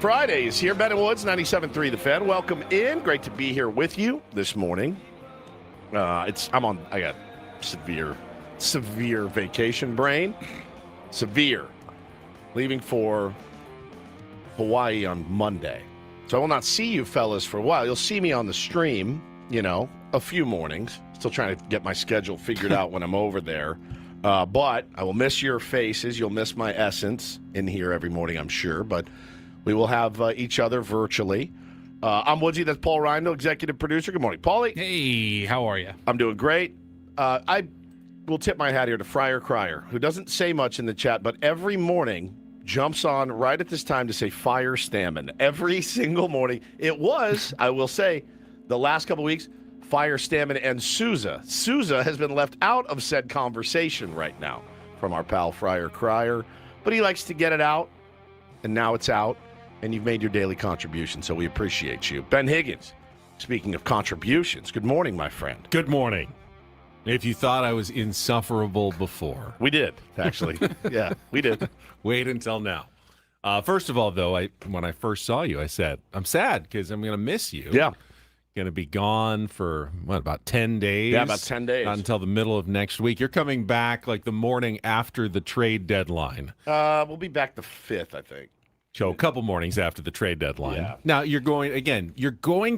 Fridays here, Ben and Woods, 97.3 The Fan. Welcome in. Great to be here with you this morning. I got severe vacation brain. Severe. Leaving for Hawaii on Monday. So I will not see you fellas for a while. You'll see me on the stream, a few mornings. Still trying to get my schedule figured out when I'm over there. But I will miss your faces. You'll miss my essence in here every morning, I'm sure. But we will have each other virtually. I'm Woodsy. That's Paul Reindl, executive producer. Good morning, Paulie. Hey, how are you? I'm doing great. I will tip my hat here to Friar Crier, who doesn't say much in the chat, but every morning jumps on right at this time to say fire Stammen. Every single morning. It was, I will say, the last couple weeks, Fire Stammen and Souza. Souza has been left out of said conversation right now from our pal Friar Crier, but he likes to get it out, and now it's out, and you've made your daily contribution, so we appreciate you. Ben Higgins, speaking of contributions, good morning, my friend. Good morning. If you thought I was insufferable before. We did, actually. Yeah, we did. Wait until now. First of all, though, when I first saw you, I said, I'm sad because I'm going to miss you. Yeah. Going to be gone for, about 10 days? Yeah, about 10 days. Not until the middle of next week. You're coming back like the morning after the trade deadline. We'll be back the 5th, I think. So a couple mornings after the trade deadline. Yeah. Now, you're going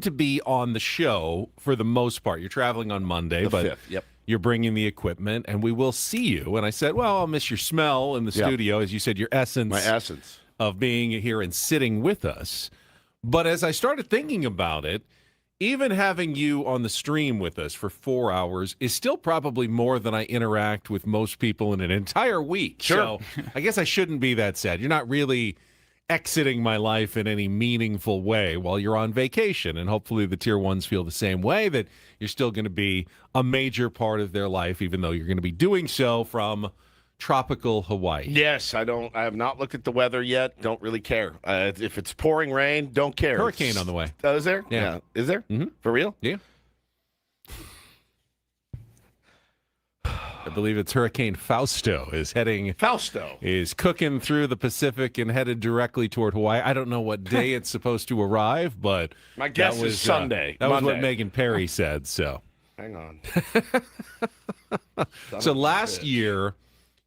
to be on the show for the most part. You're traveling on Monday, but 5th, yep. You're bringing the equipment, and we will see you. And I said, well, I'll miss your smell in the studio. As you said, your essence. My essence. Of being here and sitting with us. But as I started thinking about it, even having you on the stream with us for 4 hours is still probably more than I interact with most people in an entire week. Sure. So I guess I shouldn't be that sad. You're not really exiting my life in any meaningful way while you're on vacation. And hopefully the tier ones feel the same way, that you're still going to be a major part of their life, even though you're going to be doing so from tropical Hawaii. Yes, I have not looked at the weather yet. Don't really care. If it's pouring rain, don't care. Hurricane on the way. Oh, is there? Yeah. Is there? Mm-hmm. For real? Yeah. I believe it's Hurricane Fausto is cooking through the Pacific and headed directly toward Hawaii. I don't know what day it's supposed to arrive, but my guess is Sunday. That Monday. was what Megan Perry said. So hang on. So last year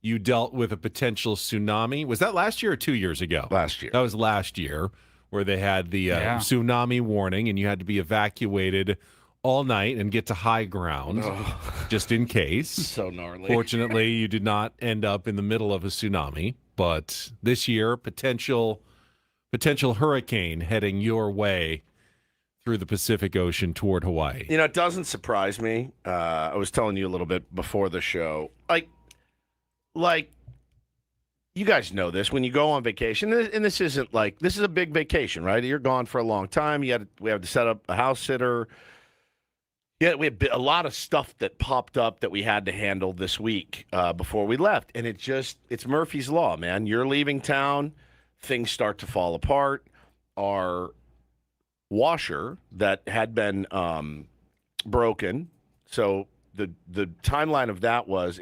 you dealt with a potential tsunami. Was that last year or 2 years ago? Last year. That was last year, where they had the tsunami warning, and you had to be evacuated all night and get to high ground, just in case. So gnarly. Fortunately, you did not end up in the middle of a tsunami. But this year, potential hurricane heading your way through the Pacific Ocean toward Hawaii. It doesn't surprise me. I was telling you a little bit before the show. Like, you guys know this. When you go on vacation, and this is a big vacation, right? You're gone for a long time. We have to set up a house sitter. Yeah, we had a lot of stuff that popped up that we had to handle this week before we left. And it's Murphy's Law, man. You're leaving town, things start to fall apart. Our washer that had been broken, so the timeline of that was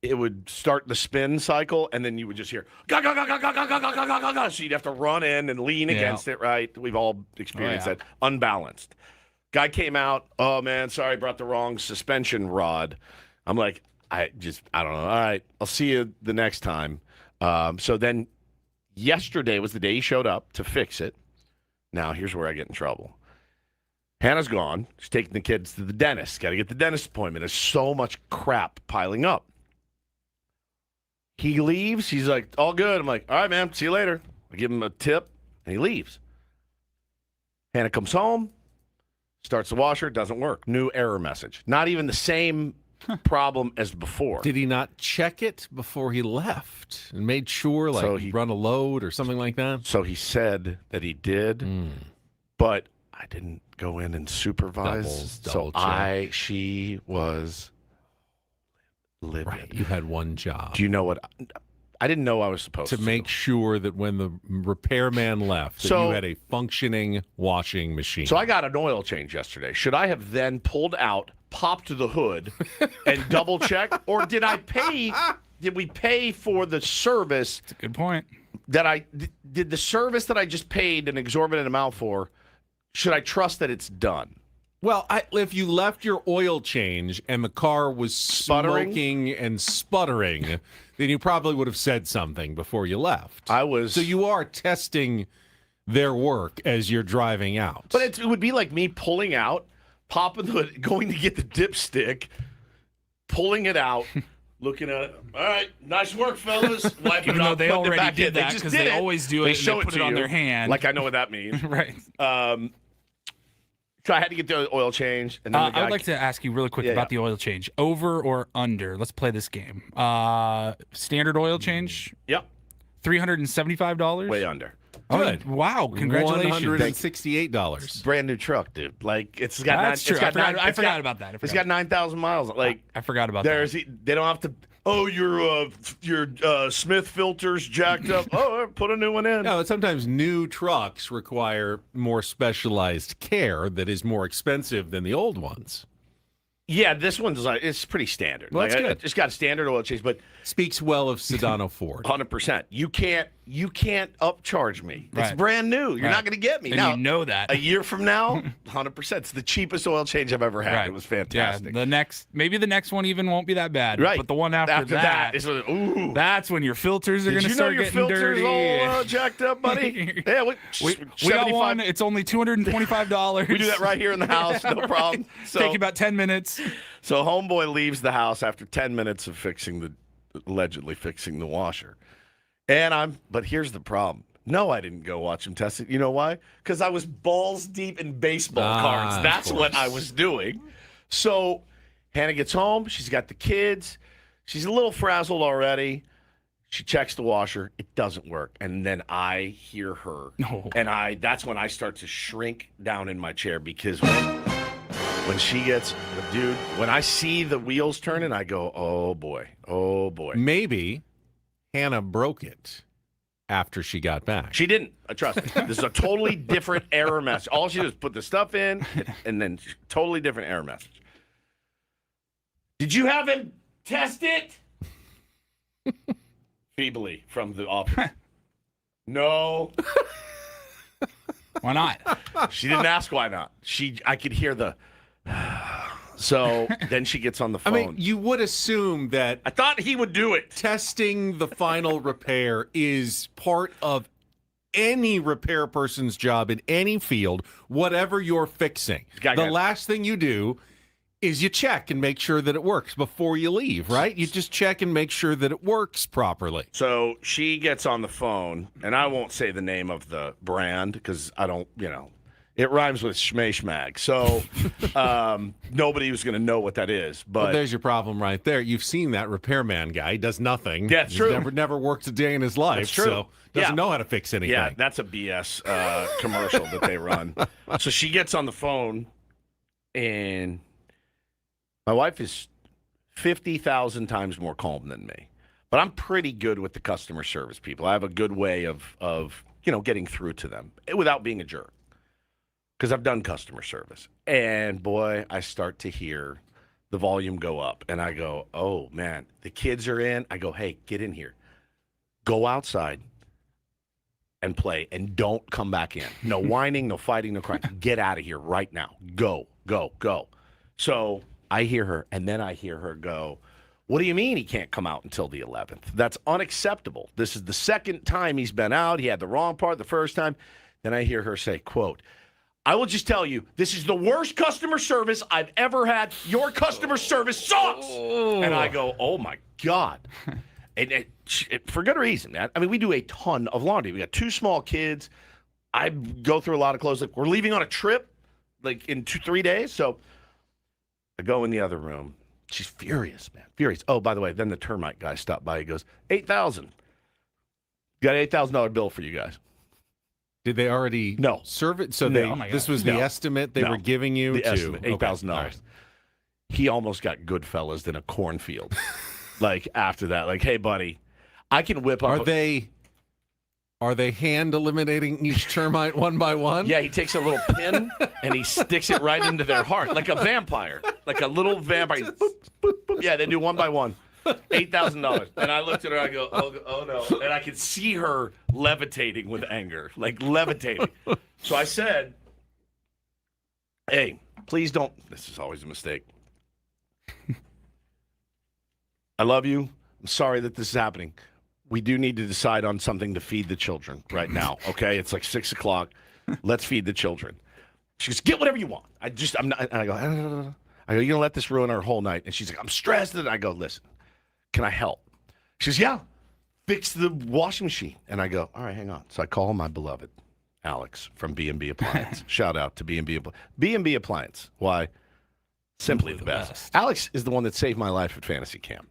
it would start the spin cycle, and then you would just hear ga ga ga ga ga ga ga ga ga ga ga. So you'd have to run in and lean against it, right? We've all experienced that. Unbalanced. Guy came out, oh man, sorry, brought the wrong suspension rod. I'm like, I don't know. All right, I'll see you the next time. So then yesterday was the day he showed up to fix it. Now here's where I get in trouble. Hannah's gone. She's taking the kids to the dentist. Got to get the dentist appointment. There's so much crap piling up. He leaves. He's like, all good. I'm like, all right, man, see you later. I give him a tip, and he leaves. Hannah comes home. Starts the washer, doesn't work. New error message. Not even the same problem as before. Did he not check it before he left and made sure, he run a load or something like that? So he said that he did, but I didn't go in and supervise. Double check. She was livid. Right. You had one job. Do you know what? I didn't know I was supposed to. To make sure that when the repairman left, that you had a functioning washing machine. So I got an oil change yesterday. Should I have then pulled out, popped the hood, and double checked? Or did we pay for the service? That's a good point. did the service that I just paid an exorbitant amount for, should I trust that it's done? Well, if you left your oil change and the car was Sputtering? smoking and sputtering, then you probably would have said something before you left. So you are testing their work as you're driving out. But it would be like me pulling out, going to get the dipstick, pulling it out, looking at it. All right, nice work, fellas. Even though they already did that because they always do it and show they put it on their hand. Like I know what that means. Right. So I had to get the oil change. And then I would like to ask you really quick about the oil change. Over or under? Let's play this game. Standard oil change? Yep. $375? Way under. Good. Oh, wow. Congratulations. $168. Brand new truck, dude. Like it's got. That's true. I forgot about that. It's got 9,000 miles. Like I forgot about that. They don't have to. Oh, your Smith filter's jacked up. Oh, put a new one in. No, sometimes new trucks require more specialized care that is more expensive than the old ones. Yeah, this one's it's pretty standard. Well, that's good. It's got a standard oil change, but speaks well of Sedano Ford. 100%. You can't upcharge me. It's Right. brand new. You're not going to get me. And now, you know that. a year from now, 100%. It's the cheapest oil change I've ever had. Right. It was fantastic. Yeah, maybe the next one even won't be that bad. Right. But the one after that is ooh. that's when your filters are going to Did you know start your getting filter's dirty. all jacked up, buddy? Yeah, we got one. It's only $225. We do that right here in the house, no problem. So, Take you about 10 minutes. So homeboy leaves the house after 10 minutes of allegedly fixing the washer. But here's the problem. No, I didn't go watch him test it. You know why? Because I was balls deep in baseball cards. That's what I was doing. So Hannah gets home. She's got the kids. She's a little frazzled already. She checks the washer. It doesn't work. And then I hear her. No. And that's when I start to shrink down in my chair because when she gets, dude, when I see the wheels turning, I go, oh, boy. Oh, boy. Maybe Hannah broke it after she got back. She didn't. Trust me. This is a totally different error message. All she did was put the stuff in, and then totally different error message. Did you have him test it? Feebly from the office. No. Why not? She didn't ask why not. I could hear the... So then she gets on the phone. I mean, you would assume that I thought he would do it. testing the final repair is part of any repair person's job in any field, whatever you're fixing. The last thing you do is you check and make sure that it works before you leave, right? You just check and make sure that it works properly. So she gets on the phone, and I won't say the name of the brand because I don't, it rhymes with schmag. So nobody was going to know what that is. But there's your problem right there. You've seen that repairman guy. He does nothing. That's He's true. Never worked a day in his life. That's true. So doesn't know how to fix anything. Yeah, that's a BS commercial that they run. So she gets on the phone, and my wife is 50,000 times more calm than me. But I'm pretty good with the customer service people. I have a good way of getting through to them without being a jerk. Because I've done customer service. And, boy, I start to hear the volume go up. And I go, oh, man, the kids are in. I go, hey, get in here. Go outside and play. And don't come back in. No whining, no fighting, no crying. Get out of here right now. Go, go, go. So I hear her, and then I hear her go, what do you mean he can't come out until the 11th? That's unacceptable. This is the second time he's been out. He had the wrong part the first time. Then I hear her say, quote, I will just tell you, this is the worst customer service I've ever had. Your customer service sucks. Oh. And I go, oh, my God. And for good reason, man. I mean, we do a ton of laundry. We got 2 small kids. I go through a lot of clothes. Like, we're leaving on a trip, like, in 2-3 days. So I go in the other room. She's furious, man. Furious. Oh, by the way, then the termite guy stopped by. He goes, $8,000. Got an $8,000 bill for you guys. Did they already serve it? So this was the estimate they were giving you? The estimate, $8,000. Right. He almost got Goodfellas in a cornfield. Like, after that. Like, hey, buddy, I can whip up. Are they hand eliminating each termite one by one? Yeah, he takes a little pin and he sticks it right into their heart. Like a vampire. Like a little vampire. Boop, boop, boop. Yeah, they do one by one. $8,000. And I looked at her, I go, oh no. And I could see her levitating with anger, like levitating. So I said, hey, please don't. This is always a mistake. I love you. I'm sorry that this is happening. We do need to decide on something to feed the children right now, okay? It's like 6 o'clock. Let's feed the children. She goes, get whatever you want. I'm not. And I go, you're going to let this ruin our whole night. And she's like, I'm stressed. And I go, listen, can I help? She goes, yeah, fix the washing machine. And I go, all right, hang on. So I call my beloved Alex from B&B Appliance. Shout out to B&B B&B Appliance. Why? Simply the best. Alex is the one that saved my life at Fantasy Camp.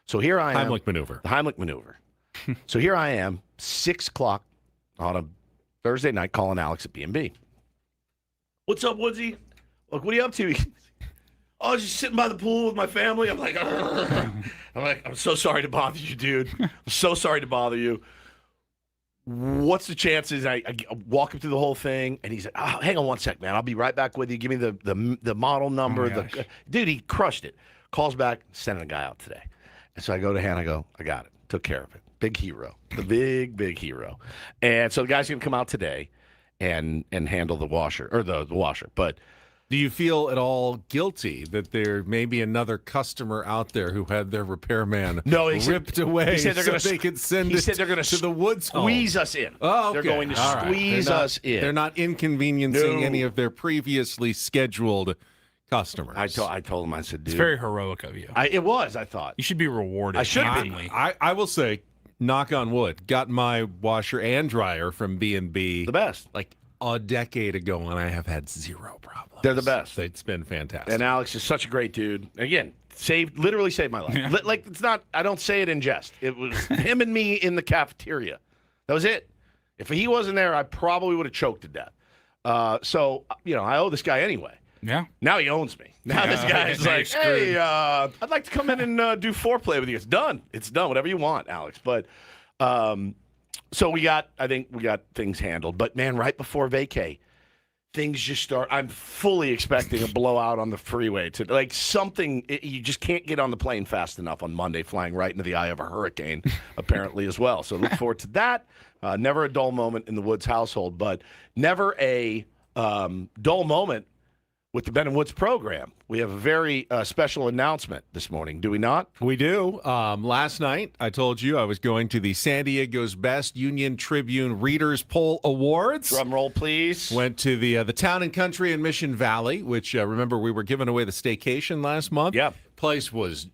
So here I am. Heimlich maneuver. The Heimlich maneuver. So here I am, 6 o'clock on a Thursday night, calling Alex at B&B. What's up, Woodsy? Look, what are you up to? Oh, just sitting by the pool with my family. I'm like, I'm so sorry to bother you, dude. I'm so sorry to bother you. What's the chances? I walk him through the whole thing, and he's like, oh, hang on one sec, man. I'll be right back with you. Give me the model number. Dude, he crushed it. Calls back, sending a guy out today. And so I go to Han, I go, I got it. Took care of it. Big hero. The big hero. And so the guy's going to come out today and handle the washer, or the washer. But do you feel at all guilty that there may be another customer out there who had their repairman ripped away they could send it to the Woods home? Squeeze us in. Oh, okay. They're going to squeeze us in. They're not inconveniencing any of their previously scheduled customers. I told him, I said, dude. It's very heroic of you. It was, I thought. You should be rewarded. I should handsomely. be. I will say, knock on wood, got my washer and dryer from B&B. The best. Like a decade ago, and I have had zero problems. They're the best. It's been fantastic. And Alex is such a great dude. Again, literally saved my life. Yeah. Like, it's not, I don't say it in jest. It was him and me in the cafeteria. That was it. If he wasn't there, I probably would have choked to death. So, I owe this guy anyway. Yeah. Now he owns me. Now this guy's like, hey, I'd like to come in and do foreplay with you. It's done. It's done. Whatever you want, Alex. But so I think we got things handled. But, man, right before vacay, things just start. I'm fully expecting a blowout on the freeway. You just can't get on the plane fast enough on Monday, flying right into the eye of a hurricane, apparently, as well. So look forward to that. Never a dull moment in the Woods household, but never a dull moment with the Ben and Woods program. We have a very special announcement this morning, do we not? We do. Last night, I told you I was going to the San Diego's Best Union Tribune Readers Poll Awards. Drum roll, please. Went to the Town and Country in Mission Valley, which, remember, we were giving away the staycation last month. Yep. Place was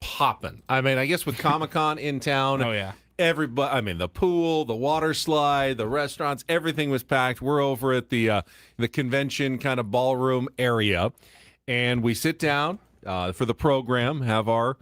popping. I mean, I guess with Comic-Con in town. Oh, yeah. Everybody, the pool, the water slide, the restaurants, everything was packed. We're over at the convention kind of ballroom area, and we sit down for the program, have our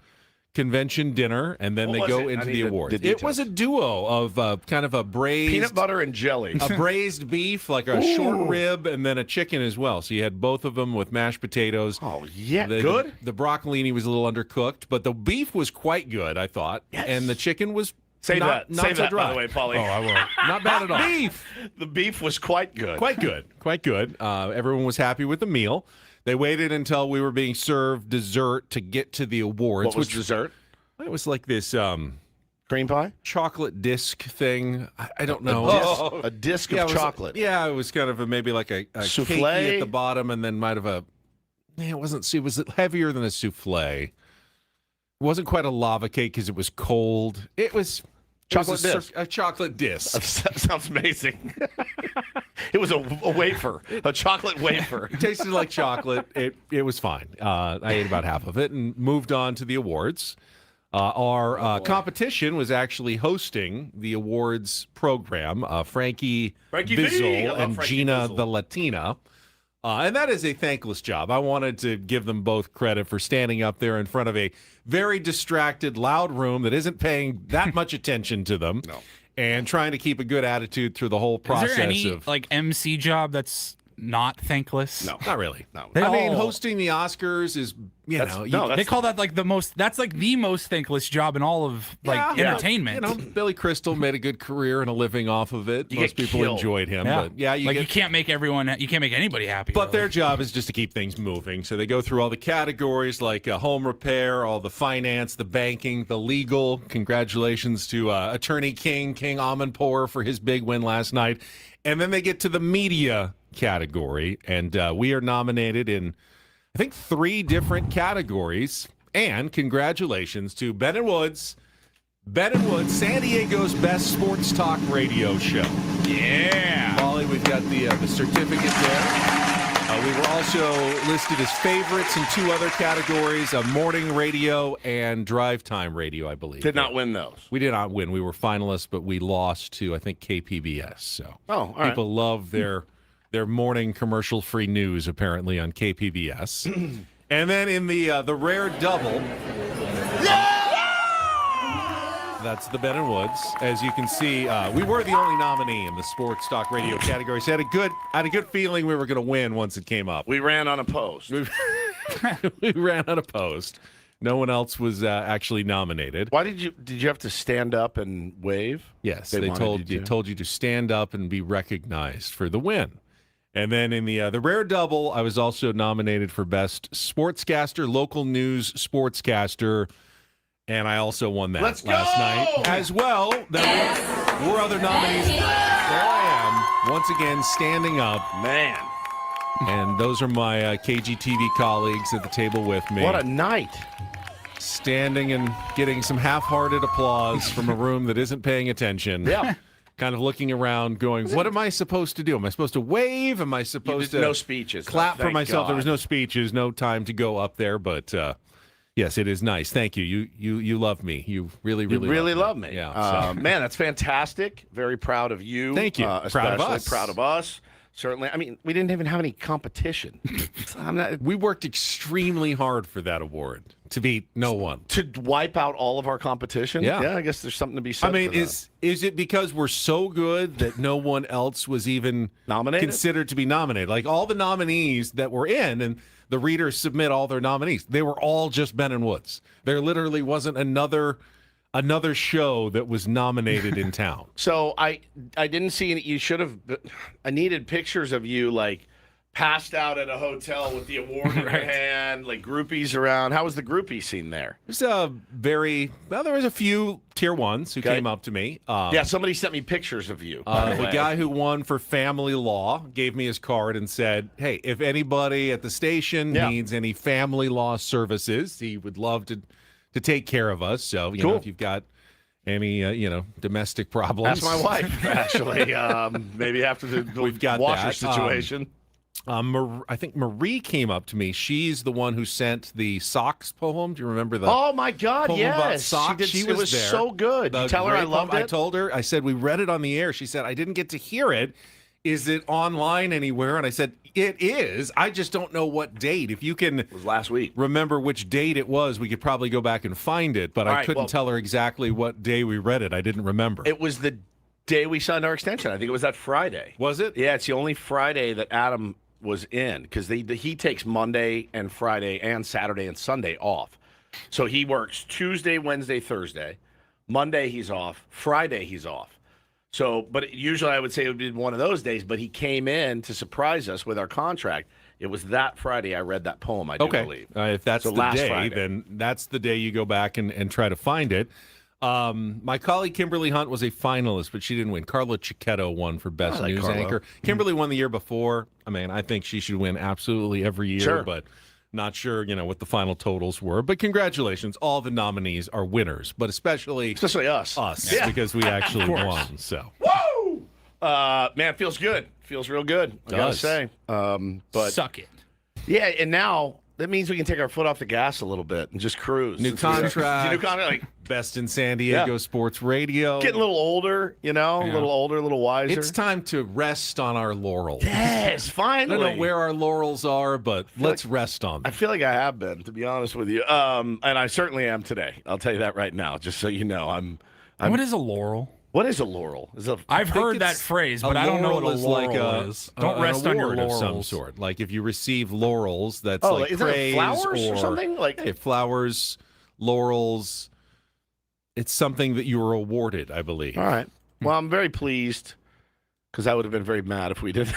convention dinner, and then they go into the awards. It was a duo of kind of a braised peanut butter and jelly, a braised beef, like a short rib, and then a chicken as well. So you had both of them with mashed potatoes. Oh yeah, good. The broccolini was a little undercooked, but the beef was quite good, I thought, and the chicken was. Save not so dry. By the way, Paulie. Oh, I will. Not bad at all. The beef was quite good. Quite good. Everyone was happy with the meal. They waited until we were being served dessert to get to the awards. What was dessert? It was like this cream pie? Chocolate disc thing. I don't know. A disc of chocolate. Yeah, it was kind of maybe like a souffle at the bottom, and then might have it wasn't. It was heavier than a souffle. It wasn't quite a lava cake because it was cold. It was chocolate disc. A chocolate disc. That sounds amazing. It was a wafer, a chocolate wafer. It tasted like chocolate. It was fine. I ate about half of it and moved on to the awards. Our competition was actually hosting the awards program. Frankie Bizzle and Gina the Latina. And that is a thankless job. I wanted to give them both credit for standing up there in front of a very distracted, loud room that isn't paying that much attention to them. No. And trying to keep a good attitude through the whole process. Is there any MC job that's not thankless? No, Not really. no. They I mean, all- hosting the Oscars is, They call that like the most. That's like the most thankless job in all of like Yeah. entertainment. You know, Billy Crystal made a good career and a living off of it. You Most get people killed. enjoyed him, Yeah. but yeah, you can't make anybody happy. But really. their job is just to keep things moving. So they go through all the categories like home repair, all the finance, the banking, the legal. Congratulations to Attorney King Amanpour for his big win last night. And then they get to the media category, and we are nominated in, I think, 3 different categories. And congratulations to Ben and Woods, San Diego's best sports talk radio show. yeah. Molly, we've got the certificate there. We were also listed as favorites in 2 other categories, morning radio and drive time radio, I believe. Did not win those. We did not win. We were finalists, but we lost to, I think, KPBS. So all right. people love their morning commercial-free news, apparently, on KPBS. And then in the rare double... That's the Ben and Woods. As you can see, we were the only nominee in the sports talk radio category. So I had a good feeling we were going to win once it came up. We ran unopposed. We ran unopposed. No one else was actually nominated. Why did you have to stand up and wave? Yes, They they wanted told you you to stand up and be recognized for the win. And then in the rare double, I was also nominated for best sportscaster, local news sportscaster. And I also won that last night as well. There were other nominees. There I am, once again, standing up. Man, And those are my KGTV colleagues at the table with me. what a night. Standing and getting some half-hearted applause from a room that isn't paying attention. Yeah. Kind of looking around going, what am I supposed to do? Am I supposed to wave? Am I supposed to No speeches. clap for Thank myself? God. There was no speeches, no time to go up there, but yes, it is nice. Thank you. You love me. You really love me. Yeah. So. Man, that's fantastic. Very proud of you. Thank you. Proud of especially us. Proud of us. Certainly. I mean, we didn't even have any competition. We worked extremely hard for that award to beat no one. To wipe out all of our competition? Yeah. I guess there's something to be said I mean, for that. is it because we're so good that no one else was even Nominated? considered to be nominated? Like all the nominees that were in, and the readers submit all their nominees. They were all just Ben and Woods. There literally wasn't another show that was nominated in town. So I didn't see any. You should have. I needed pictures of you like passed out at a hotel with the award in your hand, like groupies around. How was the groupie scene there? There's there was a few tier ones who came up to me. Yeah, somebody sent me pictures of you. by The way. guy who won for family law gave me his card and said, hey, if anybody at the station needs any family law services, he would love to take care of us. So, you know, if you've got any, domestic problems. That's my wife, actually. Maybe after the We've got washer that. situation. I think Marie came up to me. She's the one who sent the socks poem. Do you remember the Oh, my God, poem about yes. socks? She was was there. so good. The You tell her I great loved poem. it? I told her. I said, we read it on the air. She said, I didn't get to hear it. Is it online anywhere? And I said, it is. I just don't know what date. If you can It was last week. remember which date it was, we could probably go back and find it. But All I right, couldn't well- tell her exactly what day we read it. I didn't remember. It was the day we signed our extension. I think it was that Friday. Was it? Yeah, it's the only Friday that Adam was in because he takes Monday and Friday and Saturday and Sunday off. So he works Tuesday, Wednesday, Thursday. Monday he's off. Friday he's off. So, but usually I would say it would be one of those days, but he came in to surprise us with our contract. It was that Friday I read that poem, I do believe. If that's So the last day, Friday. then that's the day you go back and try to find it. My colleague Kimberly Hunt was a finalist, but she didn't win. Carla Cicchetto won for Best like News Carla. Anchor. Kimberly won the year before. I mean, I think she should win absolutely every year, Sure. but not sure, what the final totals were. But congratulations. All the nominees are winners, but especially us. Yeah. because we actually won. So Woo! Man, it feels good. Feels real good, I gotta Does. say. But Suck it. yeah, and now that means we can take our foot off the gas a little bit and just cruise. New contract. New contract, like Best in San Diego Sports Radio. getting a little older, a little older, a little wiser. It's time to rest on our laurels. yes, I finally. don't know where our laurels are, but let's rest on I them. feel like I have been, to be honest with you. And I certainly am today. I'll tell you that right now, just so you know. I'm What is a laurel? What is a laurel? I've heard that it's phrase, but I don't know what a is laurel is. Don't an rest on your award of some laurels. sort. Like if you receive laurels, that's Oh, like is it praise flowers or something? Like flowers, laurels. It's something that you were awarded, I believe. all right. Well, I'm very pleased because I would have been very mad if we didn't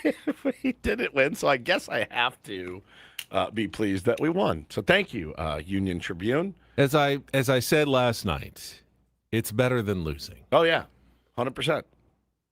if we didn't win. So I guess I have to be pleased that we won. So thank you, Union Tribune. As I said last night, it's better than losing. Oh yeah, 100%,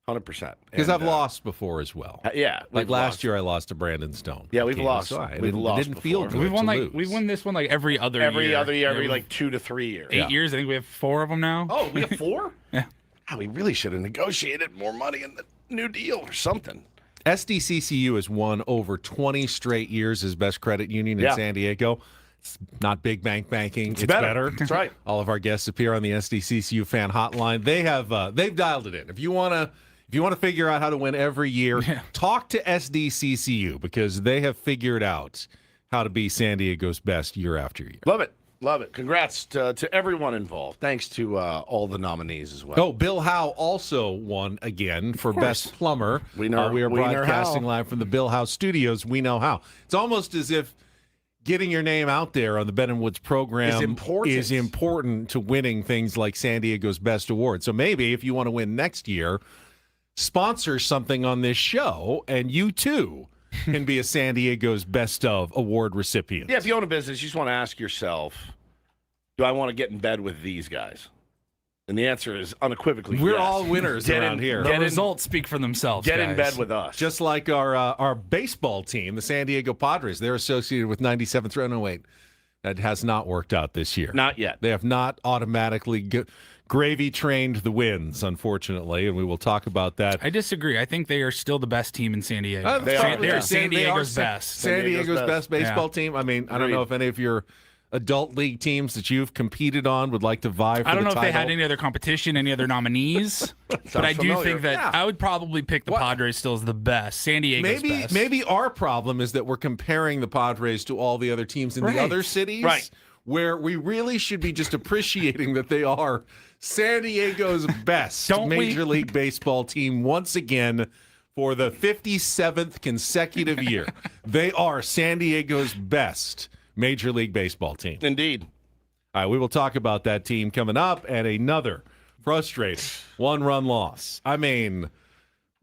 100%. Because I've lost before as well. Yeah, Like we've last lost. year, I lost to Brandon Stone. Yeah, we've Kansas. lost. So it We've lost didn't feel before. good. We've won to we've lose. won this one like every other Every year. other year, every Yeah, like 2 to 3 years. 8 years. I think we have 4 of them now. Oh, we have 4? Yeah. Oh, we really should have negotiated more money in the new deal or something. SDCCU has won over 20 straight years as best credit union in Yeah. San Diego. It's not big bank banking. It's better. That's right. All of our guests appear on the SDCCU fan hotline. They've dialed it in. If you want to figure out how to win every year, talk to SDCCU because they have figured out how to be San Diego's best year after year. Love it. Love it. Congrats to everyone involved. Thanks to all the nominees as well. Oh, Bill Howe also won again for Best Plumber. We know- we are we know broadcasting how. live from the Bill Howe studios. We know how. It's almost as if getting your name out there on the Ben and Woods program Is important. to winning things like San Diego's Best Award. So maybe if you want to win next year, sponsor something on this show, and you too can be a San Diego's Best of Award recipient. Yeah, if you own a business, you just want to ask yourself, do I want to get in bed with these guys? And the answer is unequivocally We're yes. all winners Get around in- here. The Get in- results speak for themselves. Get in guys. bed with us. Just like our baseball team, the San Diego Padres, they're associated with 97th. Oh, no, wait. That has not worked out this year. Not yet. They have not automatically gravy trained the wins, unfortunately, and we will talk about that. I disagree. I think they are still the best team in San Diego. They San, are. they Yeah. are San They are Diego's San- best. San Diego's best baseball Yeah. team. I mean, I don't Agreed. know if any of your adult league teams that you've competed on would like to vie for I don't know the if they title. had any other competition, any other nominees, but I do familiar. think that Yeah. I would probably pick the What? Padres still as the best. San Diego's best. Maybe our problem is that we're comparing the Padres to all the other teams in Right. the other cities, Right. where we really should be just appreciating that they are San Diego's best Don't we? Major League Baseball team once again for the 57th consecutive year. They are San Diego's best Major League Baseball team. Indeed. All right, we will talk about that team coming up and another frustrating one-run loss. I mean,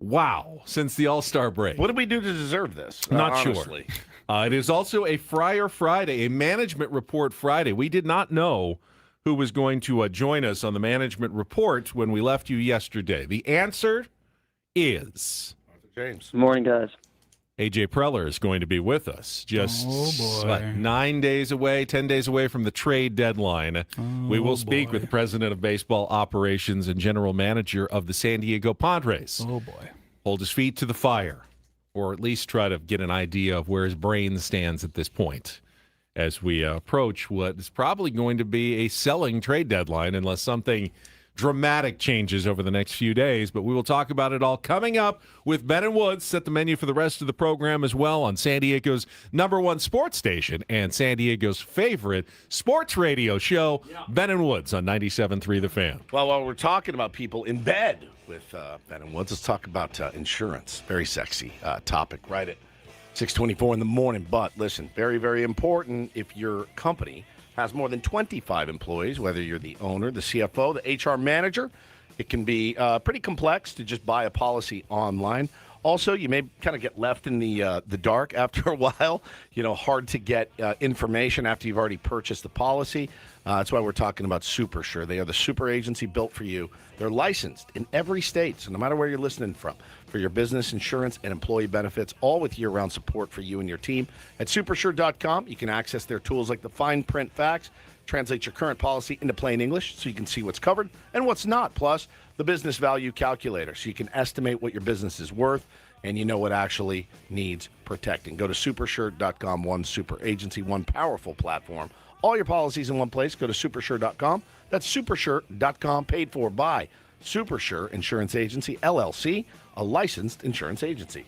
wow, since the All-Star break. What did we do to deserve this? Not honestly? sure. It is also a Friar Friday, a management report Friday. We did not know who was going to join us on the management report when we left you yesterday. The answer is James. Good morning, guys. AJ Preller is going to be with us. Just Oh, boy. 9 days away, 10 days away from the trade deadline. We will speak with the president of baseball operations and general manager of the San Diego Padres. Oh, boy. Hold his feet to the fire, or at least try to get an idea of where his brain stands at this point as we approach what is probably going to be a selling trade deadline unless something dramatic changes over the next few days. But we will talk about it all coming up with Ben and Woods. Set the menu for the rest of the program as well on San Diego's #1 sports station and San Diego's favorite sports radio show, Ben and Woods on 97.3 The Fan. Well, while we're talking about people in bed with Ben and Woods, let's talk about insurance. Very sexy topic right at 6:24 in the morning. But listen, very, very important if your company has more than 25 employees, whether you're the owner, the CFO, the HR manager. It can be pretty complex to just buy a policy online. Also, you may kind of get left in the dark after a while. You know, hard to get information after you've already purchased the policy. That's why we're talking about SuperSure. They are the super agency built for you. They're licensed in every state, so no matter where you're listening from, for your business insurance and employee benefits, all with year-round support for you and your team. At supersure.com, you can access their tools like the fine print facts, translate your current policy into plain English so you can see what's covered and what's not. Plus, the business value calculator so you can estimate what your business is worth and you know what actually needs protecting. Go to supersure.com, one super agency, one powerful platform. All your policies in one place. Go to supersure.com. That's supersure.com, paid for by SuperSure Insurance Agency, LLC, a licensed insurance agency.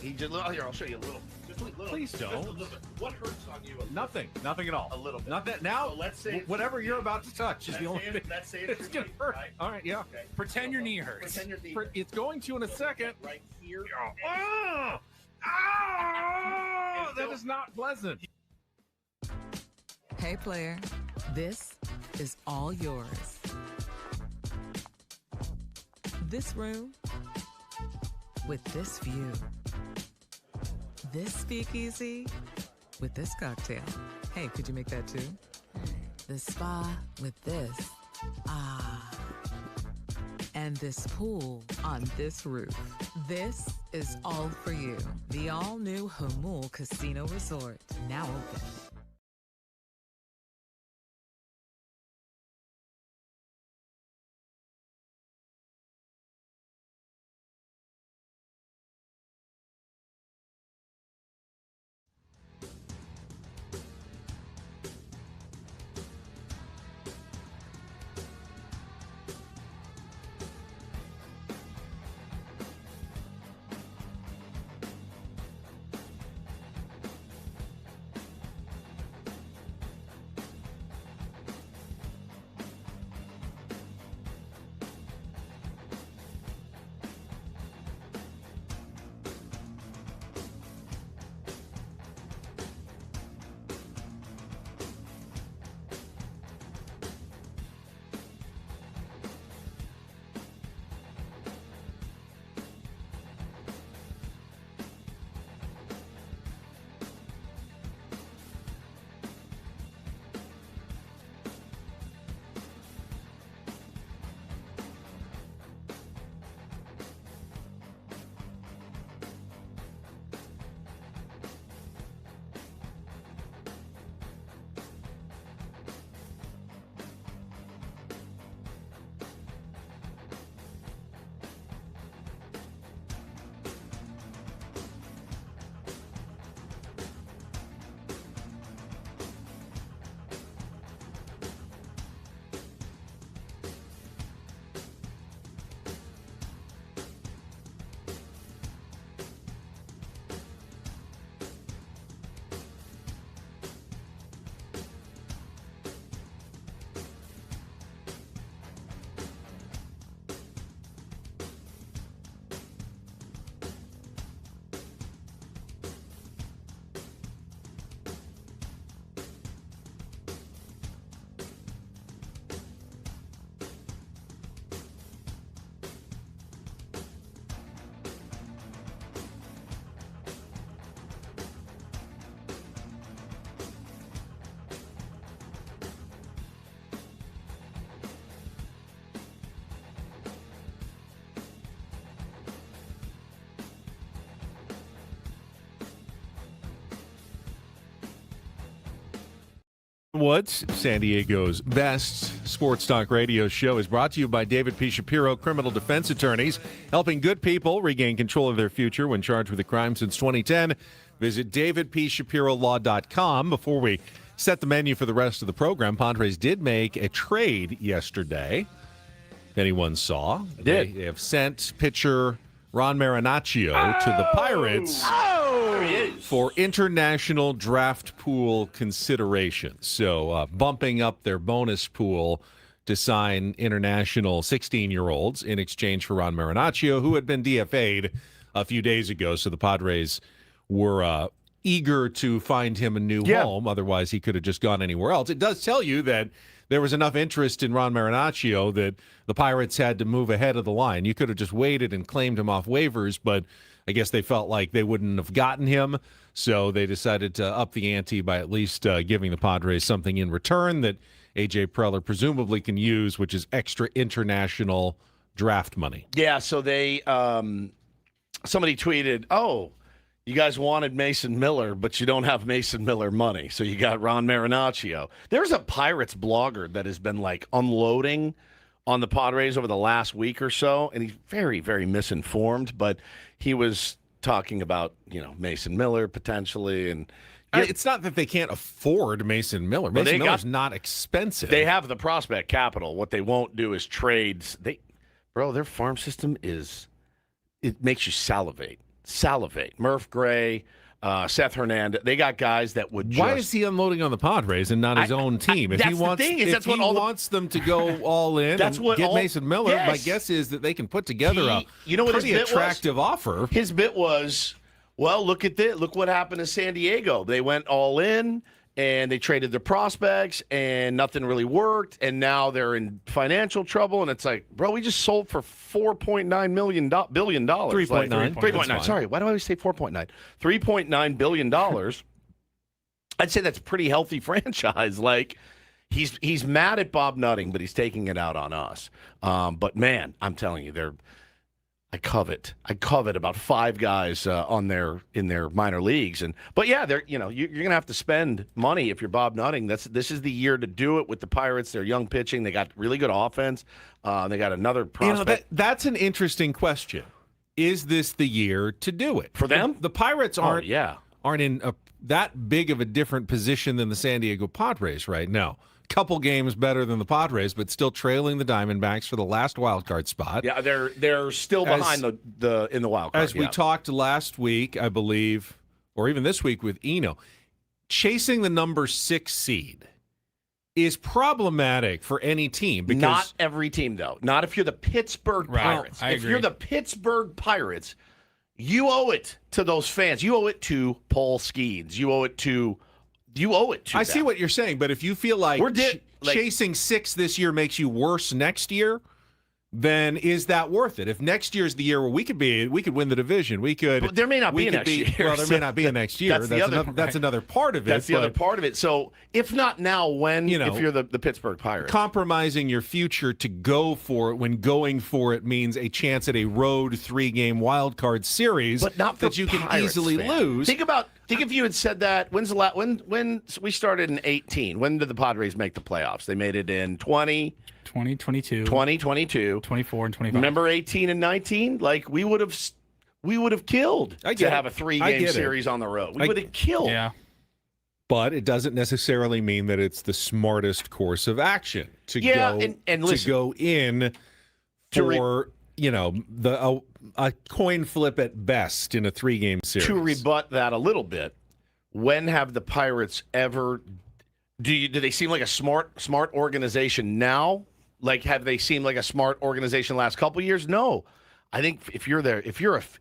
He just here. I'll show you a little. Just a little. Please don't. Just a little bit. What hurts on you? Nothing at all. A little bit. Nothing. Now, So let's say whatever you're about to touch is the only thing. Let's say It's gonna hurt. Right? All right, yeah. Okay. Pretend your knee hurts. Pretend your knee. It's going to in a second. Right here. Oh, that is not pleasant. Hey, player, this is all yours. This room with this view. This speakeasy with this cocktail. Hey, could you make that too? The spa with this. Ah. And this pool on this roof. This is all for you. The all-new Hamul Casino Resort, now open. Woods, San Diego's best sports talk radio show, is brought to you by David P. Shapiro, criminal defense attorneys, helping good people regain control of their future when charged with a crime since 2010. Visit davidpshapirolaw.com. Before we set the menu for the rest of the program, Padres did make a trade yesterday. If anyone saw, they have sent pitcher Ron Marinaccio to the Pirates for international draft pool consideration. So bumping up their bonus pool to sign international 16-year-olds in exchange for Ron Marinaccio, who had been DFA'd a few days ago. So the Padres were eager to find him a new home. Otherwise, he could have just gone anywhere else. It does tell you that there was enough interest in Ron Marinaccio that the Pirates had to move ahead of the line. You could have just waited and claimed him off waivers, but I guess they felt like they wouldn't have gotten him, so they decided to up the ante by at least giving the Padres something in return that A.J. Preller presumably can use, which is extra international draft money. Yeah, so they somebody tweeted, oh, you guys wanted Mason Miller, but you don't have Mason Miller money, so you got Ron Marinaccio. There's a Pirates blogger that has been, like, unloading on the Padres over the last week or so, and he's very, very misinformed, but he was talking about, Mason Miller potentially, and it's not that they can't afford Mason Miller. Mason Miller's not expensive. They have the prospect capital. What they won't do is trade. Their farm system it makes you salivate. salivate. Murph Gray, Seth Hernandez. They got guys that would. Why is he unloading on the Padres and not his own team? If he wants them to go all in that's and what get Mason Miller, yes. my guess is that they can put together a pretty attractive offer. His bit was, well, look at this. Look what happened to San Diego. They went all in. And they traded their prospects, and nothing really worked. And now they're in financial trouble. And it's like, bro, we just sold for $4.9 billion. 3.9. 3.9. Sorry, why do I always say 4.9? $3.9 billion. I'd say that's a pretty healthy franchise. Like, he's mad at Bob Nutting, but he's taking it out on us. But man, I'm telling you, I covet about 5 guys in their minor leagues, but yeah, you're gonna have to spend money if you're Bob Nutting. This is the year to do it with the Pirates. They're young pitching. They got really good offense. They got another prospect. That's an interesting question. Is this the year to do it for them? The Pirates aren't in that big of a different position than the San Diego Padres right now. Couple games better than the Padres, but still trailing the Diamondbacks for the last wild card spot. Yeah, they're still behind in the wild card. As we talked last week, I believe, or even this week with Eno, chasing the number 6 seed is problematic for any team. Because not every team, though. Not if you're the Pittsburgh Pirates. I if agree. you're the Pittsburgh Pirates, you owe it to those fans. You owe it to Paul Skeens. You owe it to I see what you're saying, but if you feel like chasing 6 this year makes you worse next year, then is that worth it? If next year's the year where we could win the division, But there may not be a next year. Well, there may not be a next year. That's another part of it. That's the other part of it. So if not now, when? If you're the Pittsburgh Pirates, compromising your future to go for it when going for it means a chance at a road 3-game wild card series, but not for that you can Pirates easily lose. Think if you had said that. When we started in 2018? When did the Padres make the playoffs? They made it in 2022, 24, and 25. Remember 18 and 19? Like we would have killed to have a 3-game series on the road. We would have killed. Yeah. But it doesn't necessarily mean that it's the smartest course of action to go in for a coin flip at best in a 3-game series. To rebut that a little bit, when have the Pirates ever? Do they seem like a smart organization now? Like, have they seemed like a smart organization the last couple of years? No. I think if you're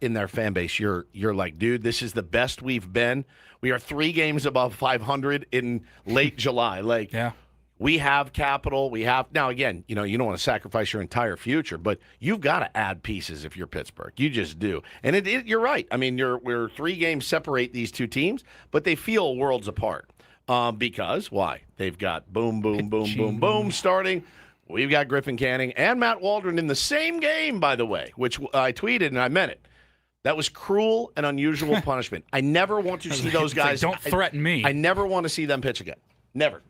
in their fan base, you're like, dude, this is the best we've been. We are 3 games above 500 in late July. Like, yeah. We have capital. We have now. Again, you don't want to sacrifice your entire future, but you've got to add pieces if you're Pittsburgh. You just do. And you're right. I mean, we're 3 games separate these 2 teams, but they feel worlds apart. Because why? They've got boom, boom, boom, boom, boom starting. We've got Griffin Canning and Matt Waldron in the same game, by the way, which I tweeted and I meant it. That was cruel and unusual punishment. I never want to see those guys. Don't threaten me. I never want to see them pitch again. Never.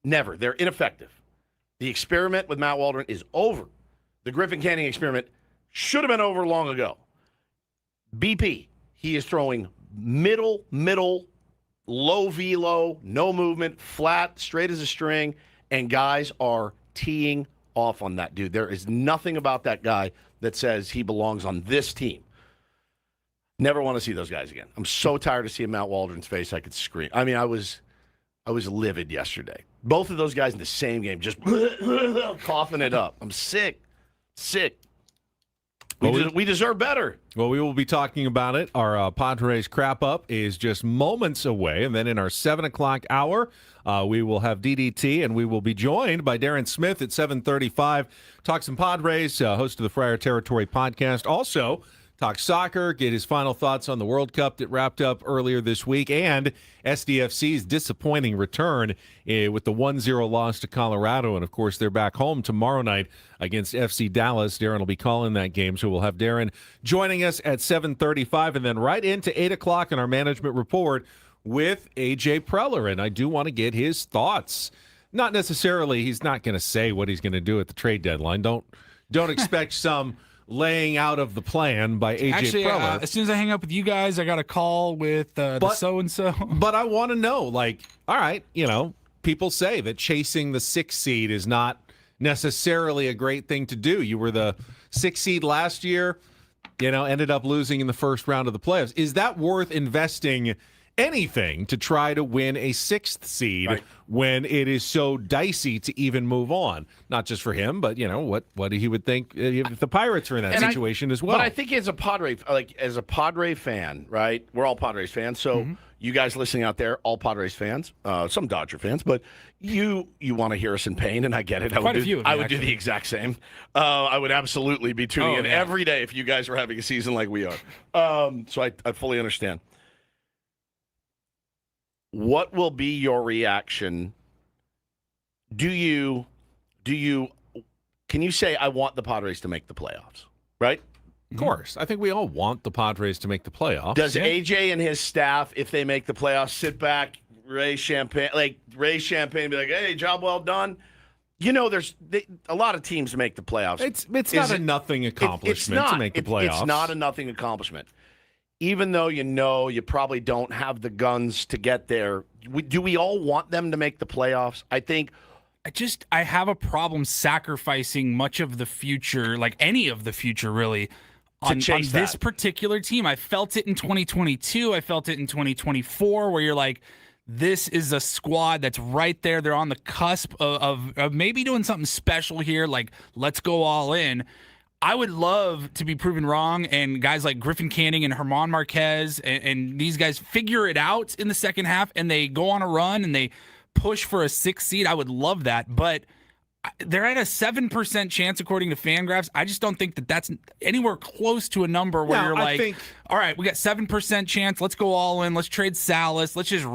Never. They're ineffective. The experiment with Matt Waldron is over. The Griffin Canning experiment should have been over long ago. BP, he is throwing middle, low velo, no movement, flat, straight as a string, and guys are teeing off on that dude. There is nothing about that guy that says he belongs on this team. Never want to see those guys again. I'm so tired of seeing Matt Waldron's face I could scream. I mean, I was livid yesterday. Both of those guys in the same game, just coughing it up. I'm sick. We deserve better. Well, we will be talking about it. Our Padres Wrap-Up is just moments away. And then in our 7 o'clock hour, we will have DDT, and we will be joined by Darren Smith at 7:35. Talk some Padres, host of the Friar Territory podcast. Also, talk soccer, get his final thoughts on the World Cup that wrapped up earlier this week, and SDFC's disappointing return with the 1-0 loss to Colorado. And, of course, they're back home tomorrow night against FC Dallas. Darren will be calling that game, so we'll have Darren joining us at 7:35, and then right into 8 o'clock in our management report with A.J. Preller. And I do want to get his thoughts. Not necessarily, he's not going to say what he's going to do at the trade deadline. Don't expect some laying out of the plan by A.J. Preller. As soon as I hang up with you guys, I got a call with the so-and-so. But I want to know, like, all right, people say that chasing the 6th seed is not necessarily a great thing to do. You were the 6th seed last year. ended up losing in the first round of the playoffs. Is that worth investing anything to try to win a 6th seed when it is so dicey to even move on? Not just for him, but what he would think if the Pirates are in that situation as well. But I think as a Padre fan, right? We're all Padres fans, so you guys listening out there, all Padres fans, some Dodger fans, but you want to hear us in pain, and I get it. I would do the exact same. I would absolutely be tuning in every day if you guys were having a season like we are. So I fully understand. What will be your reaction? Can you say, I want the Padres to make the playoffs, right? Of course. I think we all want the Padres to make the playoffs. Does AJ and his staff, if they make the playoffs, sit back, raise champagne, and be like, hey, job well done? There's a lot of teams make the playoffs. It's not a nothing accomplishment to make the playoffs. It's not a nothing accomplishment. Even though you probably don't have the guns to get there, do we all want them to make the playoffs? I think. I have a problem sacrificing much of the future, like any of the future, really, on this particular team. I felt it in 2022. I felt it in 2024, where you're like, this is a squad that's right there. They're on the cusp of maybe doing something special here. Like, let's go all in. I would love to be proven wrong, and guys like Griffin Canning and Germán Marquez and these guys figure it out in the second half, and they go on a run and they push for a 6th seed. I would love that, but they're at a 7% chance according to Fangraphs. I just don't think that that's anywhere close to a number where you're like, all right, we got 7% chance. Let's go all in. Let's trade Salas. Let's just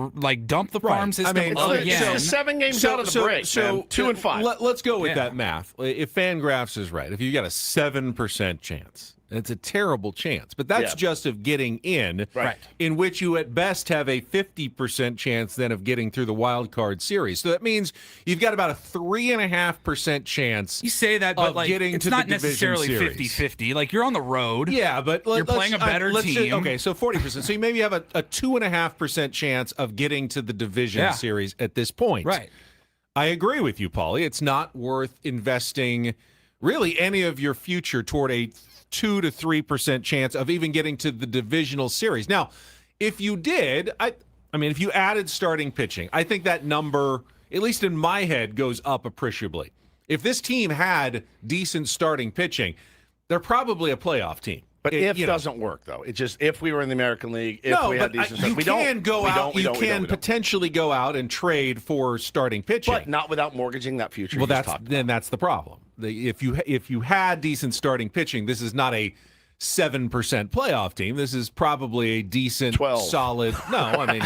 dump the farm system again. It's 7 games out of the break. So 2-5. Let's go with that math. If Fangraphs is right, if you got a 7% chance, it's a terrible chance, but that's just of getting in, in which you at best have a 50% chance then of getting through the wild card series. So that means you've got about a 3.5% chance. You say that, but getting it's to not the necessarily 50-50. Like, you're on the road. Yeah, but you're playing a better team. Okay, so 40%. So you maybe have a 2.5% chance of getting to the division series at this point. Right. I agree with you, Paulie. It's not worth investing really any of your future toward a 2 to 3% chance of even getting to the divisional series. Now, if you did, if you added starting pitching, I think that number, at least in my head, goes up appreciably. If this team had decent starting pitching, they're probably a playoff team. But doesn't work, though. It's just if we were in the American League, if we had decent you can potentially go out and trade for starting pitching. But not without mortgaging that future. Well, that's the problem. If you had decent starting pitching, this is not a 7% playoff team. This is probably a decent, 12. solid. No, I mean,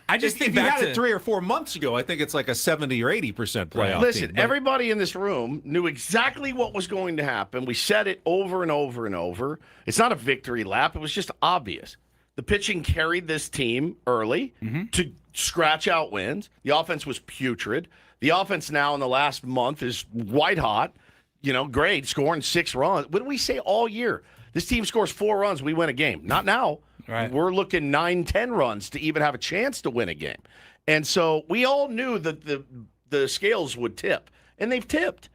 I just think if you had it 3 or 4 months ago, I think it's like a 70 or 80% playoff Listen, team. everybody in this room knew exactly what was going to happen. We said it over and over and over. It's not a victory lap. It was just obvious. The pitching carried this team early to scratch out wins. The offense was putrid. The offense now in the last month is white hot. Great, scoring 6 runs. What did we say all year? This team scores 4 runs, we win a game. Not now. Right. We're looking 9-10 runs to even have a chance to win a game. And so we all knew that the scales would tip. And they've tipped.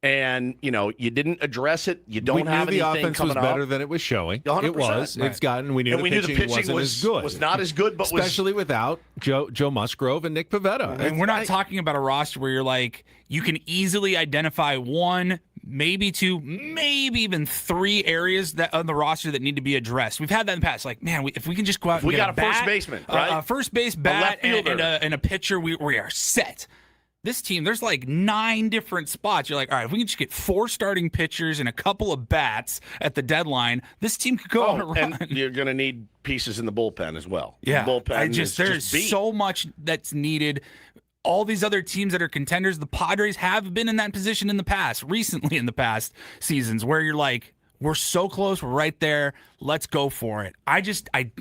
And, you didn't address it. You don't have anything coming up. We knew the offense was better than it was showing. 100%. It was. Right. It's gotten. We knew the pitching wasn't as good. Was not as good, but especially without Joe Musgrove and Nick Pivetta. And we're not talking about a roster where you're like, you can easily identify 1, maybe 2, maybe even 3 areas that on the roster that need to be addressed. We've had that in the past. Like, man, if we can just go out and get a bat, first baseman, right? A first base bat and a pitcher, we are set. This team, there's like 9 different spots. You're like, all right, if we can just get 4 starting pitchers and a couple of bats at the deadline, this team could go on a run. And you're going to need pieces in the bullpen as well. Yeah, the bullpen there's so much that's needed. All these other teams that are contenders, the Padres have been in that position in the past, recently in the past seasons, where you're like, we're so close, we're right there, let's go for it. I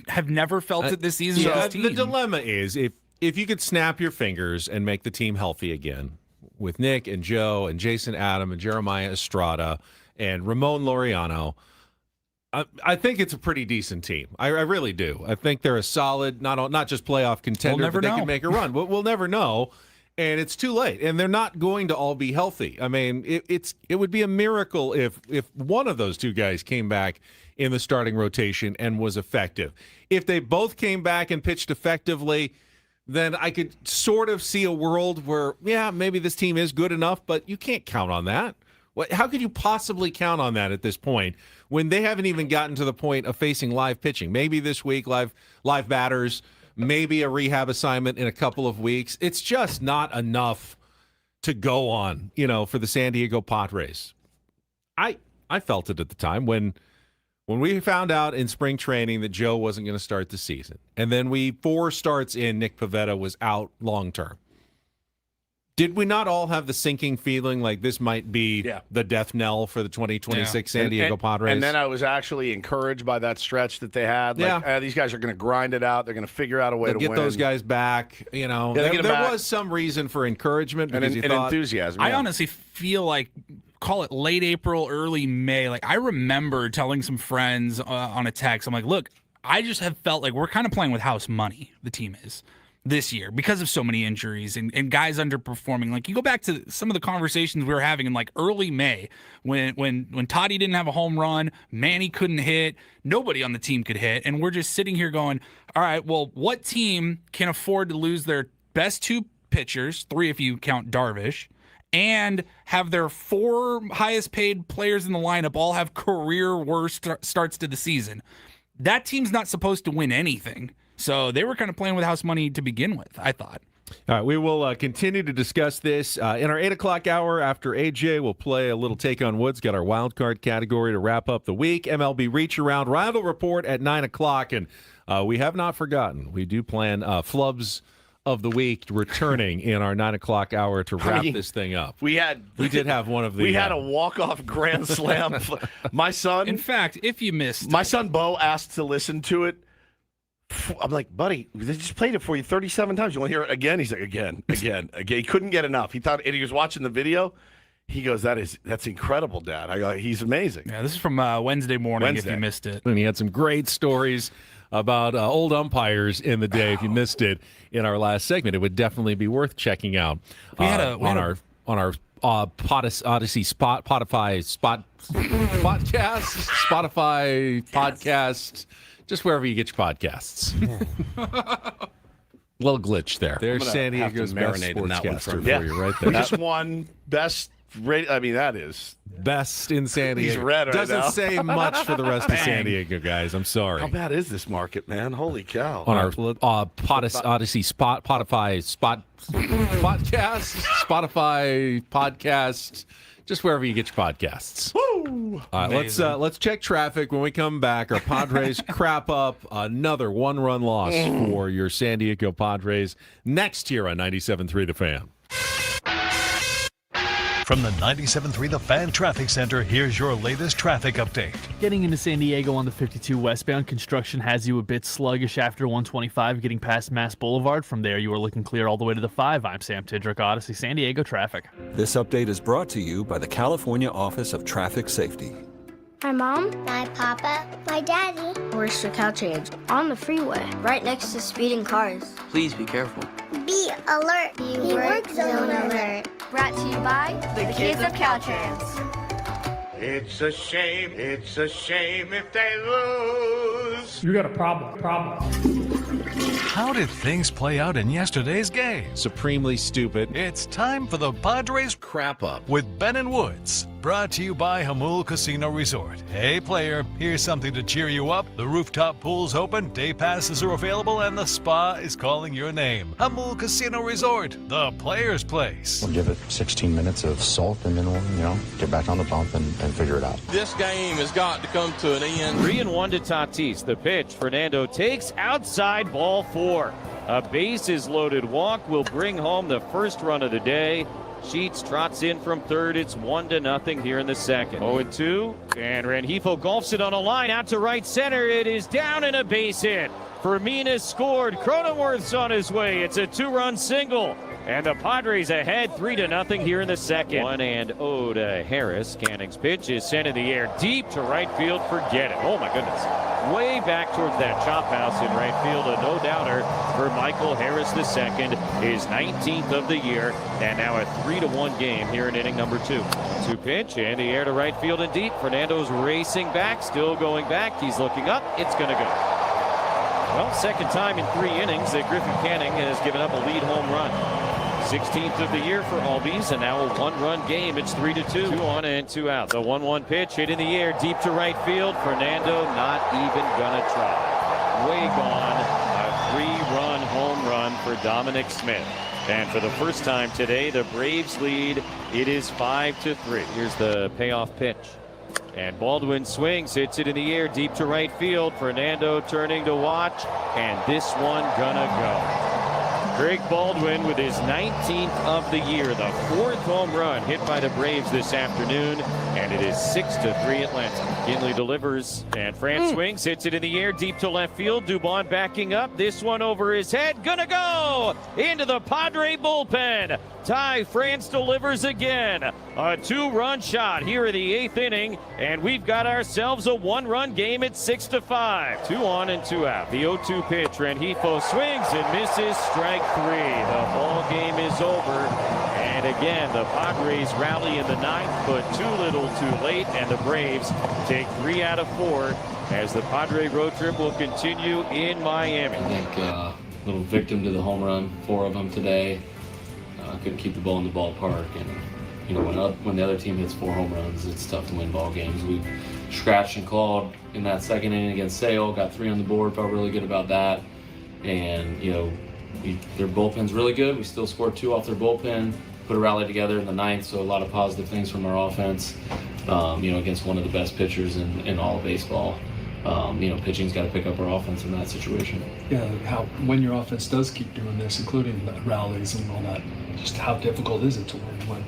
have never felt it this season with this team. The dilemma is if you could snap your fingers and make the team healthy again with Nick and Joe and Jason Adam and Jeremiah Estrada and Ramon Laureano, I think it's a pretty decent team. I really do. I think they're a solid, not just playoff contender, but they can make a run. We'll never know. and it's too late, and they're not going to all be healthy. I mean, it would be a miracle if one of those two guys came back in the starting rotation and was effective. If they both came back and pitched effectively, then I could sort of see a world where, yeah, maybe this team is good enough, but you can't count on that. How could you possibly count on that at this point when they haven't even gotten to the point of facing live pitching? Maybe this week, live batters, maybe a rehab assignment in a couple of weeks. It's just not enough to go on, for the San Diego Padres. I felt it at the time when we found out in spring training that Joe wasn't going to start the season. And then 4 starts in, Nick Pivetta was out long term. Did we not all have the sinking feeling like this might be the death knell for the 2026 San Diego Padres? And then I was actually encouraged by that stretch that they had. These guys are going to grind it out. They're going to figure out a way to get win. Those guys back. There was some reason for encouragement and enthusiasm. I honestly feel like, call it late April, early May. Like, I remember telling some friends on a text, I'm like, look, I just have felt like we're kind of playing with house money, the team is, this year because of so many injuries and guys underperforming. Like, you go back to some of the conversations we were having in like early May when Toddy didn't have a home run, Manny couldn't hit, nobody on the team could hit, and we're just sitting here going, all right, well, what team can afford to lose their best 2 pitchers, 3 if you count Darvish, and have their 4 highest paid players in the lineup all have career worst starts to the season? That team's not supposed to win anything. So they were kind of playing with house money to begin with, I thought. All right, we will continue to discuss this in our 8 o'clock hour after AJ. We'll play a little Take on Woods, got our wild card category to wrap up the week. MLB Reacharound, Reindl Report at 9 o'clock. And we have not forgotten. We do plan Flubs of the week returning in our 9 o'clock hour to wrap this thing up. We did have one of the. We had a walk-off grand slam. My son. In fact, if you missed, my son Bo asked to listen to it. I'm like, buddy, they just played it for you 37 times. You want to hear it again? He's like, again. He couldn't get enough. He thought, and he was watching the video. He goes, that's incredible, Dad. I go, he's amazing. Yeah, this is from Wednesday morning. If you missed it, and he had some great stories about old umpires in the day. If you missed it in our last segment, it would definitely be worth checking out. On our Odyssey Spotify podcast. Just wherever you get your podcasts. Little glitch there. There's San Diego's best sportscaster for you right there. Just one best. I mean, that is best in San Diego. He's red right Doesn't now. say much for the rest of San Diego, guys. I'm sorry. How bad is this market, man? Holy cow! On our Odyssey Spotify podcast. Just wherever you get your podcasts. Woo! All right, let's check traffic when we come back. Our Padres crap up another 1-run loss for your San Diego Padres next here on 97.3 The Fan. From the 97.3 The Fan Traffic Center, here's your latest traffic update. Getting into San Diego on the 52 westbound, construction has you a bit sluggish after 125 getting past Mass Boulevard. From there, you are looking clear all the way to the 5. I'm Sam Tidrick, Odyssey San Diego traffic. This update is brought to you by the California Office of Traffic Safety. My mom, my papa, my daddy. Where's the cow change? On the freeway, right next to speeding cars. Please be careful. Be alert. Be work zone alert. Brought to you by the kids of Caltrans. It's a shame if they lose. You got a problem. How did things play out in yesterday's game? Supremely stupid. It's time for the Padres Crap Up with Ben and Woods. Brought to you by Hamul Casino Resort. Hey player, here's something to cheer you up. The rooftop pool's open, day passes are available, and the spa is calling your name. Hamul Casino Resort, the player's place. We'll give it 16 minutes of salt and then we'll, get back on the bump and figure it out. This game has got to come to an end. 3-1 to Tatis. The pitch, Fernando takes outside, ball 4. A bases loaded walk will bring home the first run of the day. Sheets trots in from third. It's 1-0 here in the second. 0-2, and Rengifo golfs it on a line out to right center. It is down and a base hit. Firmina's scored. Cronenworth's on his way. It's a 2-run single. And the Padres ahead 3-0 here in the second. 1-0 to Harris. Canning's pitch is sent in the air deep to right field. Forget it. Oh my goodness. way back towards that chop house in right field. A no-doubter for Michael Harris II, his 19th of the year, and now a 3-1 game here in inning number 2. 2 pitch, and the air to right field and deep. Fernando's racing back, still going back. He's looking up. It's going to go. Well, second time in 3 innings that Griffin Canning has given up a lead home run. 16th of the year for Albies, and now a 1-run game. It's 3-2. 2 on and 2 out. The 1-1 pitch hit in the air, deep to right field. Fernando not even gonna try. Way gone. A 3-run home run for Dominic Smith. And for the first time today, the Braves lead. It is 5-3. Here's the payoff pitch. And Baldwin swings, hits it in the air, deep to right field. Fernando turning to watch, and this one gonna go. Greg Baldwin with his 19th of the year, the 4th home run hit by the Braves this afternoon, and it is 6-3 Atlanta. Kinley delivers, and France swings, hits it in the air, deep to left field. Dubon backing up, this one over his head, gonna go into the Padre bullpen. Ty France delivers again. A 2-run shot here in the 8th inning, and we've got ourselves a 1-run game at 6-5. 2 on and 2 out. The 0-2 pitch, Rengifo swings and misses, strike 3. The ball game is over. And again, the Padres rally in the 9th, but too little too late, and the Braves take 3 out of 4 as the Padre road trip will continue in Miami. I think little victim to the home run, 4 of them today. Couldn't keep the ball in the ballpark, and you know, when the other team hits 4 home runs, it's tough to win ball games. We scratched and clawed in that second inning against Sale, got 3 on the board, felt really good about that. And you know, their bullpen's really good. We still scored 2 off their bullpen, put a rally together in the 9th, so a lot of positive things from our offense. You know, against one of the best pitchers in all of baseball. You know, pitching's got to pick up our offense in that situation. Yeah, when your offense does keep doing this, including the rallies and all that, just how difficult is it to win when?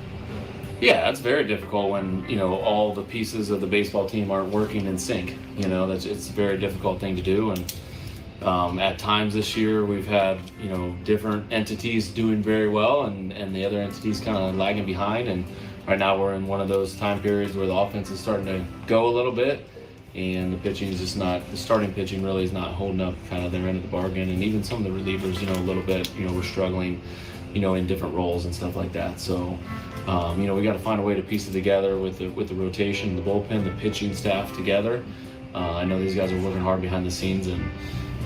Yeah, it's very difficult when, you know, all the pieces of the baseball team aren't working in sync. You know, it's a very difficult thing to do. And at times this year we've had, you know, different entities doing very well and the other entities kind of lagging behind. And right now we're in one of those time periods where the offense is starting to go a little bit. And the pitching is just not, the starting pitching really is not holding up kind of their end of the bargain. And even some of the relievers, you know, a little bit, you know, we're struggling, you know, in different roles and stuff like that. So, you know, we got to find a way to piece it together with the rotation, the bullpen, the pitching staff together. I know these guys are working hard behind the scenes, and,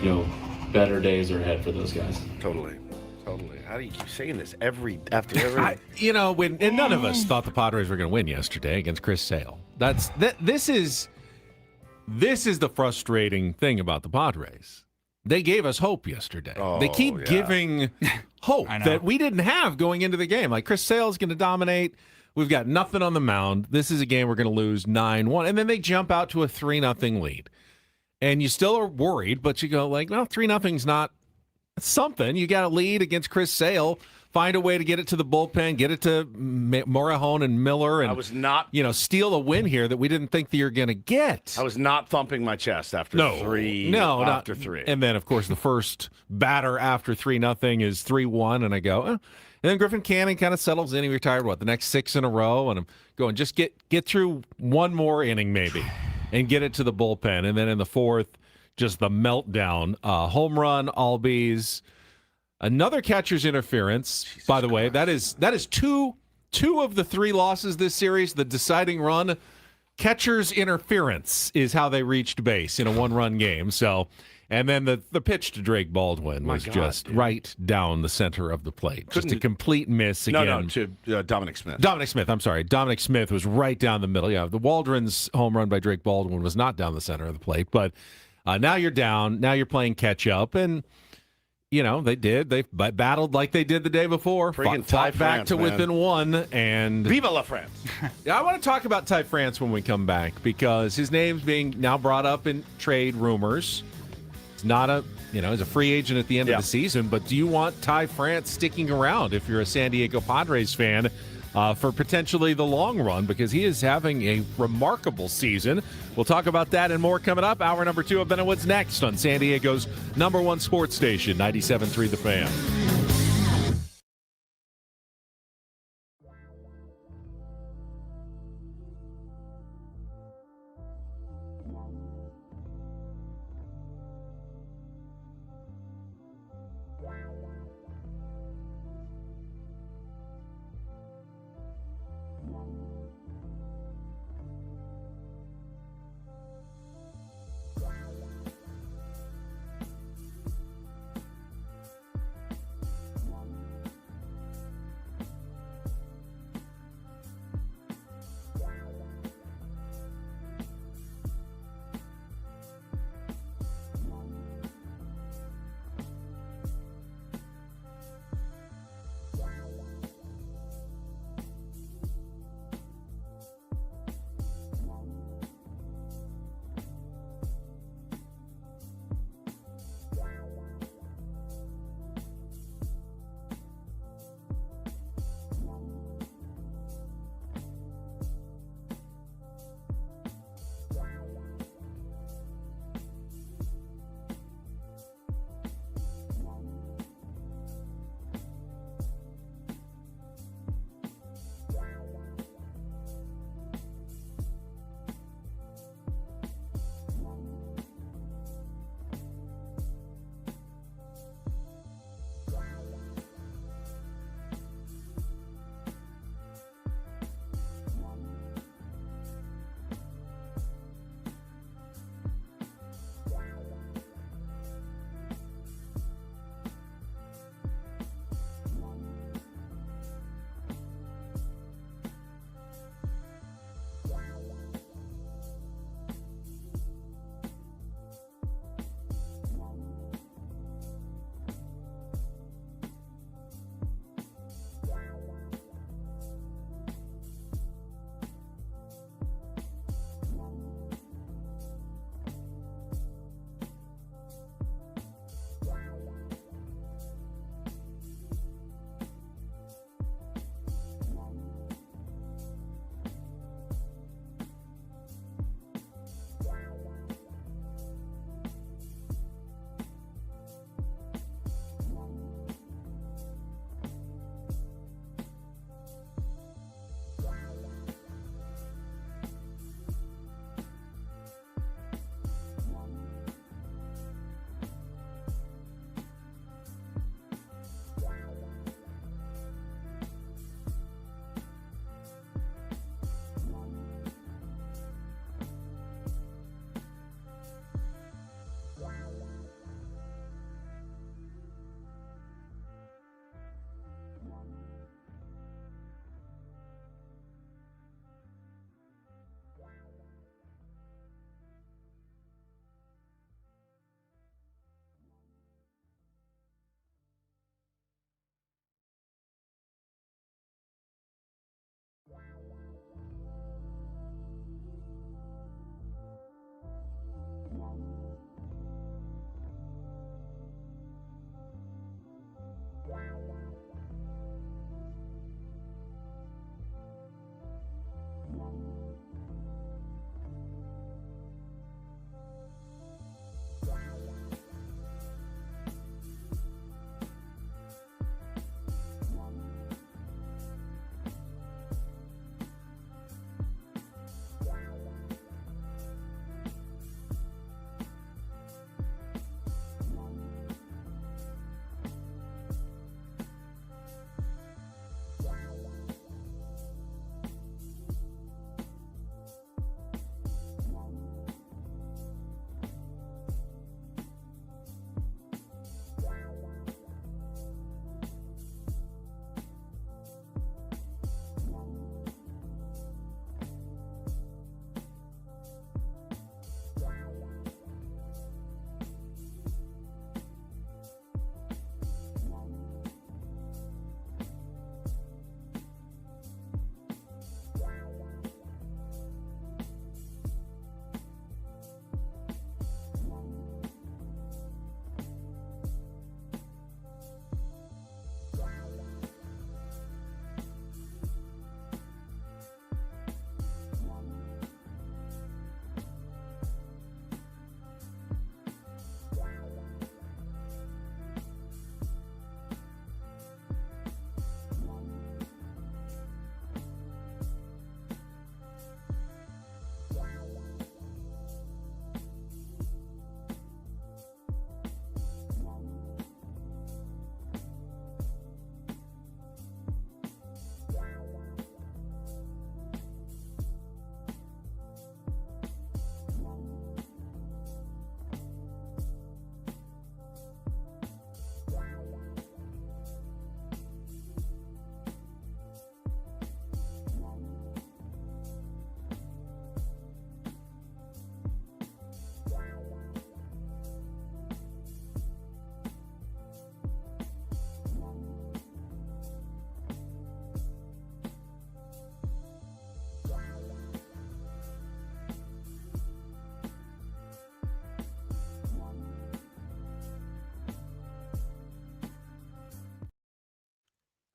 you know, better days are ahead for those guys. Totally. How do you keep saying this after every? You know, and none of us thought the Padres were going to win yesterday against Chris Sale. This is the frustrating thing about the Padres. They gave us hope yesterday. They keep giving hope that we didn't have going into the game. Like, Chris Sale's going to dominate. We've got nothing on the mound. This is a game we're going to lose 9-1. And then they jump out to a 3-0 lead. And you still are worried, but you go like, well, 3-0's not something. You got a lead against Chris Sale. Find a way to get it to the bullpen, get it to Morejon and Miller, and steal a win here that we didn't think that you're going to get. I was not thumping my chest after three. And then, of course, the first batter after 3-0 is 3-1, and I go, And then Griffin Canning kind of settles in. He retired, the next 6 in a row, and I'm going, just get through one more inning maybe and get it to the bullpen. And then in the 4th, just the meltdown. Home run, Albies. Another catcher's interference, by the way. That is two of the 3 losses this series. The deciding run, catcher's interference is how they reached base in a 1-run game. So, and then the pitch to Drake Baldwin was right down the center of the plate. Just a complete miss again. No, to Dominic Smith. Dominic Smith, I'm sorry. Dominic Smith was right down the middle. Yeah, the Waldron's home run by Drake Baldwin was not down the center of the plate. But now you're down. Now you're playing catch up, and you know, they did. They battled like they did the day before. Fought back to within 1. And Viva la France. I want to talk about Ty France when we come back, because his name's being now brought up in trade rumors. He's not he's a free agent at the end of the season. But do you want Ty France sticking around if you're a San Diego Padres fan for potentially the long run? Because he is having a remarkable season. We'll talk about that and more coming up. Hour number 2 of Ben and Woods next on San Diego's #1 sports station, 97.3 The Fan.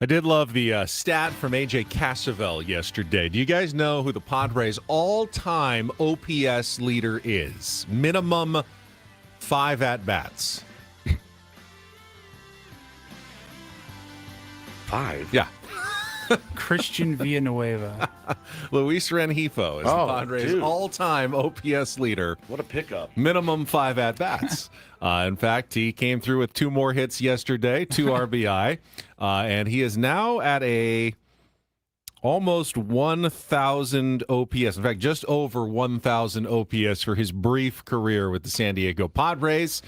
I did love the stat from AJ Cassavell yesterday. Do you guys know who the Padres' all-time OPS leader is? Minimum 5 at-bats. 5? Yeah. Christian Villanueva. Luis Rengifo is the Padres' all-time OPS leader. What a pickup. Minimum 5 at-bats. In fact, he came through with 2 more hits yesterday, 2 RBI, and he is now at a almost 1,000 OPS. In fact, just over 1,000 OPS for his brief career with the San Diego Padres.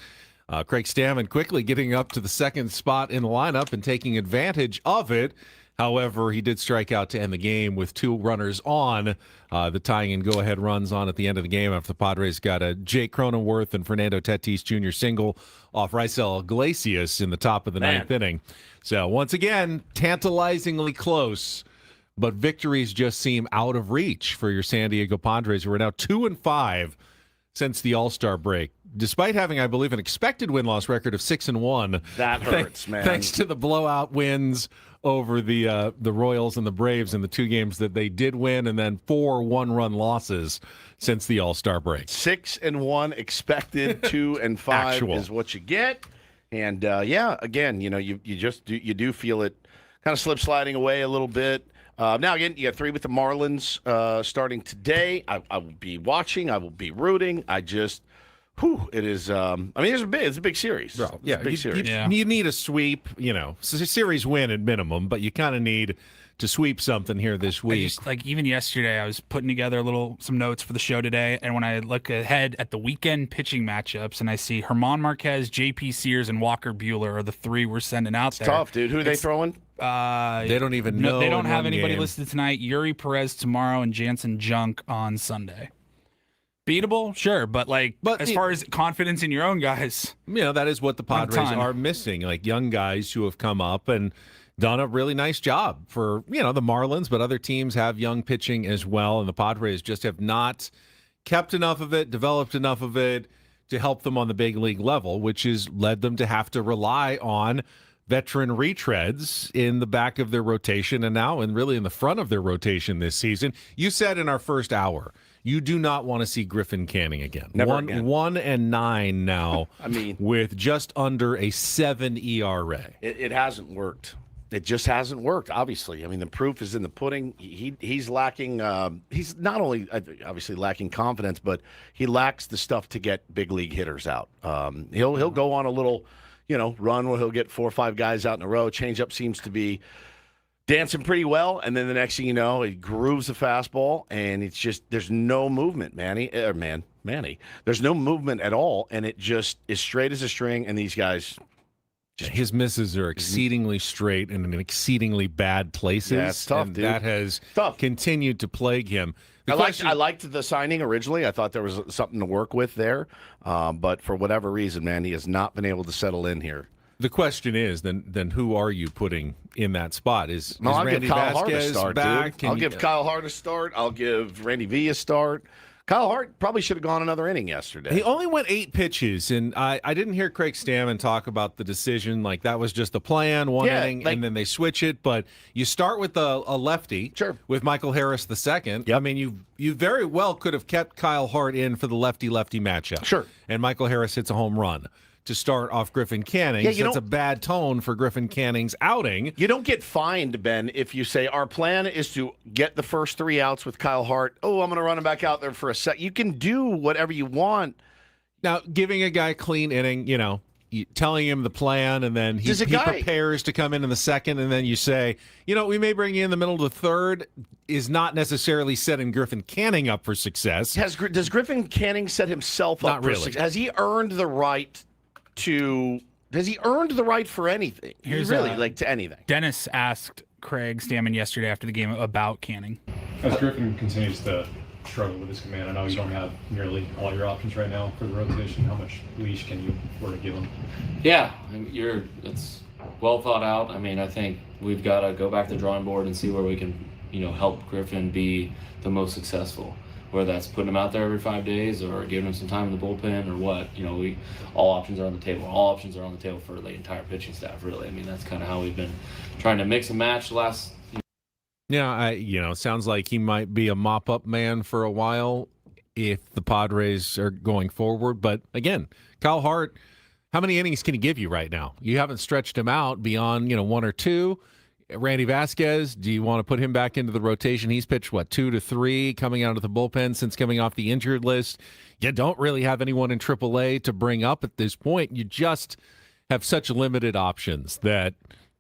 Craig Stammen quickly getting up to the second spot in the lineup and taking advantage of it. However, he did strike out to end the game with 2 runners on. The tying and go-ahead runs on at the end of the game after the Padres got a Jake Cronenworth and Fernando Tatis Jr. single off Raisel Iglesias in the top of the 9th inning. So once again, tantalizingly close, but victories just seem out of reach for your San Diego Padres, who are now 2-5 since the All-Star break. Despite having, I believe, an expected win-loss record of 6-1. That hurts, man. Thanks to the blowout wins over the Royals and the Braves in the 2 games that they did win, and then 4 one-run losses since the All-Star break. 6-1 expected, 2-5 Actual is what you get. And again, you do feel it kind of slip sliding away a little bit. Now again, you got 3 with the Marlins starting today. I will be watching. I will be rooting. It is. It's a big series. Bro, yeah, big series. You need a sweep. It's a series win at minimum, but you kind of need to sweep something here this week. Even yesterday, I was putting together some notes for the show today, and when I look ahead at the weekend pitching matchups, and I see Herman Marquez, J.P. Sears, and Walker Buehler are the 3 we're sending out there. Tough, dude. Who are they throwing? They don't even know. They don't have anybody game. listed tonight. Yuri Perez tomorrow and Jansen Junk on Sunday. Beatable, sure, but as far as confidence in your own guys, that is what the Padres are missing. Like young guys who have come up and done a really nice job for the Marlins, but other teams have young pitching as well, and the Padres just have not kept enough of it, developed enough of it to help them on the big league level, which has led them to have to rely on veteran retreads in the back of their rotation and now and really in the front of their rotation this season. You said in our first hour, you do not want to see Griffin Canning again. Never again. 1-9 now. With just under a 7 ERA. It hasn't worked. It just hasn't worked. Obviously, the proof is in the pudding. He's lacking. He's not only obviously lacking confidence, but he lacks the stuff to get big league hitters out. He'll go on a little, run where he'll get 4 or 5 guys out in a row. Changeup seems to be dancing pretty well, and then the next thing you know, he grooves the fastball, and it's just there's no movement, Manny. There's no movement at all, and it just is straight as a string. And these guys, his misses are exceedingly straight and in exceedingly bad places. Yeah, it's tough, dude. That has continued to plague him. I liked the signing originally. I thought there was something to work with there, but for whatever reason, man, he has not been able to settle in here. The question is, then who are you putting in that spot? Is Randy Kyle Hart a Vasquez start, back? Dude. I'll give Kyle Hart a start. I'll give Randy V a start. Kyle Hart probably should have gone another inning yesterday. He only went 8 pitches, and I didn't hear Craig Stammen talk about the decision. Like, that was just the plan, one inning, and then they switch it. But you start with a lefty with Michael Harris II. Yep. You very well could have kept Kyle Hart in for the lefty-lefty matchup. Sure. And Michael Harris hits a home run to start off Griffin Canning. That's a bad tone for Griffin Canning's outing. You don't get fined, Ben, if you say our plan is to get the first 3 outs with Kyle Hart. Oh, I'm going to run him back out there for a sec. You can do whatever you want. Now, giving a guy clean inning, telling him the plan, and then he prepares to come in the second, and then you say, we may bring you in the middle of the third, is not necessarily setting Griffin Canning up for success. Does Griffin Canning set himself up for success? Has he earned the right for anything? To anything. Dennis asked Craig Stammen yesterday after the game about Canning. As Griffin continues to struggle with his command, I know you don't have nearly all your options right now for the rotation. How much leash can you give him? Yeah, it's well thought out. I think we've got to go back to the drawing board and see where we can, help Griffin be the most successful. whether that's putting him out there every 5 days or giving him some time in the bullpen or what. All options are on the table. All options are on the table for the entire pitching staff, really. I mean, that's kind of how we've been trying to mix and match the last. Yeah, sounds like he might be a mop-up man for a while if the Padres are going forward. But again, Kyle Hart, how many innings can he give you right now? You haven't stretched him out beyond, 1 or 2. Randy Vasquez, do you want to put him back into the rotation? He's pitched, 2 to 3 coming out of the bullpen since coming off the injured list. You don't really have anyone in AAA to bring up at this point. You just have such limited options that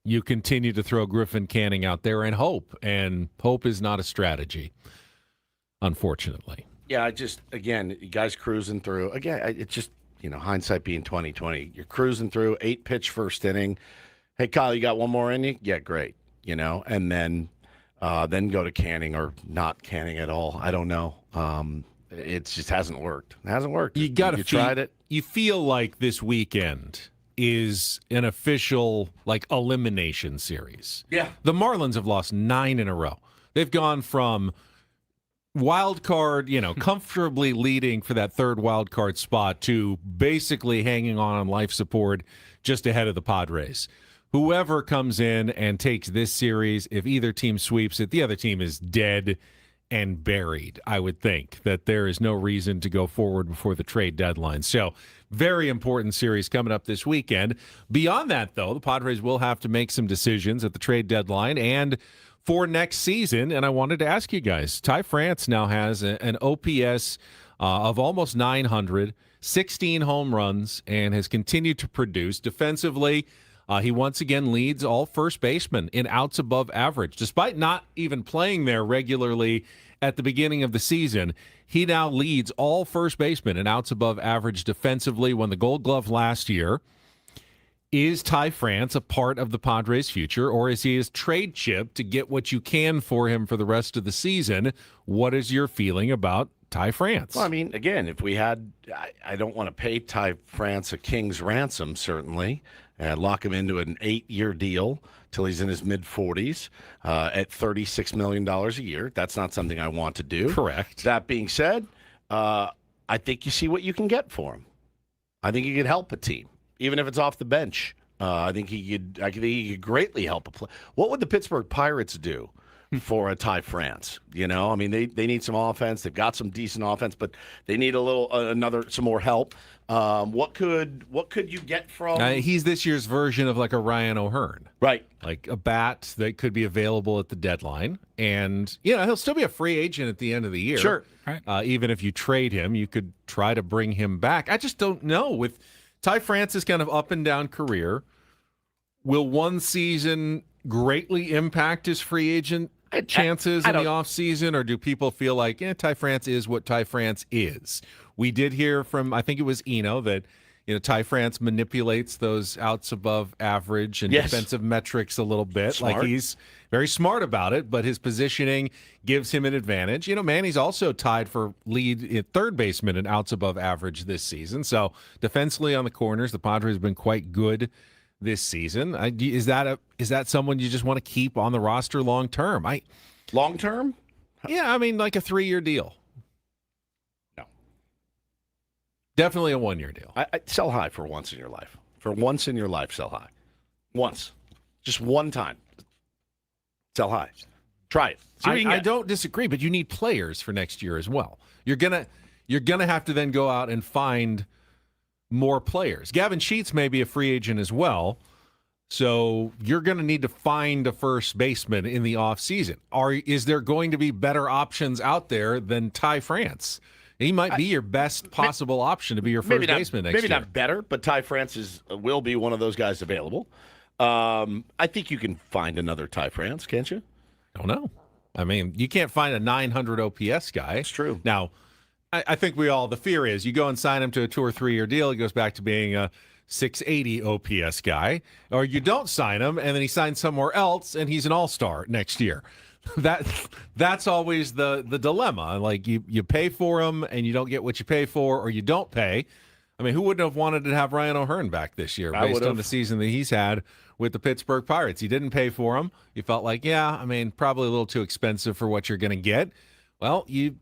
you continue to throw Griffin Canning out there and hope is not a strategy, unfortunately. Yeah, again, you guys cruising through. Again, it's just, hindsight being 2020. You're cruising through, 8-pitch first inning. Hey, Kyle, you got one more in you? Yeah, great. And then go to Canning or not Canning at all. I don't know. It just hasn't worked. It hasn't worked. You tried it. You feel like this weekend is an official elimination series. Yeah. The Marlins have lost 9 in a row. They've gone from wild card, comfortably leading for that third wild card spot to basically hanging on life support just ahead of the Padres. Whoever comes in and takes this series, if either team sweeps it, the other team is dead and buried. I would think that there is no reason to go forward before the trade deadline. So very important series coming up this weekend. Beyond that, though, the Padres will have to make some decisions at the trade deadline and for next season. And I wanted to ask you guys, Ty France now has an OPS of almost 900, 16 home runs, and has continued to produce defensively. He once again leads all first basemen in outs above average. Despite not even playing there regularly at the beginning of the season, he now leads all first basemen in outs above average defensively. Won the Gold Glove last year. Is Ty France a part of the Padres' future, or is he his trade chip to get what you can for him for the rest of the season? What is your feeling about Ty France? Well, I mean, again, if we had, I don't want to pay Ty France a king's ransom, certainly, and lock him into an 8-year deal till he's in his mid-40s at $36 million a year. That's not something I want to do. Correct. That being said, I think you see what you can get for him. I think he could help a team, even if it's off the bench. I think he could greatly help a play. What would the Pittsburgh Pirates do for a Ty France? I mean, they need some offense. They've got some decent offense, but they need some more help. What could you get from? He's this year's version of a Ryan O'Hearn, right? Like a bat that could be available at the deadline, and he'll still be a free agent at the end of the year. Sure, right. Even if you trade him, you could try to bring him back. I just don't know with Ty France's kind of up and down career. Will one season greatly impact his free agent chances in the offseason, or do people feel like Ty France is what Ty France is? We did hear from, I think it was Eno, that Ty France manipulates those outs above average and defensive metrics a little bit. Smart. Like he's very smart about it, but his positioning gives him an advantage. Manny's also tied for lead at third baseman in outs above average this season. So defensively on the corners, the Padres have been quite good this season. Is that someone you just want to keep on the roster long term? Long term? Yeah, I mean, like a 3-year deal. No. Definitely a 1-year deal. I sell high for once in your life. For once in your life, sell high. Once. Just one time. Sell high. Try it. I don't disagree, but you need players for next year as well. You're gonna have to then go out and find more players. Gavin Sheets may be a free agent as well, so you're going to need to find a first baseman in the offseason. Is there going to be better options out there than Ty France? He might be your best possible option to be your first baseman next year. Maybe not better, but Ty France will be one of those guys available. I think you can find another Ty France, can't you? Don't know. I mean, you can't find a 900 OPS guy. It's true. Now, I think the fear is you go and sign him to a 2 or 3 year deal, he goes back to being a 680 OPS guy, or you don't sign him and then he signs somewhere else and he's an all-star next year. That's always the dilemma. Like you pay for him and you don't get what you pay for, or you don't pay. I mean, who wouldn't have wanted to have Ryan O'Hearn back this year based on the season that he's had with the Pittsburgh Pirates? He didn't pay for him. You felt like, probably a little too expensive for what you're going to get. Well, you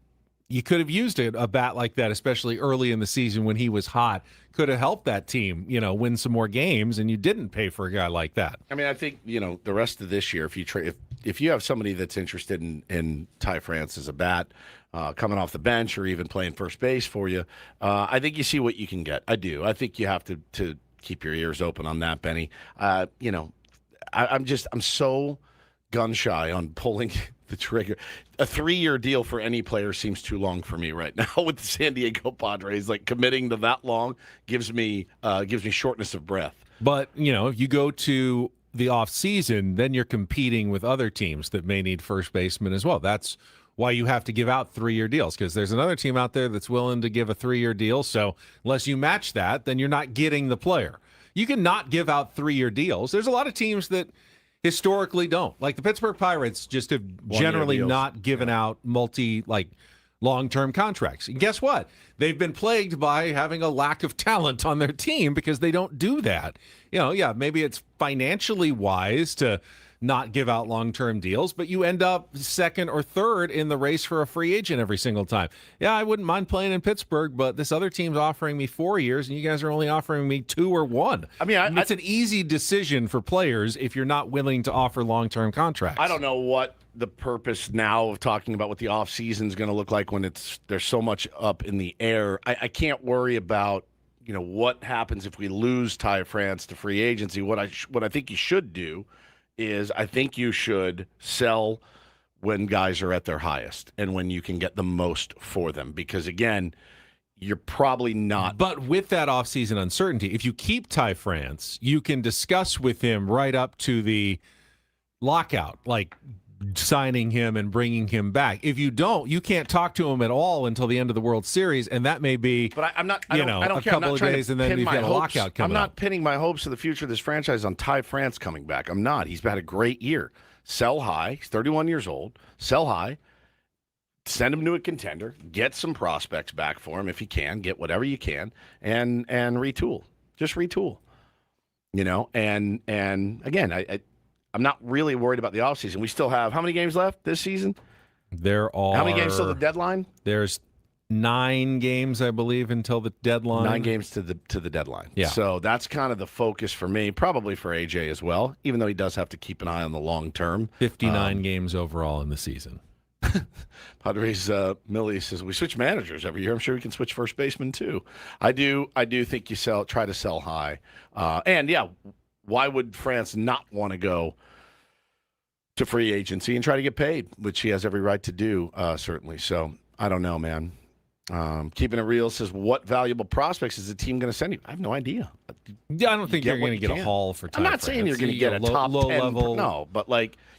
you could have used a bat like that, especially early in the season when he was hot. Could have helped that team, win some more games, and you didn't pay for a guy like that. I mean, I think, the rest of this year, if you have somebody that's interested in Ty France as a bat, coming off the bench or even playing first base for you, I think you see what you can get. I do. I think you have to keep your ears open on that, Benny. I'm so gun shy on pulling the trigger. A 3-year deal for any player seems too long for me right now with the San Diego Padres. Like, committing to that long gives me shortness of breath. But, if you go to the offseason, then you're competing with other teams that may need first baseman as well. That's why you have to give out 3-year deals, because there's another team out there that's willing to give a 3-year deal. So unless you match that, then you're not getting the player. You can not give out 3-year deals. There's a lot of teams that historically don't. Like the Pittsburgh Pirates just have generally not given out long-term contracts. And guess what? They've been plagued by having a lack of talent on their team because they don't do that. Maybe it's financially wise to not give out long-term deals, but you end up second or third in the race for a free agent every single time. Yeah, I wouldn't mind playing in Pittsburgh, but this other team's offering me 4 years, and you guys are only offering me 2 or 1. I mean, it's an easy decision for players if you're not willing to offer long-term contracts. I don't know what the purpose now of talking about what the offseason is going to look like when there's so much up in the air. I can't worry about what happens if we lose Ty France to free agency. What I think you should do is I think you should sell when guys are at their highest and when you can get the most for them. Because, again, you're probably not. But with that offseason uncertainty, if you keep Ty France, you can discuss with him right up to the lockout, like signing him and bringing him back. If you don't, you can't talk to him at all until the end of the World Series, and that may be I don't couple of days, and then you've got a lockout coming I'm not up. pinning my hopes of the future of this franchise on Ty France coming back. I'm not. He's had a great year. Sell high. He's 31 years old. Sell high. Send him to a contender. Get some prospects back for him if you can. Get whatever you can, and retool. Just retool. And again, I'm not really worried about the offseason. We still have how many games left this season? There are. How many games till the deadline? There's 9 games, I believe, until the deadline. 9 games to the deadline. Yeah. So that's kind of the focus for me, probably for AJ as well, even though he does have to keep an eye on the long term. 59 games overall in the season. Padres Millie says we switch managers every year. I'm sure we can switch first baseman too. I do think you try to sell high. And yeah, why would France not want to go to free agency and try to get paid, which he has every right to do, certainly. So I don't know, man. Keeping it real says, what valuable prospects is the team going to send you? I have no idea. Yeah, I don't think you're going to get a haul for Ty I'm not France. saying you're going to get a top low 10 level. No, but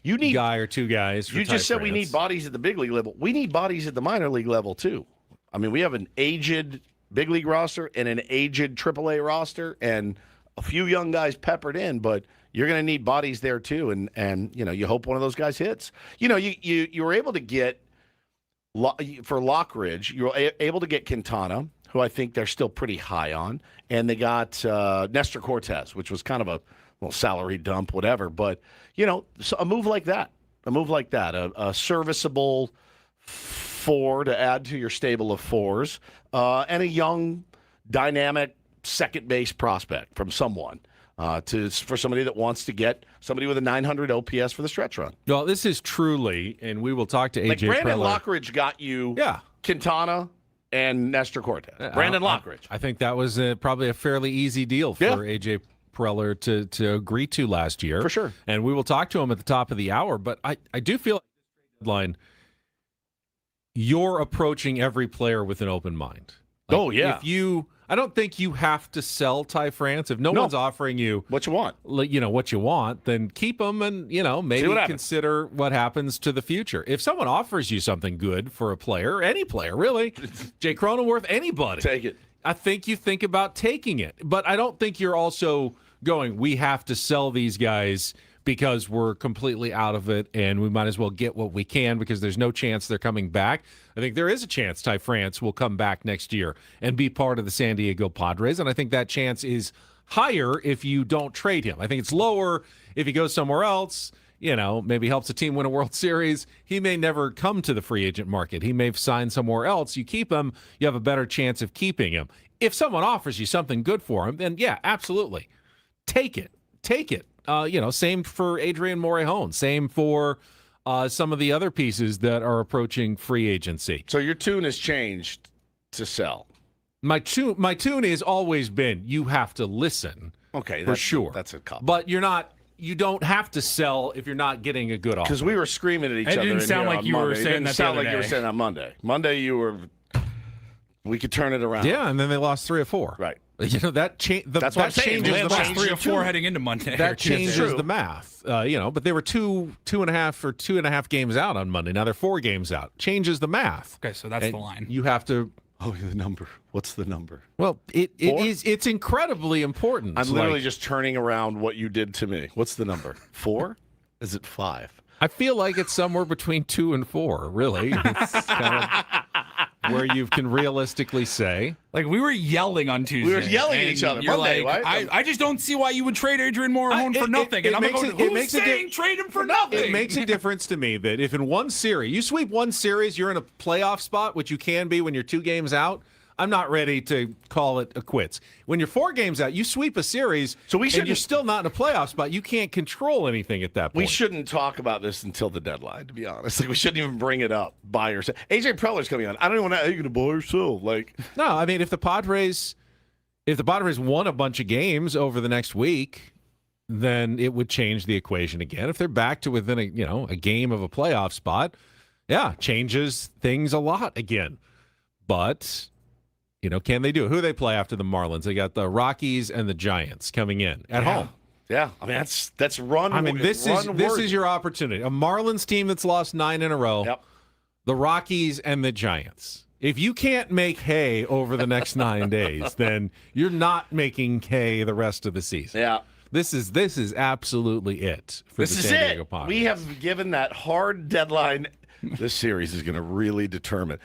you need guy or 2 guys. For you just Ty said we France. need bodies at the big league level. We need bodies at the minor league level too. I mean, we have an aged big league roster and an aged AAA roster and a few young guys peppered in, but you're going to need bodies there too. And you hope one of those guys hits. You were able to get for Lockridge, you were able to get Quintana, who I think they're still pretty high on, and they got Nestor Cortez, which was kind of a salary dump, whatever. But so a move like that, a serviceable 4 to add to your stable of 4s, and a young, dynamic second base prospect from someone. For somebody that wants to get somebody with a 900 OPS for the stretch run. Well, this is truly, and we will talk to AJ like Brandon Preller. Lockridge got you Quintana and Nestor Cortez. Brandon Lockridge. I think that was probably a fairly easy deal for AJ Preller to agree to last year. For sure. And we will talk to him at the top of the hour. But I do feel like this deadline, you're approaching every player with an open mind. I don't think you have to sell Ty France. If no one's offering you what you want, then keep them and, maybe consider what happens to the future. If someone offers you something good for a player, any player, really, Jay Cronenworth, anybody. Take it. I think you think about taking it. But I don't think you're also going, we have to sell these guys because we're completely out of it and we might as well get what we can because there's no chance they're coming back. I think there is a chance Ty France will come back next year and be part of the San Diego Padres, and I think that chance is higher if you don't trade him. I think it's lower if he goes somewhere else. maybe helps a team win a World Series, he may never come to the free agent market. He may sign somewhere else. You keep him, you have a better chance of keeping him. If someone offers you something good for him, then yeah, absolutely. Take it. Same for Adrian Morejon. Same for some of the other pieces that are approaching free agency. So your tune has changed to sell. My tune has always been you have to listen. Okay, for sure. That's a couple. But you don't have to sell if you're not getting a good offer. Because we were screaming at each other. It didn't sound like you were saying that. It sounded like you were saying on Monday. Monday we could turn it around. Yeah, and then they lost 3 or 4. Right. That changes They the lost math. 3 or 4 heading into Monday. That changes the math. But they were 2.5 games out on Monday. Now they're 4 games out. Changes the math. Okay, so that's the line. You have to. Oh, the number. What's the number? Well, it's incredibly important. I'm literally just turning around what you did to me. What's the number? 4? Is it 5? I feel like it's somewhere between 2 and 4, really. It's kind of where you can realistically say. Like, we were yelling on Tuesday. We were yelling at each other. You're Monday, like, right? I just don't see why you would trade Adrian Morejon for nothing. And I'm going, who's saying trade him for nothing? It makes a difference to me that if in one series, you sweep one series, you're in a playoff spot, which you can be when you're 2 games out. I'm not ready to call it a quits. When you're 4 games out, you sweep a series, and you're still not in a playoff spot. You can't control anything at that point. We shouldn't talk about this until the deadline, to be honest. Like, we shouldn't even bring it up, buy or sell. AJ Preller's coming on. I don't even know, are you going to buy or sell? No, I mean, if the Padres won a bunch of games over the next week, then it would change the equation again. If they're back to within a game of a playoff spot, yeah, changes things a lot again. But can they do it? Who do they play after the Marlins? They got the Rockies and the Giants coming in at home. Yeah, I mean that's run. I mean this is your opportunity. A Marlins team that's lost 9 in a row. Yep. The Rockies and the Giants. If you can't make hay over the next 9 days, then you're not making hay the rest of the season. Yeah. This is absolutely it for the San Diego Padres. We have given that hard deadline. This series is going to really determine.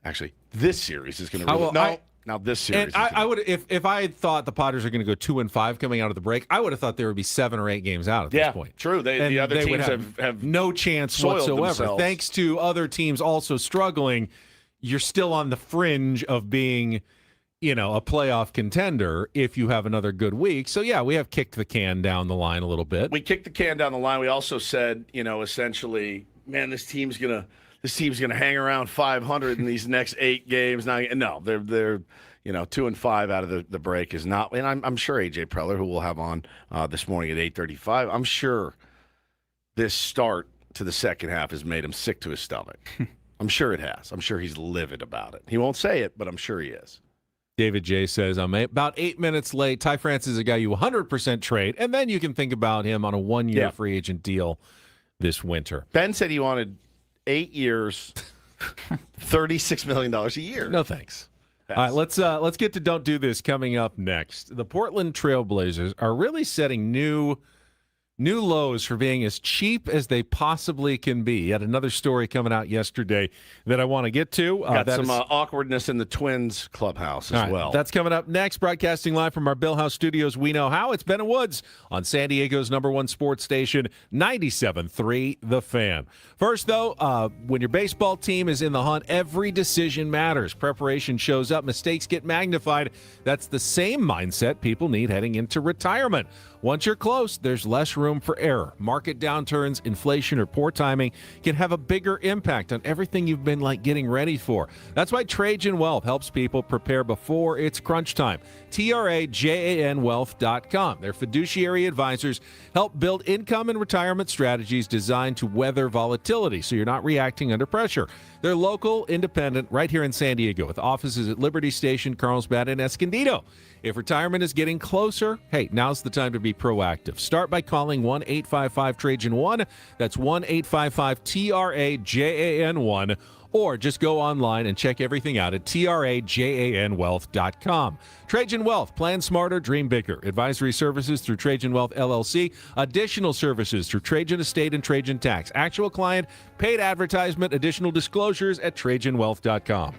Actually, this series is going to really. Now this series. And I would, if I had thought the Padres are going to go 2-5 coming out of the break, I would have thought there would be 7 or 8 games out at this point. True. The other teams have no chance whatsoever. Themselves. Thanks to other teams also struggling, you're still on the fringe of being, a playoff contender if you have another good week. So yeah, we have kicked the can down the line a little bit. We kicked the can down the line. We also said, essentially, man, this team's gonna hang around 500 in these next 8 games. Now, no, they're 2-5 out of the break is not. And I'm sure AJ Preller, who we'll have on this morning at 8:35, I'm sure this start to the second half has made him sick to his stomach. I'm sure it has. I'm sure he's livid about it. He won't say it, but I'm sure he is. David J. says, I'm about 8 minutes late. Ty France is a guy you 100% trade, and then you can think about him on a 1-year free agent deal this winter. Ben said he wanted 8 years, $36 million a year. No thanks. All right, let's get to Don't Do This coming up next. The Portland Trailblazers are really setting new lows for being as cheap as they possibly can be. Yet another story coming out yesterday that I want to get to. Got some awkwardness in the Twins clubhouse as well. That's coming up next. Broadcasting live from our Bill House studios. We know how. It's Ben and Woods on San Diego's #1 sports station, 97.3 The Fan. First, though, when your baseball team is in the hunt, every decision matters. Preparation shows up. Mistakes get magnified. That's the same mindset people need heading into retirement. Once you're close, there's less room for error. Market downturns, inflation, or poor timing can have a bigger impact on everything you've been getting ready for. That's why Trajan Wealth helps people prepare before it's crunch time. TRAJANwealth.com. Their fiduciary advisors help build income and retirement strategies designed to weather volatility so you're not reacting under pressure. They're local, independent, right here in San Diego with offices at Liberty Station, Carlsbad, and Escondido. If retirement is getting closer, hey, now's the time to be proactive. Start by calling 1-855-TRAJAN1. That's 1-855-TRAJAN1. Or just go online and check everything out at TRAJANwealth.com. Trajan Wealth. Plan smarter, dream bigger. Advisory services through Trajan Wealth, LLC. Additional services through Trajan Estate and Trajan Tax. Actual client, paid advertisement, additional disclosures at TrajanWealth.com.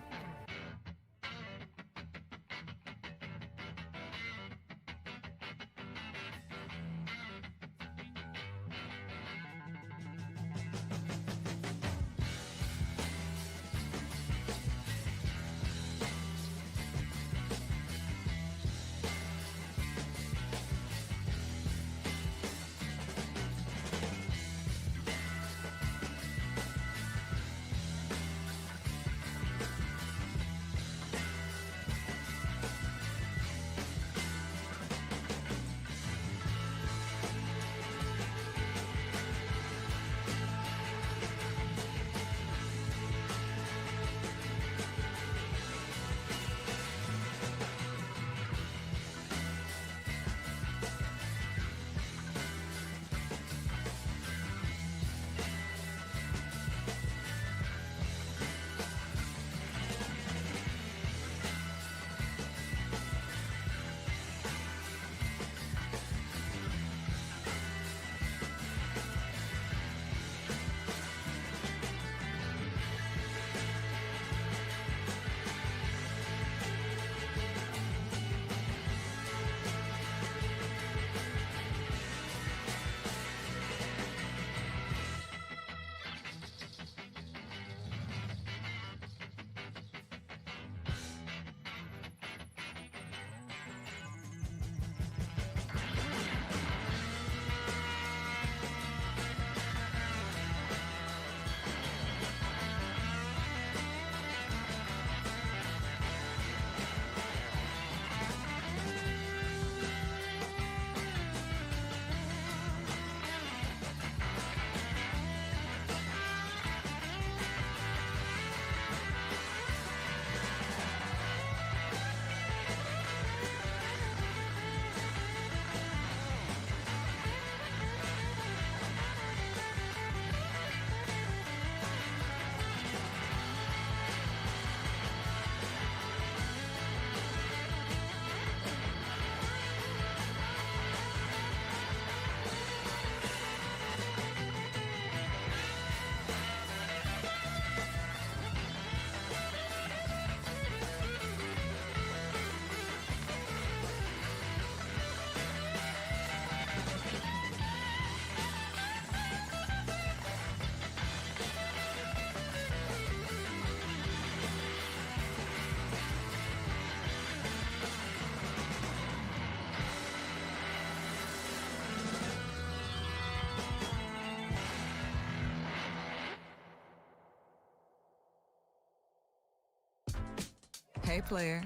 Hey, player,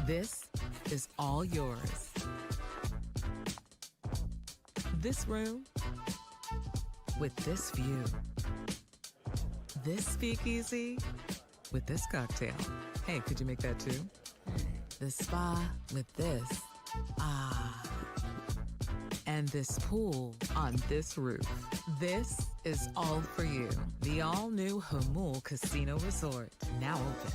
this is all yours. This room with this view. This speakeasy with this cocktail. Hey, could you make that too? The spa with this. Ah. And this pool on this roof. This is all for you. The all-new Hamul Casino Resort, now open.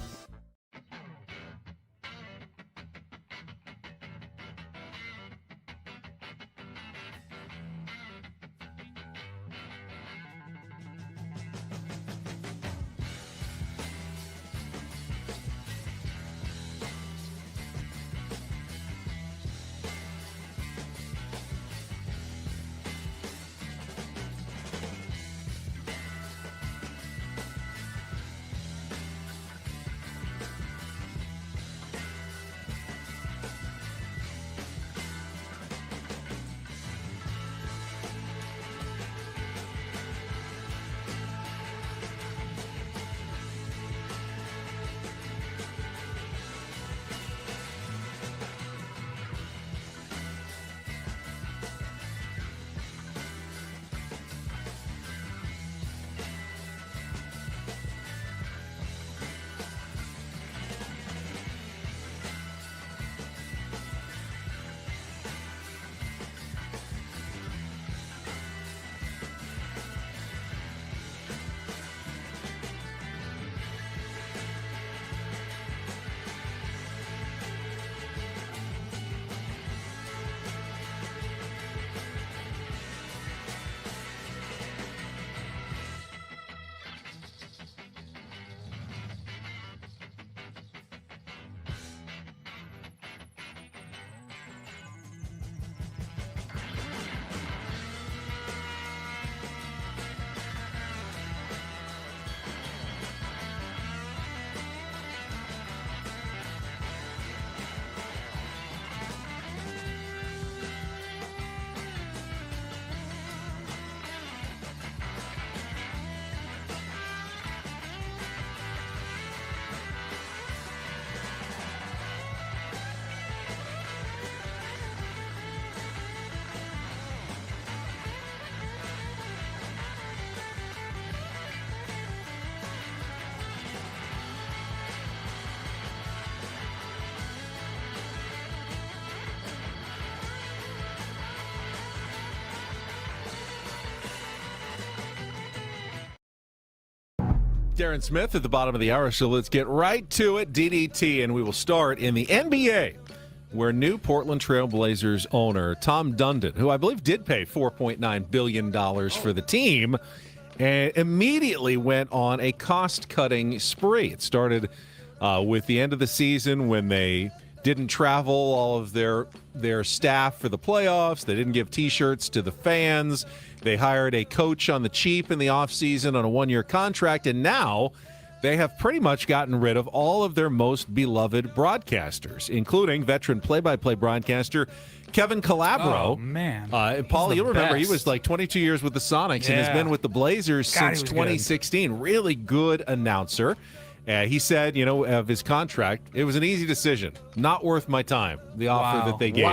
Darren Smith at the bottom of the hour, so let's get right to it. DDT, and we will start in the NBA, where new Portland Trail Blazers owner Tom Dundon, who I believe did pay $4.9 billion for the team, and immediately went on a cost-cutting spree. It started with the end of the season when they didn't travel all of their staff for the playoffs. They didn't give T-shirts to the fans. They hired a coach on the cheap in the offseason on a one-year contract, and now they have pretty much gotten rid of all of their most beloved broadcasters, including veteran play-by-play broadcaster Kevin Calabro. Oh, man. Paul, you'll remember he best. was like 22 years with the Sonics and has been with the Blazers since 2016. Good. Really good announcer. He said, of his contract, it was an easy decision. Not worth my time, the offer that they gave me.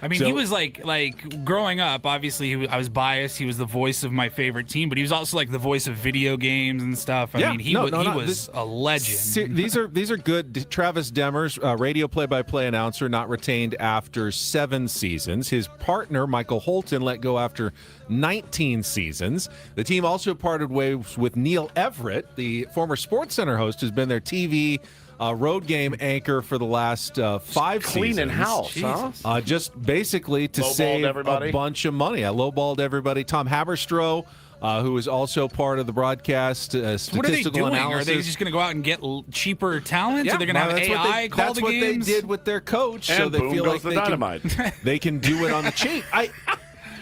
I mean, he was like growing up, obviously, I was biased. He was the voice of my favorite team, but he was also like the voice of video games and stuff. I mean, he was a legend. These are good. Travis Demers, radio play-by-play announcer, not retained after 7 seasons. His partner, Michael Holton, let go after 19 seasons. The team also parted ways with Neil Everett, the former SportsCenter host, who's been their TV road game anchor for the last 5 seasons. Cleaning house, huh? Just basically to save a bunch of money. I lowballed everybody. Tom Haberstroh, who is also part of the broadcast statistical what are they doing? analysis. Are they just going to go out and get cheaper talent? Yeah, are they going to have AI call the games? That's what they did with their coach, and so they boom feel goes like the they can do it on the cheap.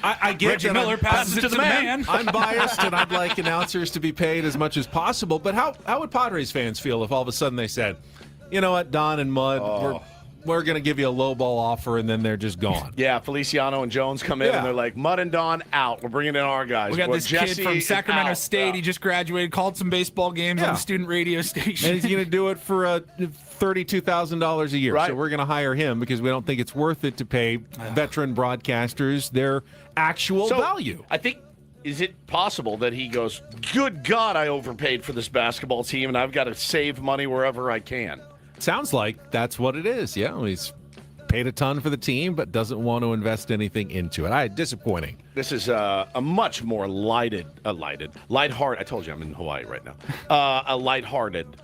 I get Reggie Miller passes it to the man. I'm biased, and I'd like announcers to be paid as much as possible. But how would Padres fans feel if all of a sudden they said, you know what, Don and Mud, we're going to give you a low ball offer, and then they're just gone. Yeah, Feliciano and Jones come in, and they're like, Mudd and Don out. We're bringing in our guys. We got this Jesse kid from Sacramento out. State. He just graduated, called some baseball games on the student radio station. And he's going to do it for $32,000 a year. Right. So we're going to hire him because we don't think it's worth it to pay veteran broadcasters their actual value. I think, is it possible that he goes, good God, I overpaid for this basketball team, and I've got to save money wherever I can? Sounds like that's what it is. Yeah, he's paid a ton for the team, but doesn't want to invest anything into it. Disappointing. This is a much more lighthearted. I told you I'm in Hawaii right now. A lighthearted,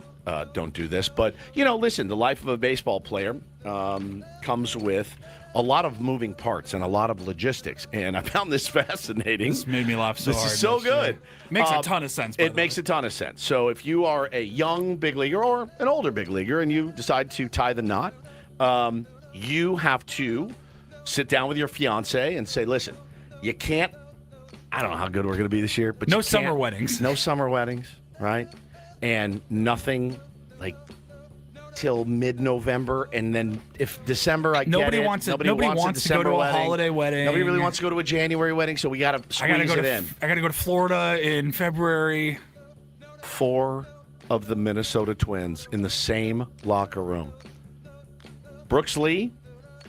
don't do this. But, listen, the life of a baseball player comes with a lot of moving parts and a lot of logistics. And I found this fascinating. This made me laugh so hard. This is so good. Makes a ton of sense. It makes a ton of sense. So if you are a young big leaguer or an older big leaguer and you decide to tie the knot, you have to sit down with your fiance and say, listen, you can't, I don't know how good we're going to be this year, but no summer weddings. No summer weddings, right? And nothing like till mid-November, and then if December, nobody wants to go to a holiday wedding. Nobody really wants to go to a January wedding, so we got to squeeze it in. I got to go to Florida in February. 4 of the Minnesota Twins in the same locker room. Brooks Lee,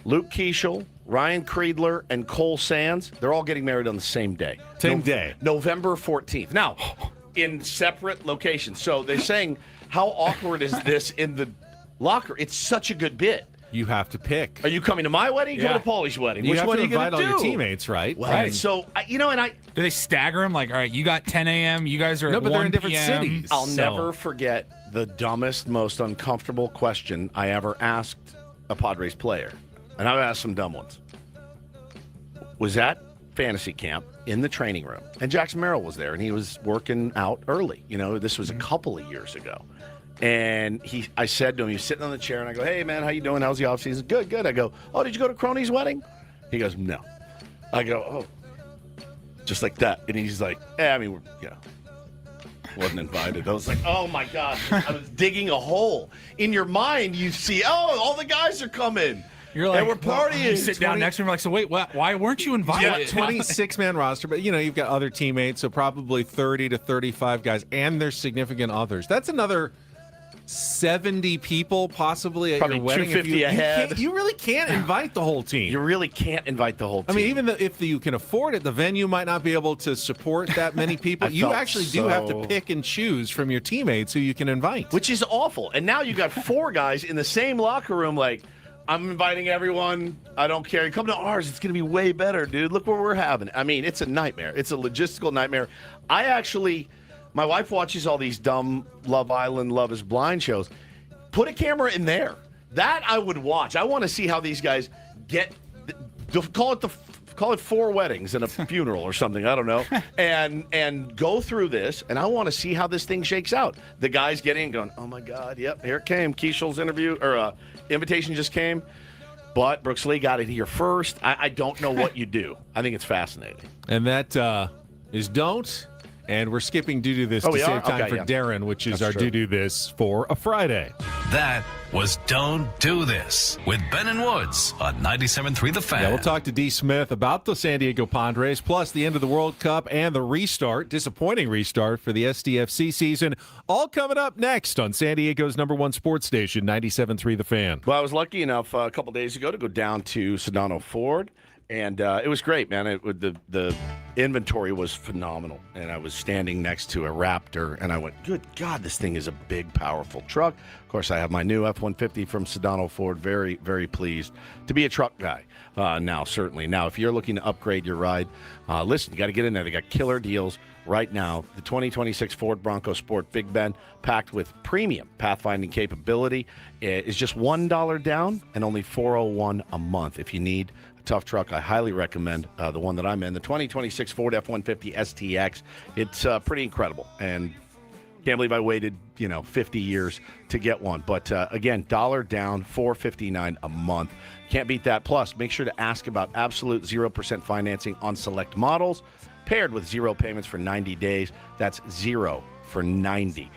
Luke Keeschel, Ryan Kreidler, and Cole Sands, they're all getting married on the same day. Same day. November 14th. Now, in separate locations. So they're saying, how awkward is this in the locker? It's such a good bit. You have to pick. Are you coming to my wedding? Yeah. Go to Paulie's wedding. You Which have one to are you going invite to do? all your teammates, right? Well, right. So, do they stagger them? Like, all right, you got 10 a.m., you guys are at 1 but they're in different p.m. cities. I'll never forget the dumbest, most uncomfortable question I ever asked a Padres player. And I've asked some dumb ones. Was at fantasy camp in the training room. And Jackson Merrill was there, and he was working out early. This was a couple of years ago. And I said to him, he was sitting on the chair, and I go, hey, man, how you doing? How's the offseason? Good, good. I go, oh, did you go to Crony's wedding? He goes, no. I go, oh, just like that. And he's like, wasn't invited. I was like, oh, my God. I was digging a hole. In your mind, you see, all the guys are coming. You're like, and we're partying. You sit down next to him, like, so wait, why weren't you invited? Yeah, 26-man roster, but you've got other teammates, so probably 30 to 35 guys, and their significant others. That's another 70 people possibly at probably your wedding. 250 ahead. You really can't invite the whole team. You really can't invite the whole team. I mean, even if you can afford it, the venue might not be able to support that many people. You actually do have to pick and choose from your teammates who you can invite. Which is awful. And now you got 4 guys in the same locker room like, I'm inviting everyone. I don't care. Come to ours. It's going to be way better, dude. Look what we're having. I mean, it's a nightmare. It's a logistical nightmare. My wife watches all these dumb Love Island, Love is Blind shows. Put a camera in there. That I would watch. I want to see how these guys call it 4 weddings and a funeral or something. I don't know. And go through this, and I want to see how this thing shakes out. The guys getting going, oh my God, yep, here it came. Keeshel's invitation just came, but Brooks Lee got it here first. I don't know what you do. I think it's fascinating. And that is don't. And we're skipping do this to save time for Darren, which is our do this for a Friday. That was Don't Do This with Ben and Woods on 97.3 The Fan. Yeah, we'll talk to D. Smith about the San Diego Padres, plus the end of the World Cup and the disappointing restart for the SDFC season. All coming up next on San Diego's #1 sports station, 97.3 The Fan. Well, I was lucky enough a couple days ago to go down to Sedano Ford. And it was great, man. The inventory was phenomenal. And I was standing next to a Raptor, and I went, good God, this thing is a big, powerful truck. Of course, I have my new F-150 from Sedano Ford. Very, very pleased to be a truck guy now, certainly. Now, if you're looking to upgrade your ride, listen, you got to get in there. They got killer deals right now. The 2026 Ford Bronco Sport Big Ben, packed with premium pathfinding capability, is just $1 down and only $401 a month. If you need tough truck, I highly recommend the one that I'm in, the 2026 Ford F-150 STX. It's pretty incredible, and can't believe I waited 50 years to get one. But again, $1 down, $459 a month. Can't beat that. Plus, make sure to ask about absolute 0% financing on select models, paired with 0 payments for 90 days. That's 0 for $90.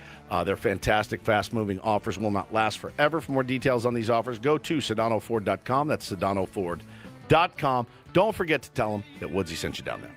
They're fantastic, fast-moving offers, will not last forever. For more details on these offers, go to SedanoFord.com. That's SedanoFord.com. Don't forget to tell them that Woodsy sent you down there.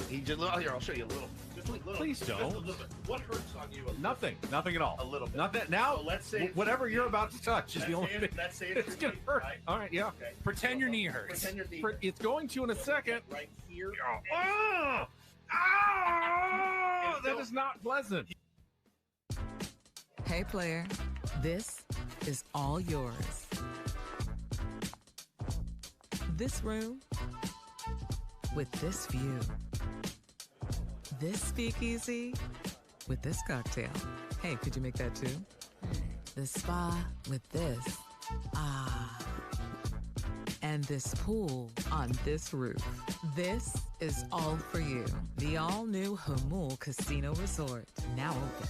He just here. I'll show you a little. Just a little. Please don't. Just a little bit. What hurts on you? Nothing at all. A little bit. Not that now. So let's say whatever you're about to touch is the only thing. Let's say it's gonna hurt. Right? All right, yeah. Okay. Pretend your knee hurts. Pretend your knee. It's going to in a second. Right here. That is not pleasant. Hey, player, this is all yours. This room with this view. This speakeasy with this cocktail. Hey, could you make that too? The spa with this. Ah. And this pool on this roof. This is all for you. The all-new Hamul Casino Resort, now open.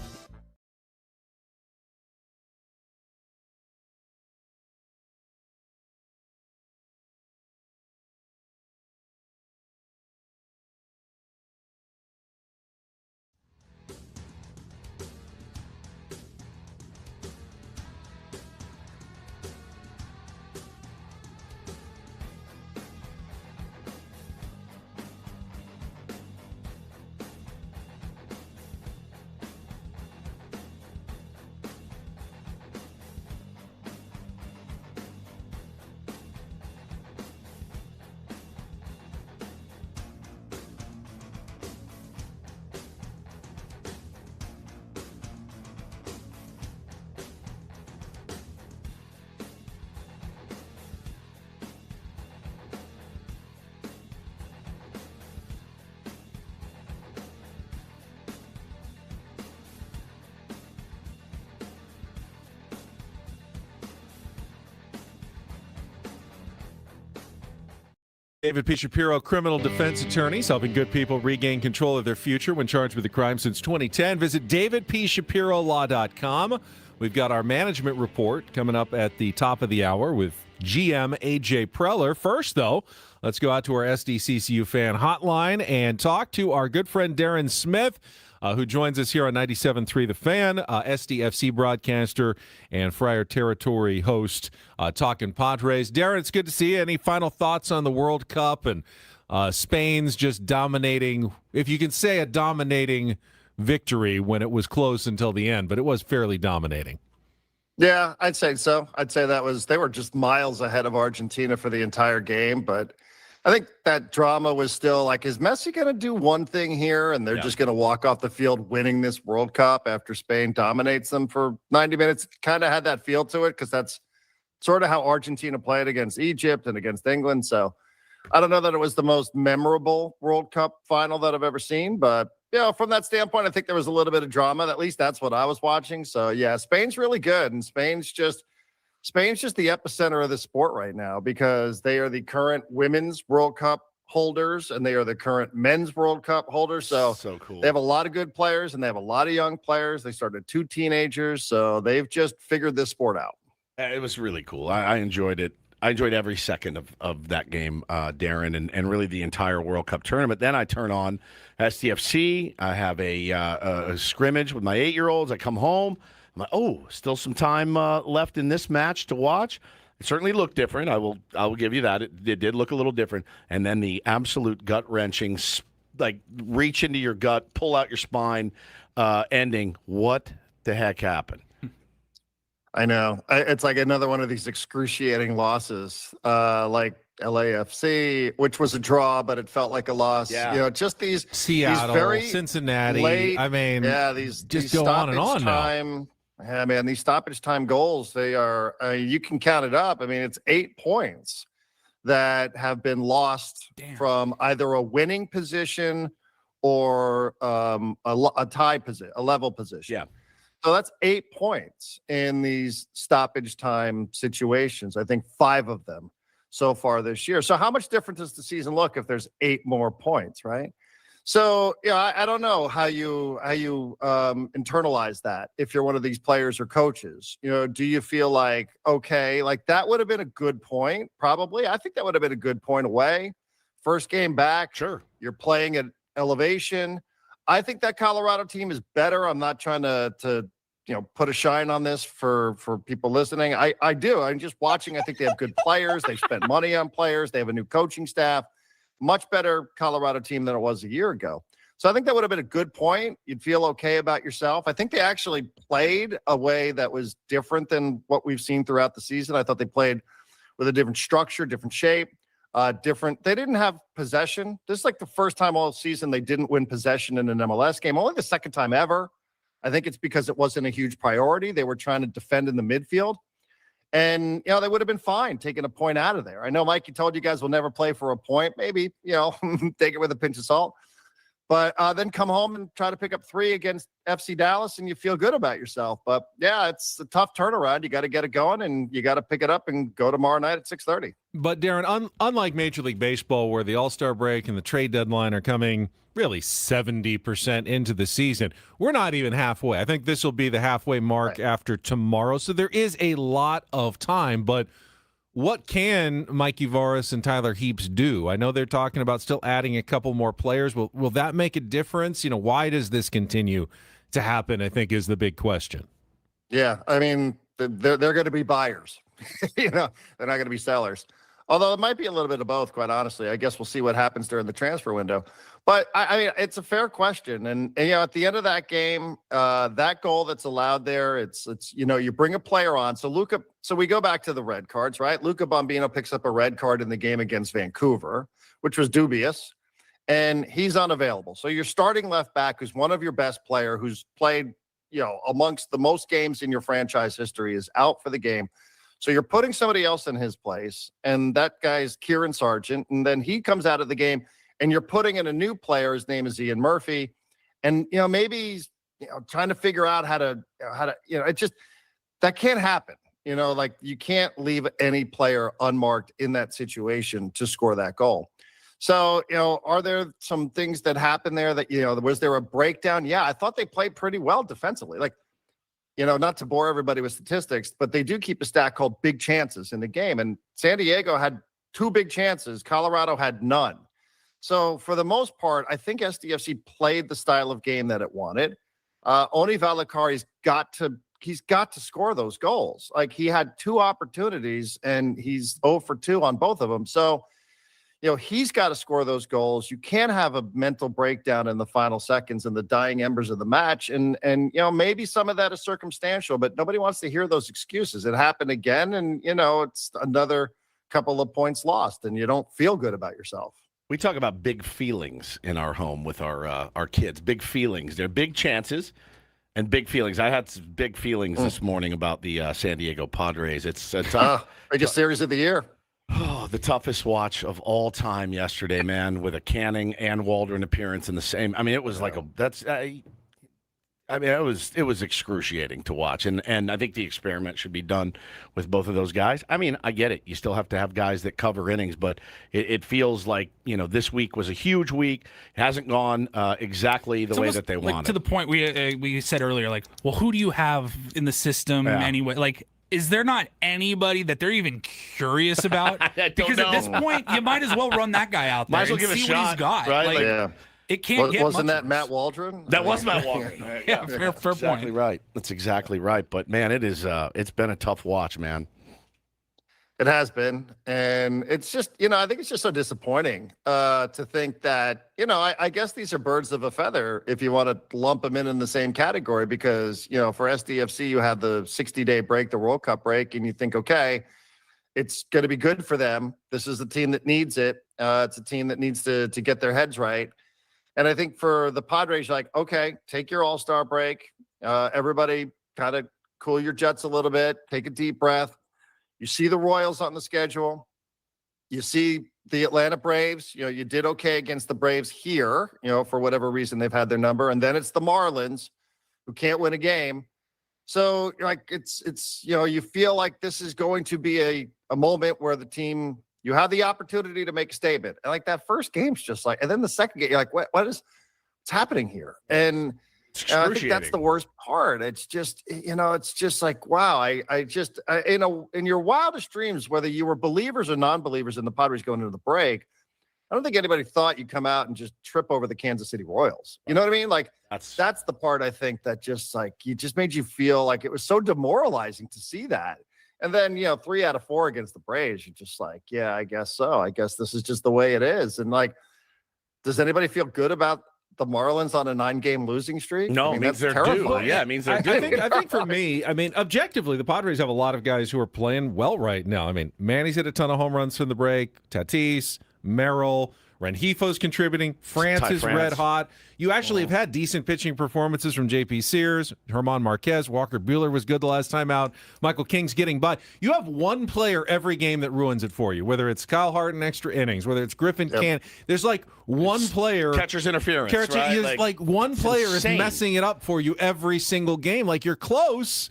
David P. Shapiro, criminal defense attorneys, helping good people regain control of their future when charged with a crime since 2010. Visit davidpshapirolaw.com. We've got our management report coming up at the top of the hour with GM AJ Preller. First, though, let's go out to our SDCCU fan hotline and talk to our good friend Darren Smith, who joins us here on 97.3 The Fan, SDFC broadcaster and Friar Territory host, talking Padres. Darren, it's good to see you. Any final thoughts on the World Cup and Spain's just dominating, if you can say a dominating victory when it was close until the end, but it was fairly dominating. Yeah, I'd say so. I'd say they were just miles ahead of Argentina for the entire game, but I think that drama was still like, is Messi going to do one thing here and they're just going to walk off the field winning this World Cup after Spain dominates them for 90 minutes? Kind of had that feel to it because that's sort of how Argentina played against Egypt and against England. So I don't know that it was the most memorable World Cup final that I've ever seen, but from that standpoint, I think there was a little bit of drama. At least that's what I was watching. So yeah, Spain's really good, and Spain's just the epicenter of the sport right now because they are the current women's World Cup holders and they are the current men's World Cup holders. So cool. They have a lot of good players and they have a lot of young players. They started 2 teenagers, so they've just figured this sport out. It was really cool. I enjoyed it. I enjoyed every second of that game, Darren, and really the entire World Cup tournament. Then I turn on STFC. I have a scrimmage with my 8-year-olds. I come home. I'm like, oh, still some time left in this match to watch. It certainly looked different. I will give you that. It did look a little different. And then the absolute gut-wrenching, like reach into your gut, pull out your spine ending. What the heck happened? I know. It's like another one of these excruciating losses, like LAFC, which was a draw, but it felt like a loss. Yeah. Just these Seattle, these very Cincinnati. Late, these these go on and on time, now. Yeah, man, these stoppage time goals, they are, you can count it up. I mean, it's 8 points that have been lost from either a winning position or a tie position, a level position. Yeah. So that's 8 points in these stoppage time situations. I think 5 of them so far this year. So how much different does the season look if there's 8 more points, right? So I don't know how you internalize that if you're one of these players or coaches. Do you feel like, okay, like that would have been a good point? Probably. I think that would have been a good point away. First game back. Sure. You're playing at elevation. I think that Colorado team is better. I'm not trying to put a shine on this for people listening. I do. I'm just watching. I think they have good players. They've spent money on players. They have a new coaching staff. Much better Colorado team than it was a year ago. So I think that would have been a good point. You'd feel okay about yourself. I think they actually played a way that was different than what we've seen throughout the season. I thought they played with a different structure, different shape. They didn't have possession. This is like the first time all season they didn't win possession in an MLS game. Only the second time ever. I think it's because it wasn't a huge priority. They were trying to defend in the midfield. And, they would have been fine taking a point out of there. I know, Mikey told you guys will never play for a point. Maybe, take it with a pinch of salt. But then come home and try to pick up 3 against FC Dallas and you feel good about yourself. But, yeah, it's a tough turnaround. You got to get it going and you got to pick it up and go tomorrow night at 6:30. But, Darren, unlike Major League Baseball where the All-Star break and the trade deadline are coming really 70% into the season, we're not even halfway. I think this will be the halfway mark after tomorrow. So there is a lot of time. But what can Mikey Varas and Tyler Heaps do? I know they're talking about still adding a couple more players. Will that make a difference? Why does this continue to happen, I think, is the big question. Yeah, I mean, they're going to be buyers. They're not going to be sellers. Although it might be a little bit of both, quite honestly. I guess we'll see what happens during the transfer window. But, I mean, it's a fair question. And at the end of that game, that goal that's allowed there, it's you bring a player on. So we go back to the red cards, right? Luca Bombino picks up a red card in the game against Vancouver, which was dubious, and he's unavailable. So your starting left back, who's one of your best player, who's played, amongst the most games in your franchise history, is out for the game. So you're putting somebody else in his place, and that guy's Kieran Sargent, and then he comes out of the game, and you're putting in a new player. His name is Ian Murphy, and maybe he's trying to figure out how to it just that can't happen. You know, like you can't leave any player unmarked in that situation to score that goal. So, you know, are there some things that happened there that, you know, was there a breakdown? Yeah, I thought they played pretty well defensively. Like, you know, not to bore everybody with statistics, but they do keep a stat called big chances in the game. And San Diego had 2 big chances. Colorado had none. So for the most part, I think SDFC played the style of game that it wanted. Oni Valakari's he's got to score those goals. Like he had 2 opportunities and he's 0 for 2 on both of them. So, you know, he's got to score those goals. You can't have a mental breakdown in the final seconds and the dying embers of the match. And you know, maybe some of that is circumstantial, but nobody wants to hear those excuses. It happened again, and you know, it's another couple of points lost, and you don't feel good about yourself. We talk about big feelings in our home with our kids. Big feelings. They're big chances and big feelings. I had some big feelings this morning about the San Diego Padres. It's a biggest series of the year. Oh, the toughest watch of all time yesterday, man, with a Canning and Waldron appearance in the same. I mean, it was like it was excruciating to watch. And I think the experiment should be done with both of those guys. I mean, I get it. You still have to have guys that cover innings, but it feels like, you know, this week was a huge week. It hasn't gone exactly the way that they wanted. To the point we said earlier, like, well, who do you have in the system anyway? Like, is there not anybody that they're even curious about? Because at this point, you might as well run that guy out there and see what he's got. Right? Like, yeah. It can't get Wasn't much that worse. Matt Waldron? That was Matt Waldron. Yeah, fair exactly point. right. That's exactly right. But man, it is. It's been a tough watch, man. It has been, and it's just, you know, I think it's just so disappointing to think that, you know, I guess these are birds of a feather if you want to lump them in the same category, because, you know, for SDFC, you have the 60-day break, the World Cup break, and you think, okay, it's going to be good for them. This is the team that needs it. It's a team that needs to get their heads right. And I think for the Padres, like, okay, take your all-star break. Everybody kind of cool your jets a little bit, take a deep breath. You see the Royals on the schedule. You see the Atlanta Braves. You know, you did okay against the Braves here, you know, for whatever reason they've had their number. And then it's the Marlins who can't win a game. So, like, it's you know, you feel like this is going to be a moment where the team, you have the opportunity to make a statement. And like that first game's just like, and then the second game, you're like, what's happening here? And I think that's the worst part. It's just, you know, it's just like, wow, you know, in your wildest dreams, whether you were believers or non-believers in the Padres going into the break, I don't think anybody thought you'd come out and just trip over the Kansas City Royals. You know what I mean? Like, that's the part I think that just like, you just made you feel like it was so demoralizing to see that. And then, you know, 3 out of 4 against the Braves, you're just like, yeah, I guess so. I guess this is just the way it is. And like, does anybody feel good about the Marlins on a 9-game losing streak? No, I mean, it means that's they're terrifying. due. Yeah, it means they're due. I think for me, I mean, objectively, the Padres have a lot of guys who are playing well right now. I mean, Manny's hit a ton of home runs from the break. Tatis, Merrill, Renjifo's contributing. France is red hot. You actually have had decent pitching performances from J.P. Sears, Herman Marquez, Walker Buehler was good the last time out. Michael King's getting by. You have one player every game that ruins it for you, whether it's Kyle Hart in extra innings, whether it's Griffin Can. There's like one player. Catcher's interference, right? Like one player is insane. messing it up for you every single game. Like you're close,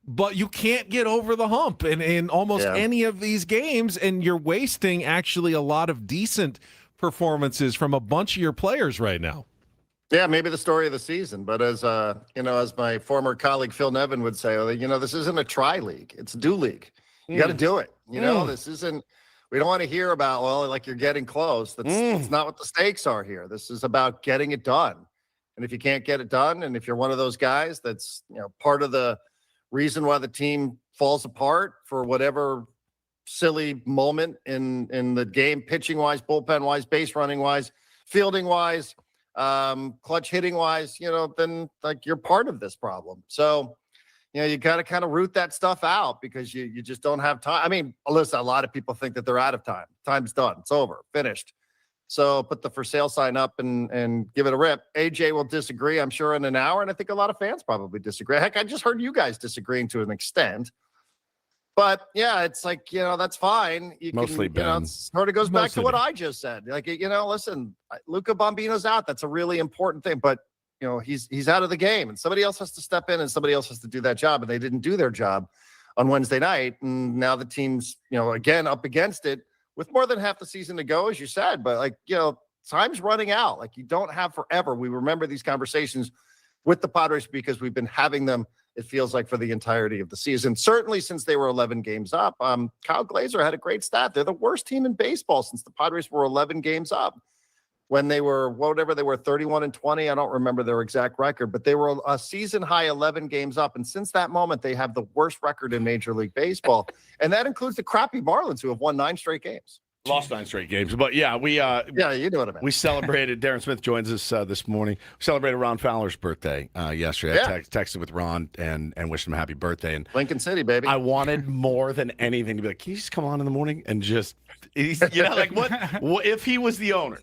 but you can't get over the hump in almost any of these games, and you're wasting actually a lot of decent performances from a bunch of your players right now. Yeah, maybe the story of the season. But as you know, as my former colleague Phil Nevin would say, you know, this isn't a try league; it's a do league. You got to do it. You know, this isn't. We don't want to hear about, well, like you're getting close. That's not what the stakes are here. This is about getting it done. And if you can't get it done, and if you're one of those guys that's, you know, part of the reason why the team falls apart for whatever silly moment in the game, pitching wise, bullpen wise, base running wise, fielding wise, clutch hitting wise, you know, then like you're part of this problem. So, you know, you got to kind of root that stuff out because you just don't have time. I mean, listen, a lot of people think that they're out of time. Time's done. It's over. Finished. So put the for sale sign up and give it a rip. AJ will disagree, I'm sure, in an hour. And I think a lot of fans probably disagree. Heck, I just heard you guys disagreeing to an extent. But yeah, it's like, you know, that's fine. Mostly Ben. You know, it sort of goes back to what I just said. Like, you know, listen, Luca Bambino's out. That's a really important thing. But, you know, he's out of the game, and somebody else has to step in, and somebody else has to do that job. And they didn't do their job on Wednesday night. And now the team's, again, up against it with more than half the season to go, as you said. But, time's running out. You don't have forever. We remember these conversations with the Padres because we've been having them, it feels like, for the entirety of the season. Certainly since they were 11 games up. Kyle Glazer had a great stat. They're the worst team in baseball since the Padres were 11 games up. When they were, 31-20. I don't remember their exact record, but they were a season high 11 games up. And since that moment, they have the worst record in Major League Baseball. And that includes the crappy Marlins, who have won 9 straight games. Lost 9 straight games. But you know what I mean. We celebrated, Darren Smith joins us this morning. We celebrated Ron Fowler's birthday yesterday. I texted with Ron and wished him a happy birthday. And Lincoln City, baby. I wanted more than anything to be like, can you just come on in the morning and just, what if he was the owner?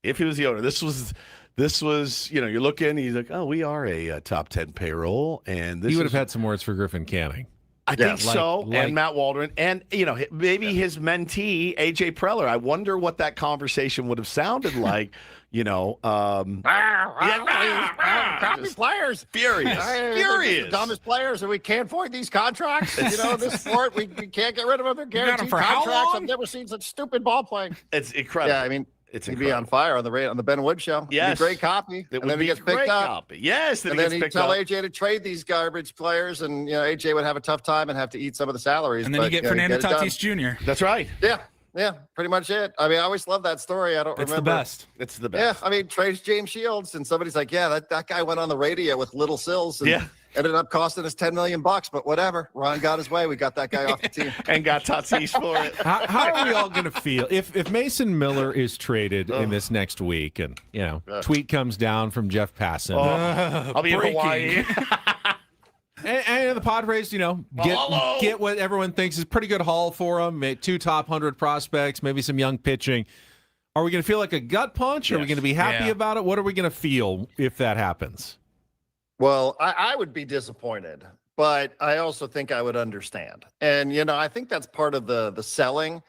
If he was the owner, this was, you're looking, he's like, oh, we are a top 10 payroll. And this he would have had some words for Griffin Canning. I think so. And Matt Waldron. And, maybe his mentee, AJ Preller. I wonder what that conversation would have sounded like, crappy players. Furious. The dumbest players, and we can't void these contracts. This sport, we can't get rid of them. They're guaranteed contracts. I've never seen such stupid ball playing. It's incredible. Yeah, I mean, he'd be on fire on the Ben Wood show. Yes. It'd be great copy. And then he gets picked up. Copy. Yes. And then he'd tell AJ to trade these garbage players, and AJ would have a tough time and have to eat some of the salaries. And then you get Fernando Tatis Jr. That's right. Yeah, pretty much it. I mean, I always love that story. I don't remember. It's the best. Yeah, I mean, trades James Shields, and somebody's like, yeah, that guy went on the radio with Little Sills and ended up costing us $10 million, but whatever. Ron got his way. We got that guy off the team. And got Tatis for it. How are we all going to feel if Mason Miller is traded in this next week and, tweet comes down from Jeff Passan. I'll be in Hawaii. And the Padres, get what everyone thinks is pretty good haul for them. 2 top 100 prospects, maybe some young pitching. Are we going to feel like a gut punch? Yes. Are we going to be happy about it? What are we going to feel if that happens? Well, I would be disappointed, but I also think I would understand. And, I think that's part of the selling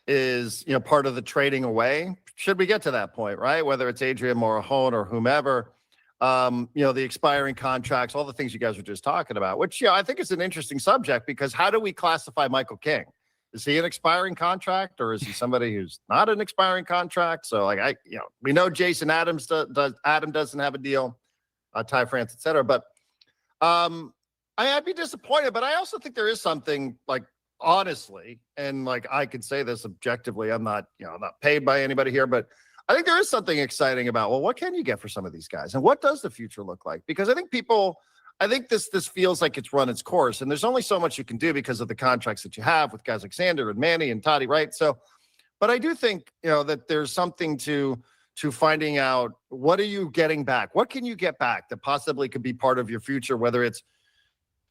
is, part of the trading away. Should we get to that point, right? Whether it's Adrian Morejon or whomever. The expiring contracts, all the things you guys were just talking about, which, I think is an interesting subject because how do we classify Michael King? Is he an expiring contract or is he somebody who's not an expiring contract? So we know Jason Adams Adam doesn't have a deal, Ty France, et cetera. But I'd be disappointed, but I also think there is something honestly, and I could say this objectively, I'm not paid by anybody here, but I think there is something exciting about, what can you get for some of these guys? And what does the future look like? Because I think this feels like it's run its course. And there's only so much you can do because of the contracts that you have with guys like Xander and Manny and Toddy, right? So, but I do think, that there's something to finding out what are you getting back? What can you get back that possibly could be part of your future, whether it's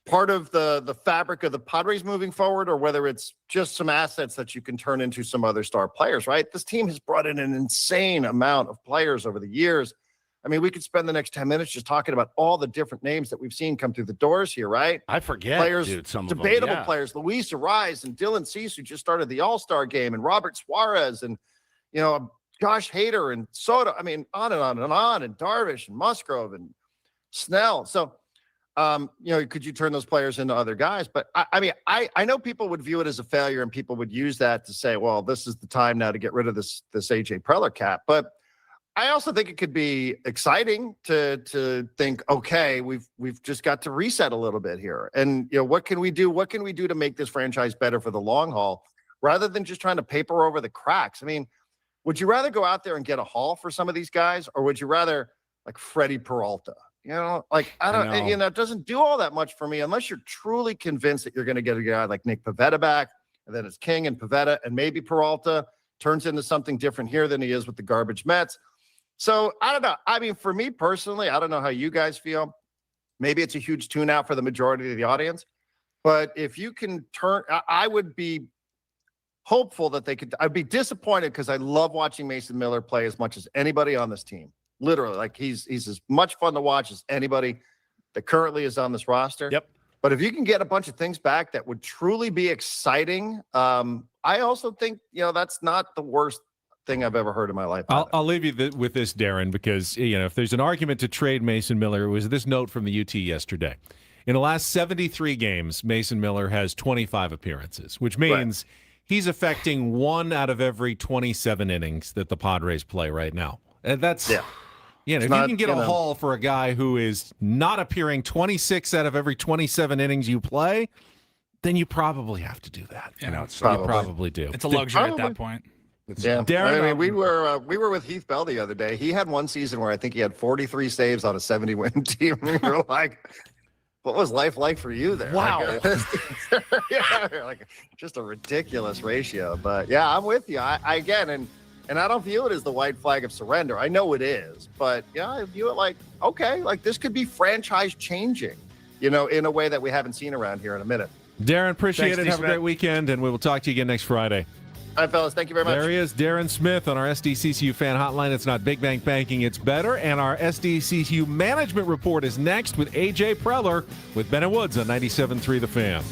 part of the fabric of the Padres moving forward, or whether it's just some assets that you can turn into some other star players, right? This team has brought in an insane amount of players over the years. I mean, we could spend the next 10 minutes just talking about all the different names that we've seen come through the doors here, right? I forget, players, some debatable of them, players, Luis Arise and Dylan Cease, who just started the All-Star game, and Robert Suarez, and, Josh Hader and Soto. I mean, on and on and on, and Darvish and Musgrove and Snell. So, could you turn those players into other guys? But I know people would view it as a failure, and people would use that to say, well, this is the time now to get rid of this AJ Preller cap. But I also think it could be exciting to think, okay, we've just got to reset a little bit here. And, what can we do? What can we do to make this franchise better for the long haul rather than just trying to paper over the cracks? I mean, would you rather go out there and get a haul for some of these guys, or would you rather Freddie Peralta? It doesn't do all that much for me unless you're truly convinced that you're going to get a guy like Nick Pivetta back, and then it's King and Pivetta, and maybe Peralta turns into something different here than he is with the garbage Mets. So I don't know. I mean, for me personally, I don't know how you guys feel. Maybe it's a huge tune out for the majority of the audience, but if you can I would be hopeful that they could. I'd be disappointed because I love watching Mason Miller play as much as anybody on this team. Literally, he's as much fun to watch as anybody that currently is on this roster. Yep. But if you can get a bunch of things back that would truly be exciting, I also think, that's not the worst thing I've ever heard in my life. I'll leave you with this, Darren, because, if there's an argument to trade Mason Miller, it was this note from the UT yesterday. In the last 73 games, Mason Miller has 25 appearances, which means he's affecting 1 out of every 27 innings that the Padres play right now. And that's, if you can get a haul for a guy who is not appearing 26 out of every 27 innings you play, then you probably have to do that. Yeah, you probably do. It's a luxury at that point. Darren, I mean, we were with Heath Bell the other day. He had one season where I think he had 43 saves on a 70-win team. We were like, what was life like for you there? Wow. Like just a ridiculous ratio. But yeah, I'm with you. I again, and I don't view it as the white flag of surrender. I know it is, but yeah, I view it like, okay, like this could be franchise changing, in a way that we haven't seen around here in a minute. Darren, appreciate Thanks, it. Have a great weekend, and we will talk to you again next Friday. All right, fellas. Thank you very much. There he is, Darren Smith on our SDCCU fan hotline. It's not Big Bank Banking, it's better. And our SDCCU management report is next with AJ Preller with Ben and Woods on 97.3 The Fan.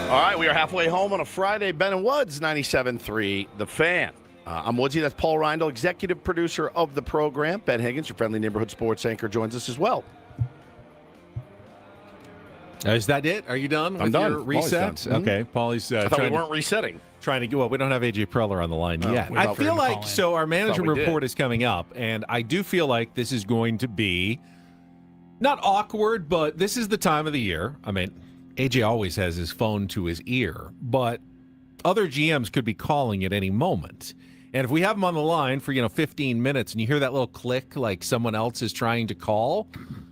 All right, we are halfway home on a Friday. Ben and Woods, 97.3 The Fan. I'm Woodsy. That's Paul Reindl, executive producer of the program. Ben Higgins, your friendly neighborhood sports anchor, joins us as well. Is that it? Are you done with I'm done. your reset? Done. Okay, Paulie's I thought we weren't resetting. Trying to get. Well, we don't have AJ Preller on the line yet. I feel like so. Our management report is coming up, and I do feel like this is going to be not awkward, but this is the time of the year. I mean, AJ always has his phone to his ear, but other GMs could be calling at any moment. And if we have him on the line for 15 minutes, and you hear that little click, like someone else is trying to call,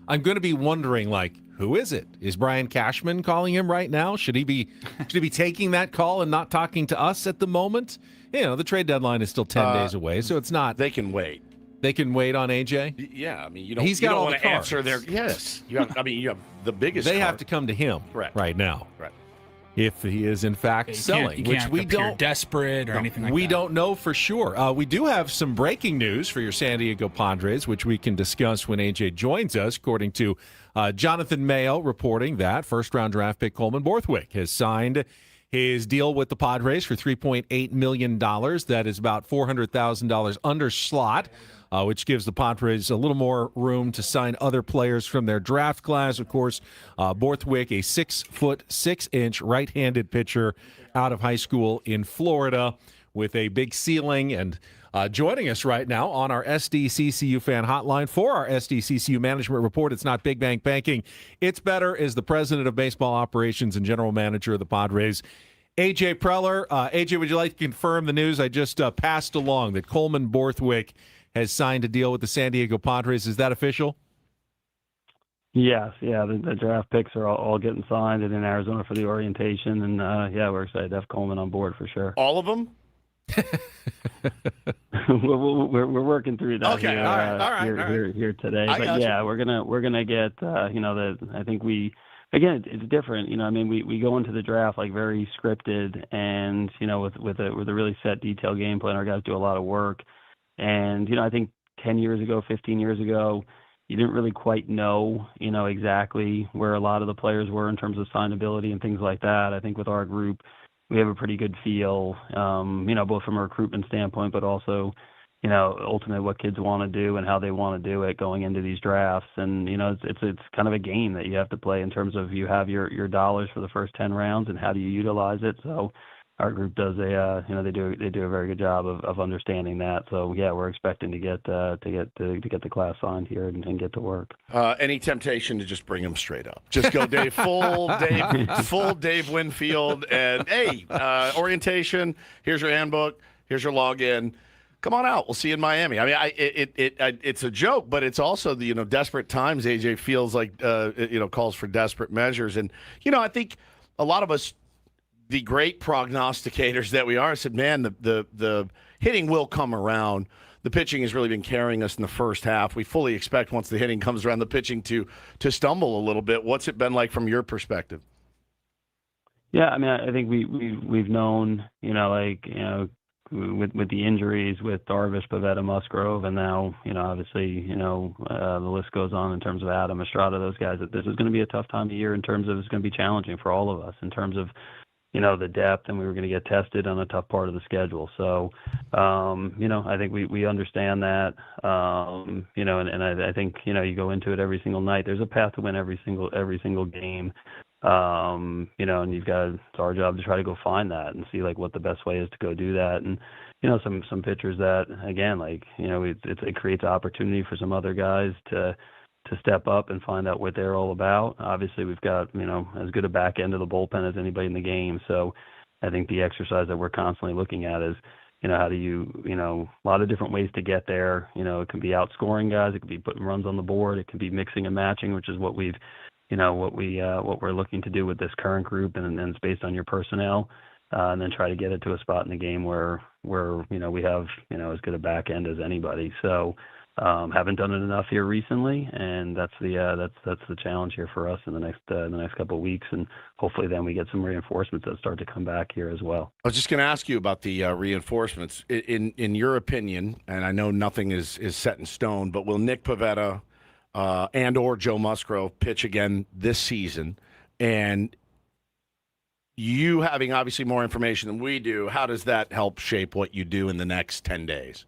I'm going to be wondering, like, who is it? Is Brian Cashman calling him right now? Should he be taking that call and not talking to us at the moment? The trade deadline is still 10 days away, so it's not. They can wait. They can wait on AJ? Yeah, I mean, you don't. He's got you don't all want the to cards. answer their. Yes, you have. I mean, you have the biggest. They card. have to come to him right now. Right. If he is in fact selling, you which can't we appear don't desperate or anything like that. We don't know for sure. We do have some breaking news for your San Diego Padres, which we can discuss when AJ joins us. According to Jonathan Mayo, reporting that first-round draft pick Coleman Borthwick has signed his deal with the Padres for $3.8 million. That is about $400,000 under slot, which gives the Padres a little more room to sign other players from their draft class. Of course, Borthwick, a 6'6" right-handed pitcher out of high school in Florida with a big ceiling, and joining us right now on our SDCCU fan hotline for our SDCCU management report. It's not Big Bank Banking. It's better is the president of baseball operations and general manager of the Padres, AJ Preller. AJ, would you like to confirm the news I just passed along that Coleman Borthwick has signed a deal with the San Diego Padres? Is that official? Yes, yeah. The draft picks are all getting signed and in Arizona for the orientation, and we're excited to have Coleman on board for sure. All of them? we're working through that okay, here today. But yeah, we're gonna get I think it's different. I mean, we go into the draft like very scripted, and with a really set detailed game plan. Our guys do a lot of work, and I think 10 years ago, 15 years ago, you didn't really quite know exactly where a lot of the players were in terms of signability and things like that. I think with our group, we have a pretty good feel, both from a recruitment standpoint, but also, ultimately what kids want to do and how they want to do it going into these drafts. And, it's kind of a game that you have to play in terms of you have your dollars for the first 10 rounds and how do you utilize it. So our group does they do a very good job of understanding that. So yeah, we're expecting to get the class signed here and get to work. Any temptation to just bring them straight up? Just go full Dave Winfield, and hey, orientation. Here's your handbook. Here's your login. Come on out. We'll see you in Miami. I mean, it's a joke, but it's also the desperate times. AJ feels like calls for desperate measures, and I think a lot of us, the great prognosticators that we are, said, man, the hitting will come around. The pitching has really been carrying us in the first half. We fully expect once the hitting comes around, the pitching to stumble a little bit. What's it been like from your perspective? Yeah, I mean, I think we've known, with the injuries with Darvish, Pivetta, Musgrove, and now, obviously, the list goes on in terms of Adam, Estrada, those guys, that this is going to be a tough time of year in terms of it's going to be challenging for all of us in terms of, the depth, and we were going to get tested on a tough part of the schedule. So, I think we understand that, and I think, you go into it every single night. There's a path to win every single game. And it's our job to try to go find that and see like what the best way is to go do that. And, some pitchers that, again, it creates opportunity for some other guys to step up and find out what they're all about. Obviously, we've got, as good a back end of the bullpen as anybody in the game. So I think the exercise that we're constantly looking at is, how do you, a lot of different ways to get there. It can be outscoring guys. It could be putting runs on the board. It can be mixing and matching, which is what we've, what we're looking to do with this current group. And it's based on your personnel, and then try to get it to a spot in the game where we have, as good a back end as anybody. So, haven't done it enough here recently, and that's the challenge here for us in the next couple of weeks, and hopefully then we get some reinforcements that start to come back here as well. I was just going to ask you about the reinforcements. In your opinion, and I know nothing is set in stone, but will Nick Pivetta and or Joe Musgrove pitch again this season? And you having obviously more information than we do, how does that help shape what you do in the next 10 days?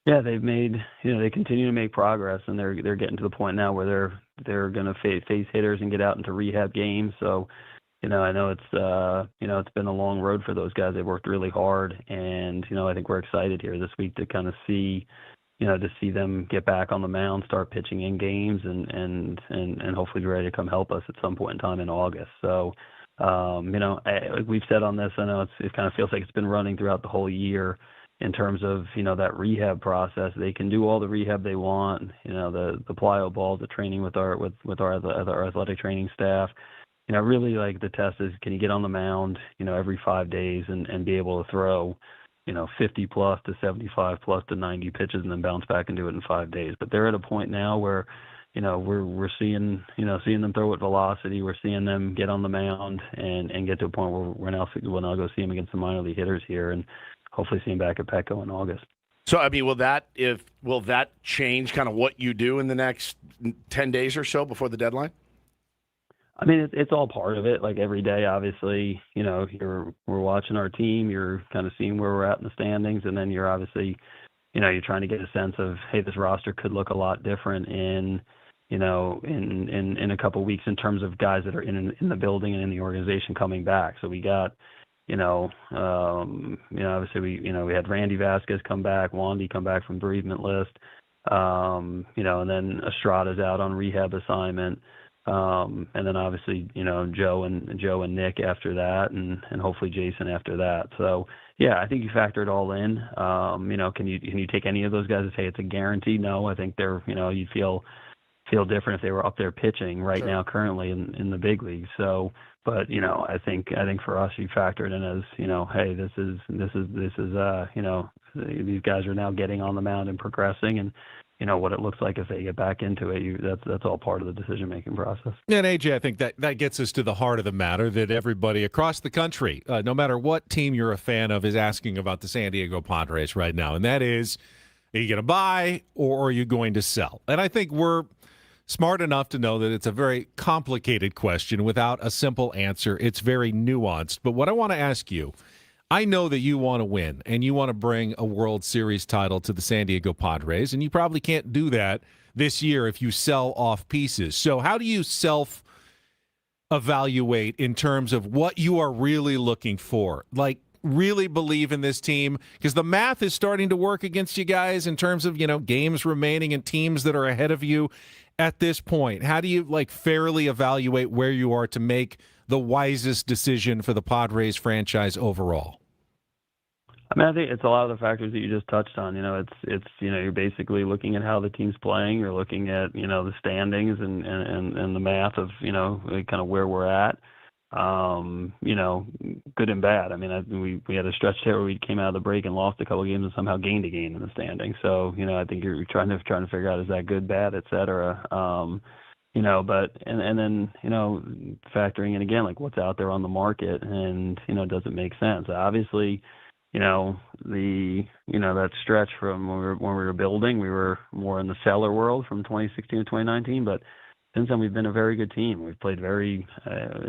Yeah, they've made, they continue to make progress, and they're getting to the point now where they're going to face hitters and get out into rehab games. So, I know it's been a long road for those guys. They've worked really hard, and I think we're excited here this week to kind of see, to see them get back on the mound, start pitching in games, and hopefully be ready to come help us at some point in time in August. So, we've said on this, I know it kind of feels like it's been running throughout the whole year in terms of, that rehab process. They can do all the rehab they want, the plyo balls, the training with our athletic training staff. Really like the test is, can you get on the mound, every 5 days and be able to throw, 50 plus to 75 plus to 90 pitches and then bounce back and do it in 5 days. But they're at a point now where, we're seeing them throw at velocity. We're seeing them get on the mound and get to a point where we'll now go see them against the minor league hitters here and hopefully see them back at Petco in August. So, I mean, will that change kind of what you do in the next 10 days or so before the deadline? I mean, it's all part of it. Like every day, obviously, we're watching our team. You're kind of seeing where we're at in the standings, and then you're obviously, you're trying to get a sense of, hey, this roster could look a lot different in a couple of weeks in terms of guys that are in the building and in the organization coming back. So we got, obviously we had Randy Vasquez come back, Wandy come back from bereavement list, and then Estrada's out on rehab assignment. And then obviously, Joe and Nick after that, and hopefully Jason after that. So yeah, I think you factor it all in. Can you take any of those guys and say it's a guarantee? No, I think they're, you'd feel different if they were up there pitching right now currently in the big leagues. So, but I think for us, you factor it in as, hey, this is these guys are now getting on the mound and progressing, and what it looks like if they get back into it. That's all part of the decision-making process. And AJ, I think that gets us to the heart of the matter, that everybody across the country, no matter what team you're a fan of, is asking about the San Diego Padres right now. And that is, are you going to buy or are you going to sell? And I think we're smart enough to know that it's a very complicated question without a simple answer. It's very nuanced. But what I want to ask you, I know that you want to win and you want to bring a World Series title to the San Diego Padres, and you probably can't do that this year if you sell off pieces. So how do you self-evaluate in terms of what you are really looking for? Like, really believe in this team? Because the math is starting to work against you guys in terms of, games remaining and teams that are ahead of you at this point. How do you, fairly evaluate where you are to make the wisest decision for the Padres franchise overall? I mean, I think it's a lot of the factors that you just touched on. It's you're basically looking at how the team's playing. You're looking at, the standings and the math of, kind of where we're at. Good and bad. I mean, we had a stretch there where we came out of the break and lost a couple of games and somehow gained a game in the standings. So, I think you're trying to figure out, is that good, bad, et cetera. But then factoring in again, like what's out there on the market, and does it make sense? Obviously, that stretch from when we were building, we were more in the seller world from 2016 to 2019, but since then we've been a very good team. We've played I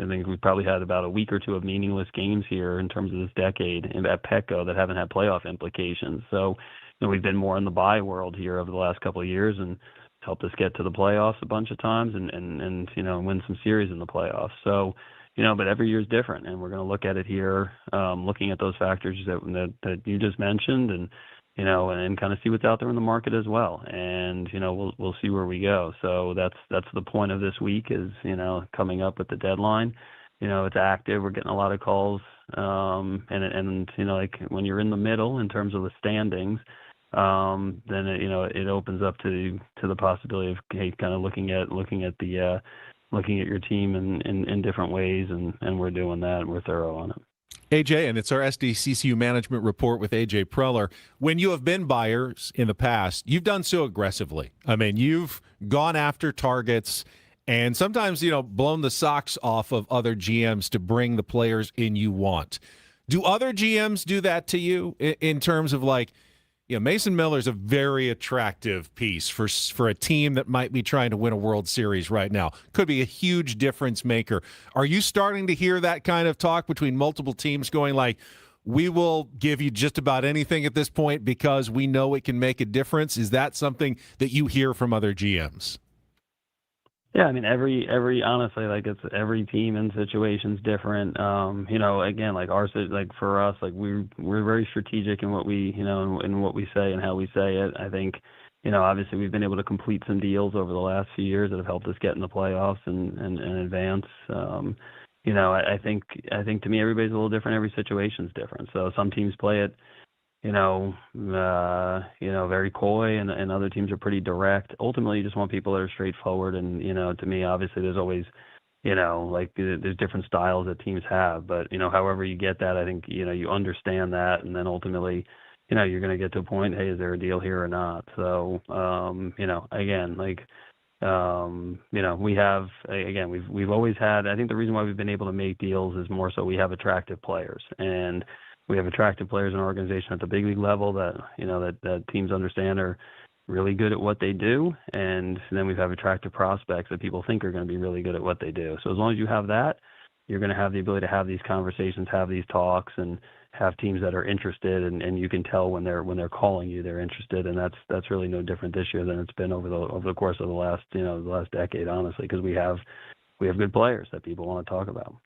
think we've probably had about a week or two of meaningless games here in terms of this decade at Petco that haven't had playoff implications. So, we've been more in the buy world here over the last couple of years, and helped us get to the playoffs a bunch of times and win some series in the playoffs. So, but every year is different, and we're going to look at it here, looking at those factors that you just mentioned, and kind of see what's out there in the market as well. And, we'll see where we go. So that's the point of this week is, coming up with the deadline. It's active. We're getting a lot of calls. And when you're in the middle in terms of the standings, then it opens up to the possibility of, hey, kind of looking at your team in different ways, and we're doing that, and we're thorough on it. AJ, and it's our SDCCU management report with AJ Preller. When you have been buyers in the past, you've done so aggressively. I mean, you've gone after targets and sometimes, blown the socks off of other GMs to bring the players in you want. Do other GMs do that to you in terms of Mason Miller's a very attractive piece for a team that might be trying to win a World Series right now. Could be a huge difference maker. Are you starting to hear that kind of talk between multiple teams going like, we will give you just about anything at this point because we know it can make a difference? Is that something that you hear from other GMs? Yeah, I mean, every honestly, like it's every team and situation's different. Again, like for us, like we're very strategic in what we, in what we say and how we say it. I think, obviously we've been able to complete some deals over the last few years that have helped us get in the playoffs and advance. I think to me, everybody's a little different. Every situation's different. So some teams play it, very coy, and other teams are pretty direct. Ultimately, you just want people that are straightforward. And, to me, obviously, there's always, there's different styles that teams have. But, however you get that, I think, you understand that. And then ultimately, you're going to get to a point, hey, is there a deal here or not? So, again, we've always had, I think the reason why we've been able to make deals is more so we have attractive players. And we have attractive players in our organization at the big league level that, that teams understand are really good at what they do. And then we have attractive prospects that people think are going to be really good at what they do. So as long as you have that, you're going to have the ability to have these conversations, have these talks, and have teams that are interested. And you can tell when they're calling you, they're interested. And that's really no different this year than it's been over the course of the last decade, honestly, because we have good players that people want to talk about.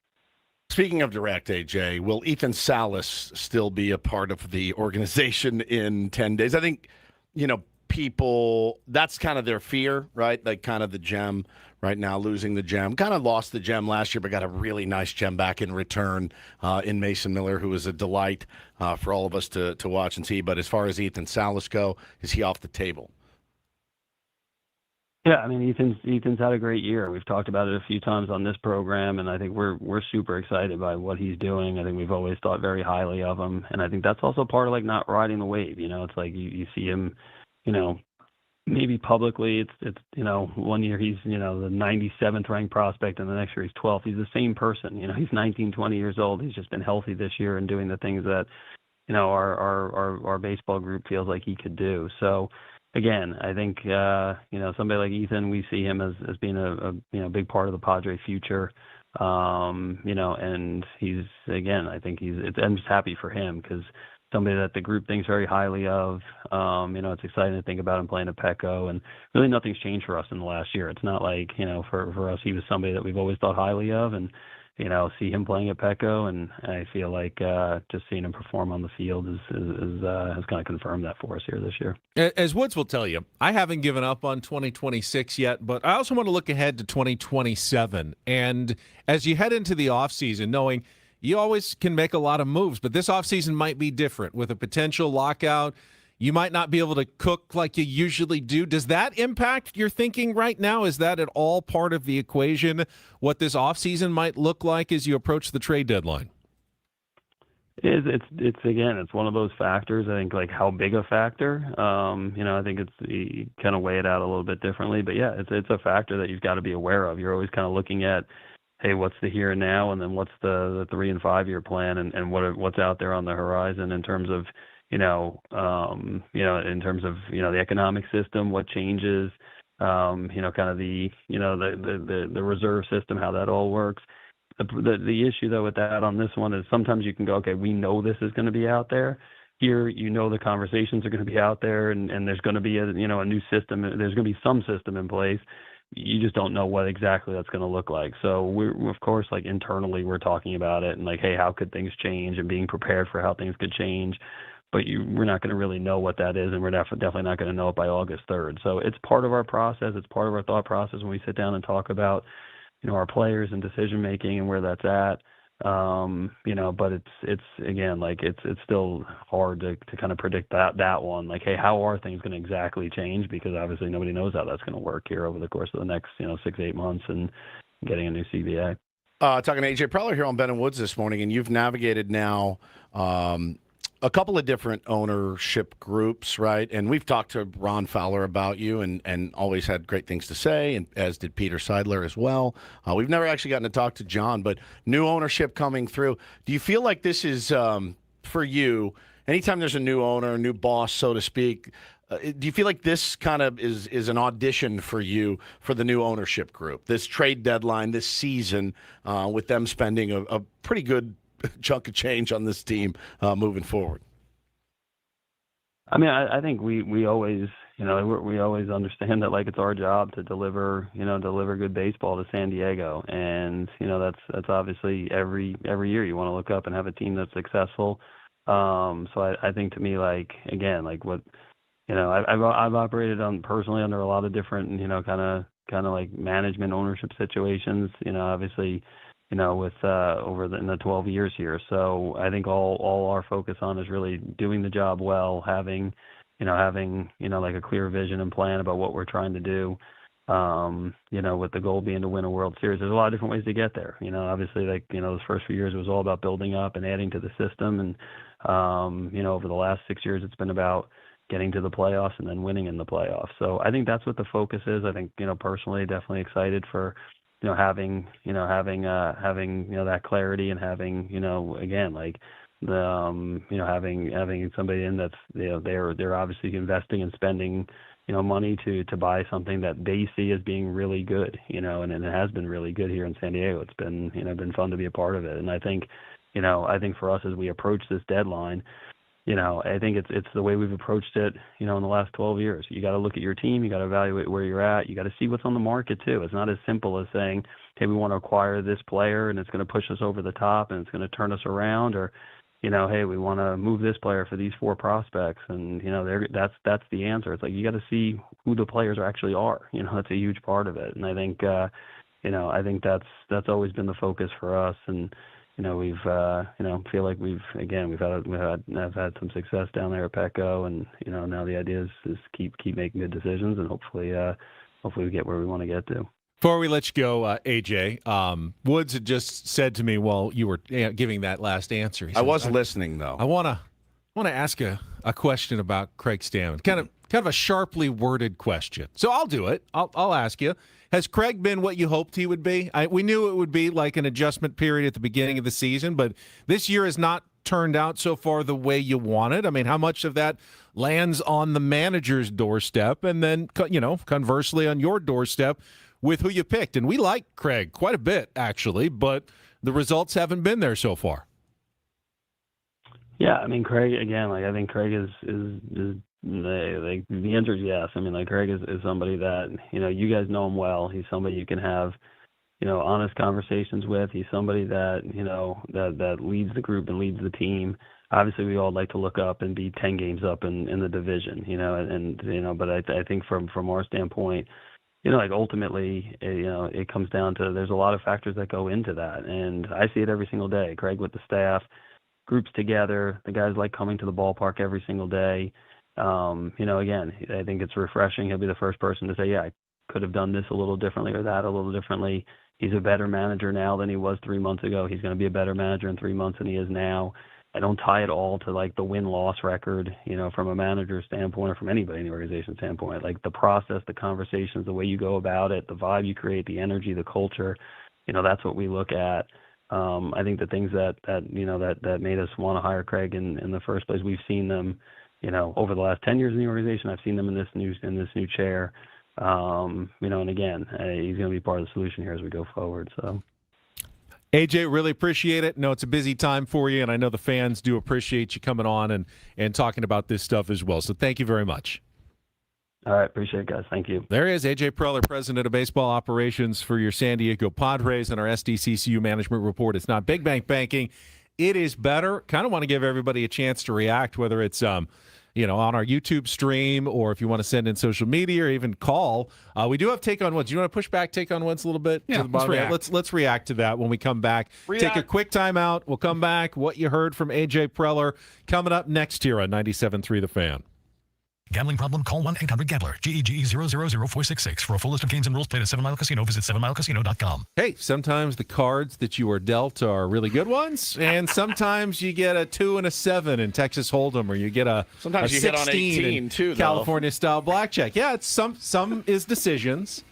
Speaking of direct, AJ, will Ethan Salas still be a part of the organization in 10 days? I think, people, that's kind of their fear, right? Like kind of the gem right now, losing the gem. Kind of lost the gem last year, but got a really nice gem back in return in Mason Miller, who was a delight for all of us to watch and see. But as far as Ethan Salas go, is he off the table? Yeah, I mean, Ethan's had a great year. We've talked about it a few times on this program, and I think we're super excited by what he's doing. I think we've always thought very highly of him, and I think that's also part of like not riding the wave. It's like you see him, maybe publicly it's 1 year he's the 97th ranked prospect, and the next year he's 12th. He's the same person. He's 19, 20 years old. He's just been healthy this year and doing the things that our baseball group feels like he could do. So. Again, I think somebody like Ethan, we see him as being a big part of the Padres future, and he's I'm just happy for him because somebody that the group thinks very highly of. It's exciting to think about him playing at Petco, and really nothing's changed for us in the last year. It's not like for us he was somebody that we've always thought highly of, and see him playing at Petco, and I feel like just seeing him perform on the field has kind of confirmed that for us here this year. As Woods will tell you, I haven't given up on 2026 yet, but I also want to look ahead to 2027. And as you head into the offseason, knowing you always can make a lot of moves, but this offseason might be different with a potential lockout. You might not be able to cook like you usually do. Does that impact your thinking right now? Is that at all part of the equation, what this offseason might look like as you approach the trade deadline? It's one of those factors. I think like how big a factor. I think you kind of weigh it out a little bit differently. But yeah, it's a factor that you've got to be aware of. You're always kind of looking at, hey, what's the here and now, and then what's the 3 and 5 year plan, and what's out there on the horizon in terms of in terms of the economic system, what changes, kind of the reserve system, how that all works. The issue though with that on this one is sometimes you can go, okay, we know this is going to be out there. Here, the conversations are going to be out there, and there's going to be a new system. There's going to be some system in place. You just don't know what exactly that's going to look like. So we're of course, like internally, we're talking about it and like, hey, how could things change, and being prepared for how things could change. But we're not going to really know what that is, and we're definitely not going to know it by August 3rd. So it's part of our process. It's part of our thought process when we sit down and talk about, our players and decision making and where that's at. But it's again, like it's still hard to kind of predict that one. Like, hey, how are things going to exactly change? Because obviously nobody knows how that's going to work here over the course of the next 6-8 months and getting a new CBA. Talking to AJ Preller here on Ben and Woods this morning, and you've navigated now a couple of different ownership groups, right? And we've talked to Ron Fowler about you and always had great things to say, and as did Peter Seidler as well. We've never actually gotten to talk to John, but new ownership coming through. Do you feel like this is, for you, anytime there's a new owner, a new boss, so to speak, do you feel like this kind of is an audition for you for the new ownership group? This trade deadline, this season, with them spending a pretty good chunk of change on this team moving forward. I mean, I think we always, we always understand that like it's our job to deliver good baseball to San Diego, and that's obviously every year you want to look up and have a team that's successful. So I think to me, like again, like what. I've operated personally under a lot of different, kind of like management ownership situations, obviously, with in the 12 years here. So I think all our focus on is really doing the job well, having like a clear vision and plan about what we're trying to do, with the goal being to win a World Series. There's a lot of different ways to get there. Obviously, like, those first few years it was all about building up and adding to the system. And, over the last 6 years, it's been about getting to the playoffs and then winning in the playoffs. So I think that's what the focus is. I think, personally, definitely excited for, having that clarity and having, again, like the, having somebody in that's, they're obviously investing and spending, money to buy something that they see as being really good, and it has been really good here in San Diego. It's been, been fun to be a part of it. And I think for us as we approach this deadline, I think it's the way we've approached it, in the last 12 years. You got to look at your team. You got to evaluate where you're at. You got to see what's on the market too. It's not as simple as saying, hey, we want to acquire this player and it's going to push us over the top and it's going to turn us around, or, hey, we want to move this player for these 4 prospects. And, that's the answer. It's like, you got to see who the players actually are. That's a huge part of it. And I think, I think that's always been the focus for us. And, we've, feel like we've had some success down there at Petco, and, now the idea is keep making good decisions, and hopefully we get where we want to get to. Before we let you go, AJ, Woods had just said to me while you were giving that last answer. I was listening, though. I want to ask a question about Craig Stammen. Kind of a sharply worded question. So I'll do it. I'll ask you. Has Craig been what you hoped he would be? We knew it would be like an adjustment period at the beginning of the season, but this year has not turned out so far the way you wanted. I mean, how much of that lands on the manager's doorstep, and then, conversely on your doorstep with who you picked? And we like Craig quite a bit, actually, but the results haven't been there so far. Yeah, I mean, Craig, again, like, I think Craig is the answer is yes. I mean, like, Craig is somebody that, you guys know him well. He's somebody you can have, honest conversations with. He's somebody that, that leads the group and leads the team. Obviously, we all like to look up and be 10 games up in the division, but I think from our standpoint, like, ultimately, it comes down to, there's a lot of factors that go into that. And I see it every single day. Craig with the staff, groups together, the guys like coming to the ballpark every single day. Again, I think it's refreshing. He'll be the first person to say, yeah, I could have done this a little differently or that a little differently. He's a better manager now than he was 3 months ago. He's going to be a better manager in 3 months than he is now. I don't tie it all to, like, the win-loss record, from a manager standpoint or from anybody in the organization standpoint. Like, the process, the conversations, the way you go about it, the vibe you create, the energy, the culture, that's what we look at. I think the things that made us want to hire Craig in the first place, we've seen them, over the last 10 years in the organization. I've seen them in this new chair. And again, he's going to be part of the solution here as we go forward. So, AJ, really appreciate it. No, it's a busy time for you, and I know the fans do appreciate you coming on and talking about this stuff as well. So thank you very much. All right, appreciate it, guys. Thank you. There is AJ Preller, president of baseball operations for your San Diego Padres, and our SDCCU management report. It's not big bank banking. It is better. Kind of want to give everybody a chance to react, whether it's on our YouTube stream, or if you want to send in social media or even call. We do have Take on Woods. You want to push back Take on Woods a little bit? Yeah, to the bottom? Let's react to that when we come back. Take a quick timeout. We'll come back. What you heard from AJ Preller coming up next here on 97.3 The Fan. Gambling problem? Call 1-800-GAMBLER. GEGE 000-466. For a full list of games and rules, play at 7 Mile Casino. Visit 7milecasino.com. Hey, sometimes the cards that you are dealt are really good ones, and sometimes you get a 2 and a 7 in Texas Hold'em, or you get a 16 hit on 18 too, California style blackjack. Yeah, it's some is decisions.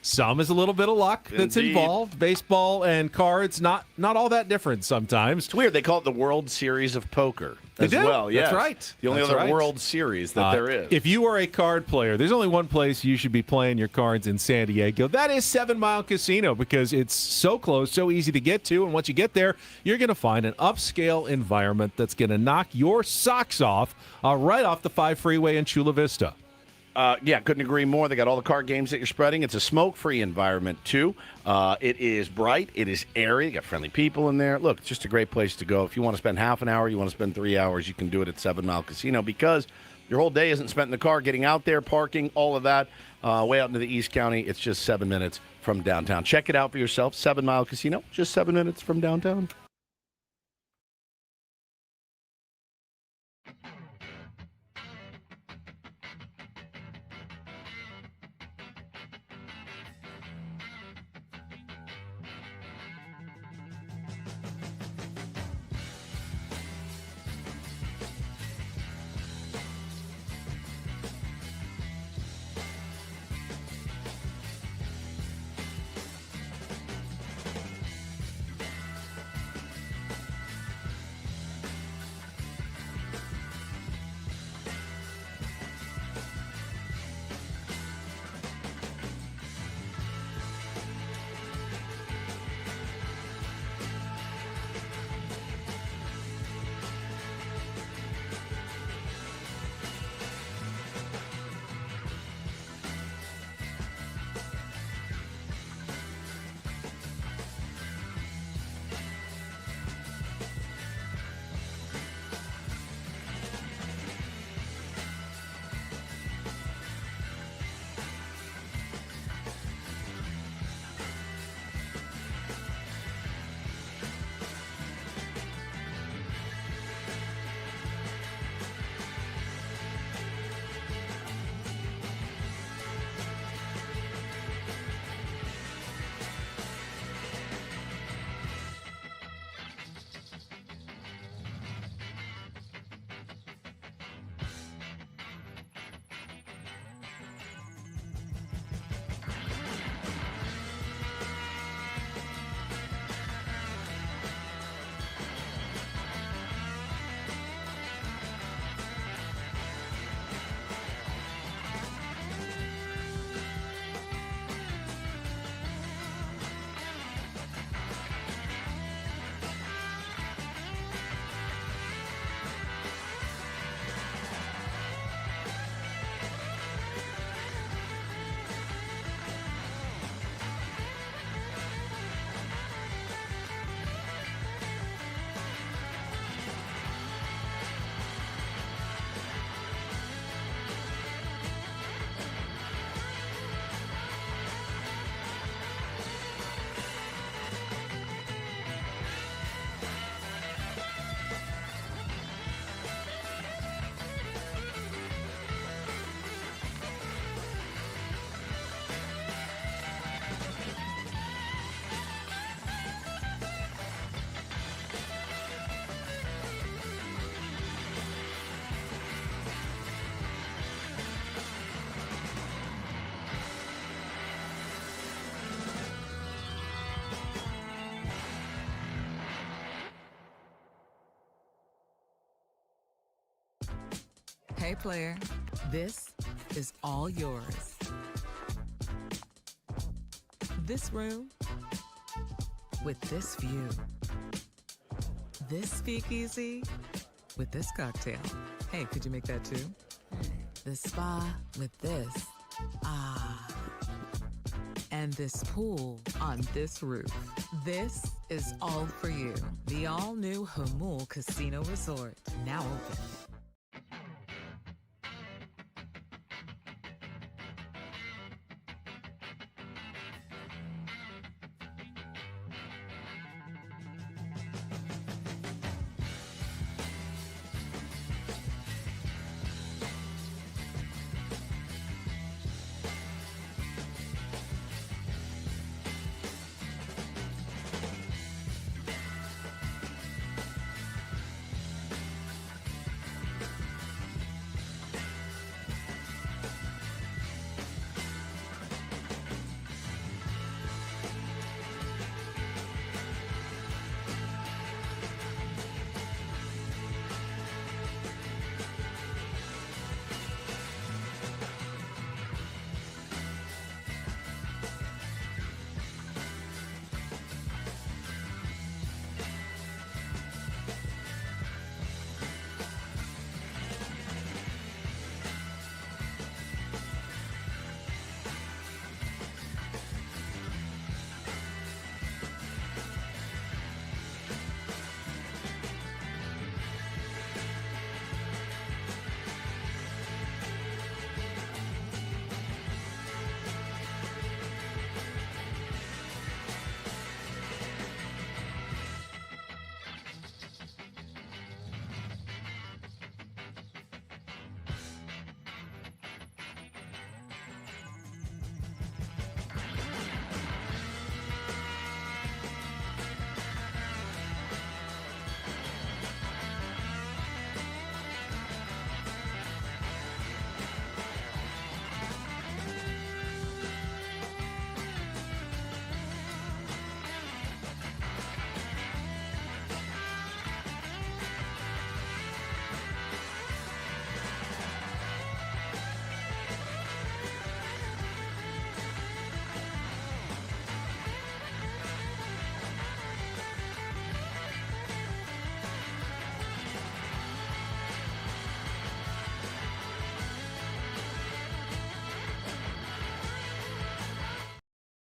Some is a little bit of luck that's Indeed. involved. Baseball and cards, not all that different sometimes. It's weird. They call it the World Series of Poker They as do. well. Yes. That's right. The only That's other right. World Series that there is. If you are a card player, there's only one place you should be playing your cards in San Diego. That is 7 Mile Casino, because it's so close, so easy to get to. And once you get there, you're going to find an upscale environment that's going to knock your socks off right off the 5 freeway in Chula Vista. Yeah, couldn't agree more. They got all the card games that you're spreading. It's a smoke-free environment, too. It is bright. It is airy. You got friendly people in there. Look, it's just a great place to go. If you want to spend half an hour, you want to spend 3 hours, you can do it at 7 Mile Casino, because your whole day isn't spent in the car, getting out there, parking, all of that, way out into the East County. It's just 7 minutes from downtown. Check it out for yourself. 7 Mile Casino, just 7 minutes from downtown. Hey, player, this is all yours. This room with this view. This speakeasy with this cocktail. Hey, could you make that too? The spa with this. Ah. And this pool on this roof. This is all for you. The all-new Hamul Casino Resort, now open.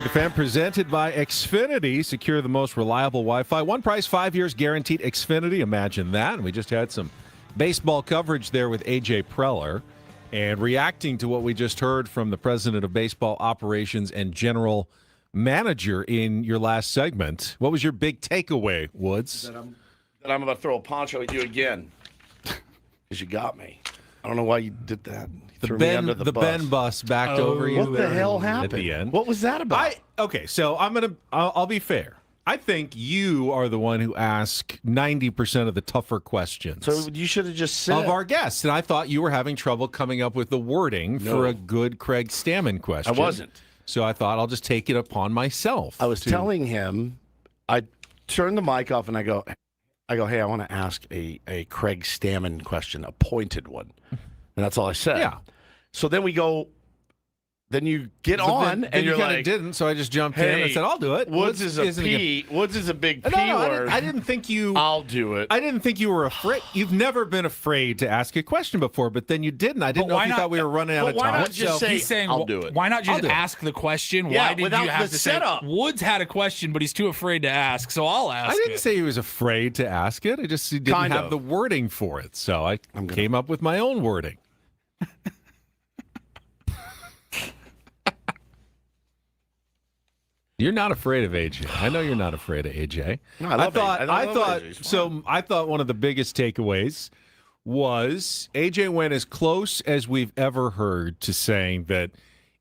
Fan presented by Xfinity. Secure the most reliable Wi-Fi. One price, 5 years guaranteed. Xfinity. Imagine that. And we just had some baseball coverage there with AJ Preller. And reacting to what we just heard from the president of baseball operations and general manager in your last segment, what was your big takeaway, Woods? That I'm about to throw a poncho at you again because you got me. I don't know why you did that. The Ben bus backed over you. What the hell happened? At the end. What was that about? Okay, so I'll be fair. I think you are the one who asked 90% of the tougher questions. So you should have just said of our guests, and I thought you were having trouble coming up with the wording for a good Craig Stammen question. I wasn't. So I thought I'll just take it upon myself. I was telling him, I turned the mic off and I go, hey, I want to ask a Craig Stammen question, a pointed one. And that's all I said. Yeah. So then we go, then you get on, then and you you're kind of like, didn't, so I just jumped in and said, I'll do it. Woods is a P. Woods is a big P word. I didn't think you... I'll do it. I didn't think you were afraid. You've never been afraid to ask a question before, but then you didn't. I didn't know if you thought we were running out of time. Why not just say, he's saying, I'll do it? Why not just ask the question? Yeah, why did without you have the to setup. say, Woods had a question, but he's too afraid to ask, so I'll ask I didn't say he was afraid to ask it. I just didn't have the wording for it, so I came up with my own wording. You're not afraid of AJ. I know you're not afraid of AJ. No, I thought one of the biggest takeaways was AJ went as close as we've ever heard to saying that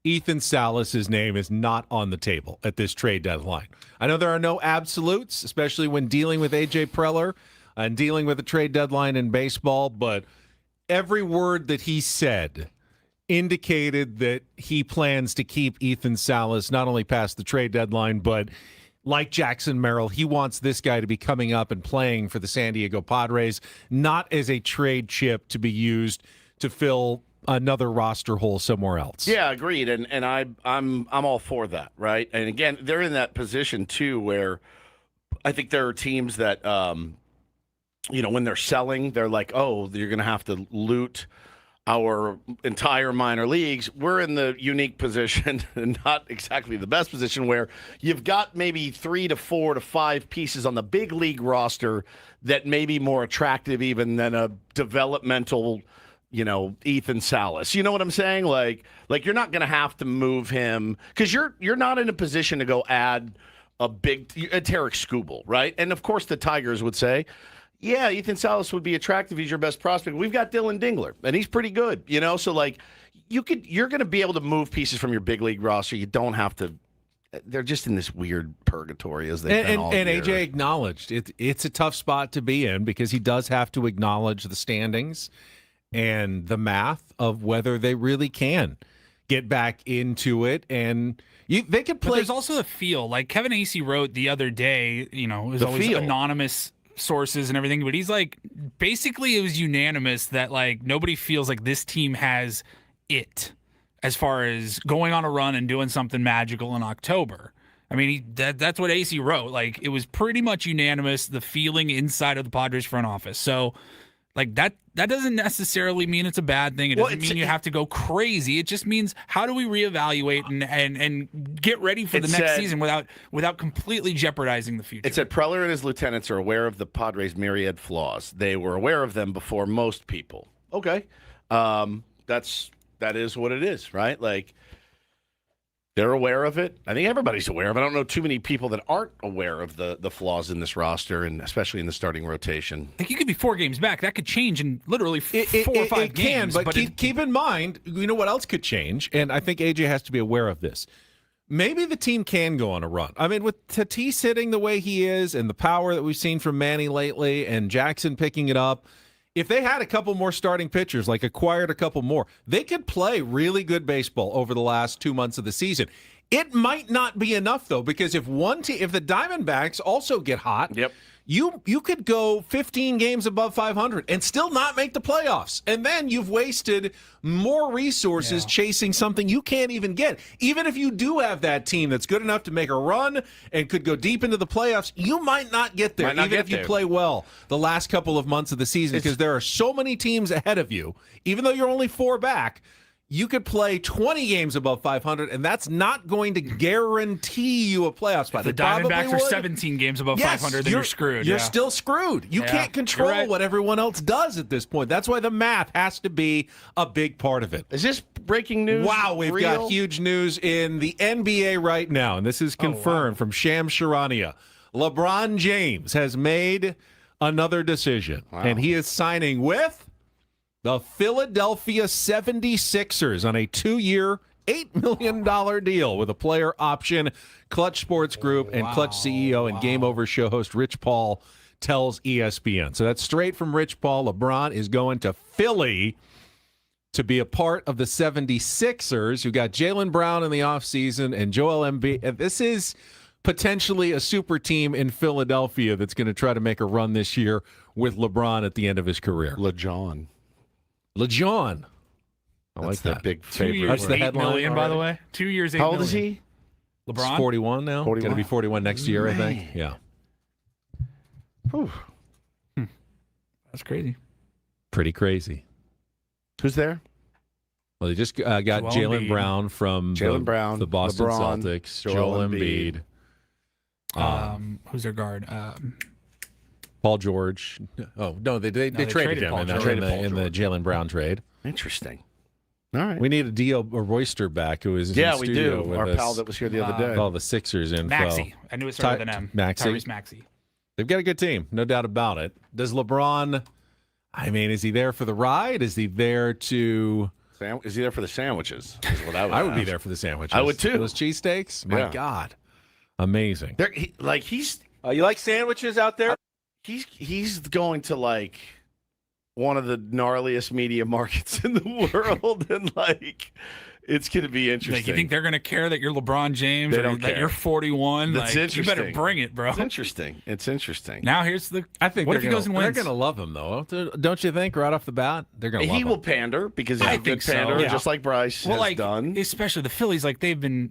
Ethan Salas's name is not on the table at this trade deadline. I know there are no absolutes, especially when dealing with AJ Preller and dealing with a trade deadline in baseball, but every word that he said indicated that he plans to keep Ethan Salas not only past the trade deadline, but like Jackson Merrill, he wants this guy to be coming up and playing for the San Diego Padres, not as a trade chip to be used to fill another roster hole somewhere else. Yeah, agreed. And I'm all for that, right? And again, they're in that position too where I think there are teams that when they're selling, they're like, oh, you're going to have to loot our entire minor leagues. We're in the unique position, and not exactly the best position, where you've got maybe 3 to 4 to 5 pieces on the big league roster that may be more attractive even than a developmental, Ethan Salas. You know what I'm saying? Like you're not going to have to move him because you're not in a position to go add a Tarek Skubal, right? And of course the Tigers would say, yeah, Ethan Salas would be attractive. He's your best prospect. We've got Dylan Dingler, and he's pretty good, So like, you're going to be able to move pieces from your big league roster. You don't have to. They're just in this weird purgatory as they've been all year. And AJ acknowledged it's a tough spot to be in because he does have to acknowledge the standings and the math of whether they really can get back into it and. They could play. But there's also the feel. Like Kevin Acee wrote the other day. It was always anonymous sources and everything, but he's like, basically it was unanimous that like nobody feels like this team has it as far as going on a run and doing something magical in October. I mean, that's what Acee wrote. Like, it was pretty much unanimous, the feeling inside of the Padres front office. So like that doesn't necessarily mean it's a bad thing. It doesn't mean you have to go crazy. It just means how do we reevaluate and get ready for the next season without completely jeopardizing the future. It said Preller and his lieutenants are aware of the Padres' myriad flaws. They were aware of them before most people. Okay. That is what it is, right? Like, they're aware of it. I think everybody's aware of it. I don't know too many people that aren't aware of the flaws in this roster, and especially in the starting rotation. Like, you could be 4 games back. That could change in literally 4 or 5 games. But keep in mind, what else could change? And I think AJ has to be aware of this. Maybe the team can go on a run. I mean, with Tatis hitting the way he is and the power that we've seen from Manny lately and Jackson picking it up, if they had a couple more starting pitchers, like acquired a couple more, they could play really good baseball over the last 2 months of the season. It might not be enough, though, because if the Diamondbacks also get hot, you could go 15 games above 500 and still not make the playoffs. And then you've wasted more resources chasing something you can't even get. Even if you do have that team that's good enough to make a run and could go deep into the playoffs, you might not get there, even if you play well the last couple of months of the season, because there are so many teams ahead of you. Even though you're only 4 back, you could play 20 games above 500, and that's not going to guarantee you a playoff spot. If the Diamondbacks are 17 games above 500, then you're screwed. You're still screwed. You can't control what everyone else does at this point. That's why the math has to be a big part of it. Is this breaking news? Wow, we've got huge news in the NBA right now, and this is confirmed from Shams Charania. LeBron James has made another decision, and he is signing with the Philadelphia 76ers on a 2-year, $8 million deal with a player option. Clutch Sports Group and Clutch CEO and Game Over show host Rich Paul tells ESPN. So that's straight from Rich Paul. LeBron is going to Philly to be a part of the 76ers, who got Jaylen Brown in the offseason and Joel Embiid. This is potentially a super team in Philadelphia that's going to try to make a run this year with LeBron at the end of his career. LeJohn. I like that. Big favorite. That's the headline. $8 million, by the way. 2 years, $8 How old million. is he? LeBron? He's 41 now. 41. Going to be 41 next year, I think. Yeah. That's crazy. Pretty crazy. Who's there? Well, they just got Jaylen Brown from the Boston LeBron, Celtics, Joel Embiid. Who's their guard? Paul George. Oh, no, they traded him in the Jaylen Brown trade. Interesting. All right. We need a Dio Royster back, who is in the studio we do. with Our us. pal that was here the other day. All the Sixers info. Maxey. I knew it started with an M. Tyrese Maxey. They've got a good team, no doubt about it. Does LeBron, is he there for the ride? Is he there to... Is he there for the sandwiches? Is what I would be there for the sandwiches. I would too. Those cheesesteaks? My God. Amazing. You like sandwiches out there? He's going to like one of the gnarliest media markets in the world, and it's going to be interesting. Like, you think they're going to care that you're LeBron James They or don't that care. you're 41? That's You interesting. better bring it, bro. It's interesting. Now here's the. I think what if he goes and they're wins? going to love him, though. Don't you think, right off the bat? They're going to love He him. will pander because he's a good pander, just like Bryce has done. Especially the Phillies, or the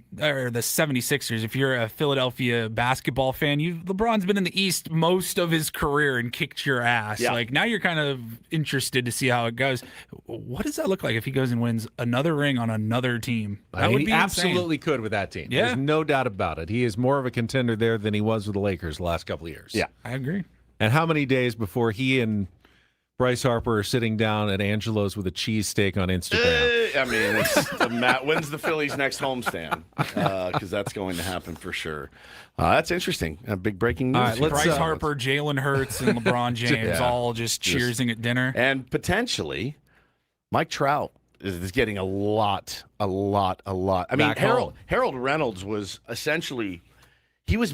76ers. If you're a Philadelphia basketball fan, LeBron's been in the East most of his career and kicked your ass. Yeah. Now you're kind of interested to see how it goes. What does that look like if he goes and wins another ring on another team? That would he be absolutely could with that team. Yeah. There's no doubt about it. He is more of a contender there than he was with the Lakers the last couple of years. Yeah, I agree. And how many days before he and Bryce Harper are sitting down at Angelo's with a cheesesteak on Instagram? When's the Phillies' next homestand? Because that's going to happen for sure. That's interesting. Big breaking news. All right, Bryce Harper, Jalen Hurts, and LeBron James all just cheersing at dinner. And potentially Mike Trout is getting a lot. I mean, Harold Reynolds was essentially, he was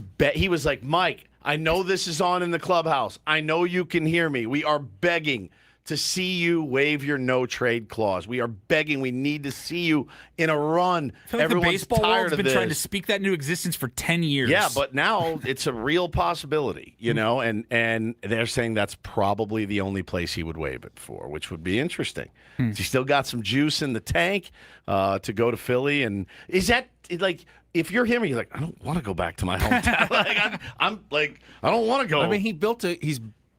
like, Mike, I know this is on in the clubhouse. I know you can hear me. We are begging to see you waive your no-trade clause. We are begging. We need to see you in a run. I feel like Everyone's the baseball tired world's of been this. trying to speak that into existence for 10 years. Yeah, but now it's a real possibility, and they're saying that's probably the only place he would waive it for, which would be interesting. He still got some juice in the tank to go to Philly, and is that like, if you're him, you're like, I don't want to go back to my hometown. I'm like, I don't want to go. I mean, he's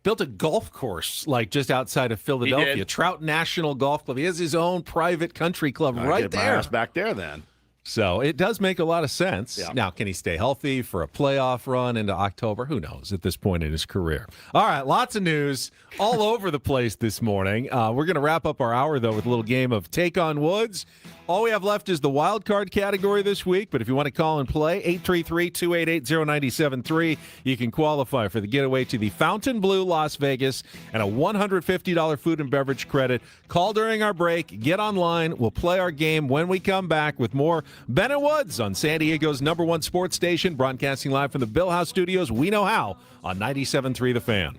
built a golf course just outside of Philadelphia, Trout National Golf Club. He has his own private country club right there. My ass back there then. So it does make a lot of sense. Yeah. Now, can he stay healthy for a playoff run into October? Who knows at this point in his career. All right, lots of news all over the place this morning. We're going to wrap up our hour, though, with a little game of Take on Woods. All we have left is the wild card category this week, but if you want to call and play, 833-288-0973, you can qualify for the getaway to the Fontainebleau, Las Vegas, and a $150 food and beverage credit. Call during our break, get online, we'll play our game when we come back with more Ben & Woods on San Diego's #1 sports station, broadcasting live from the Bill House Studios. We know how on 97.3 The Fan.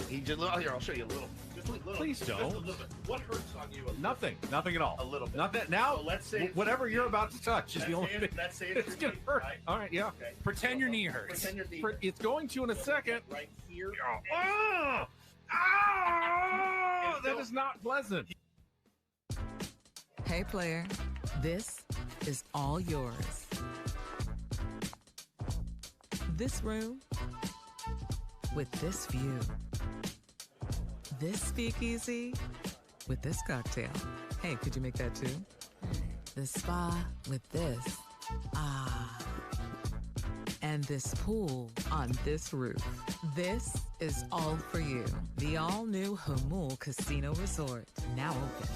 He just here. I'll show you a little. Just a little. Please don't. Just a little bit. What hurts on you? Nothing at all. A little bit. Not that now. So let's say whatever you're about to touch is the only thing. Let's say it's gonna hurt. Right? All right, yeah. Okay. Pretend your knee hurts. Pretend your knee. It's going to in a second. Right here. That is not pleasant. Hey, player, this is all yours. This room with this view. This speakeasy with this cocktail. Hey, could you make that too? The spa with this. Ah. And this pool on this roof. This is all for you. The all-new Hamul Casino Resort, now open.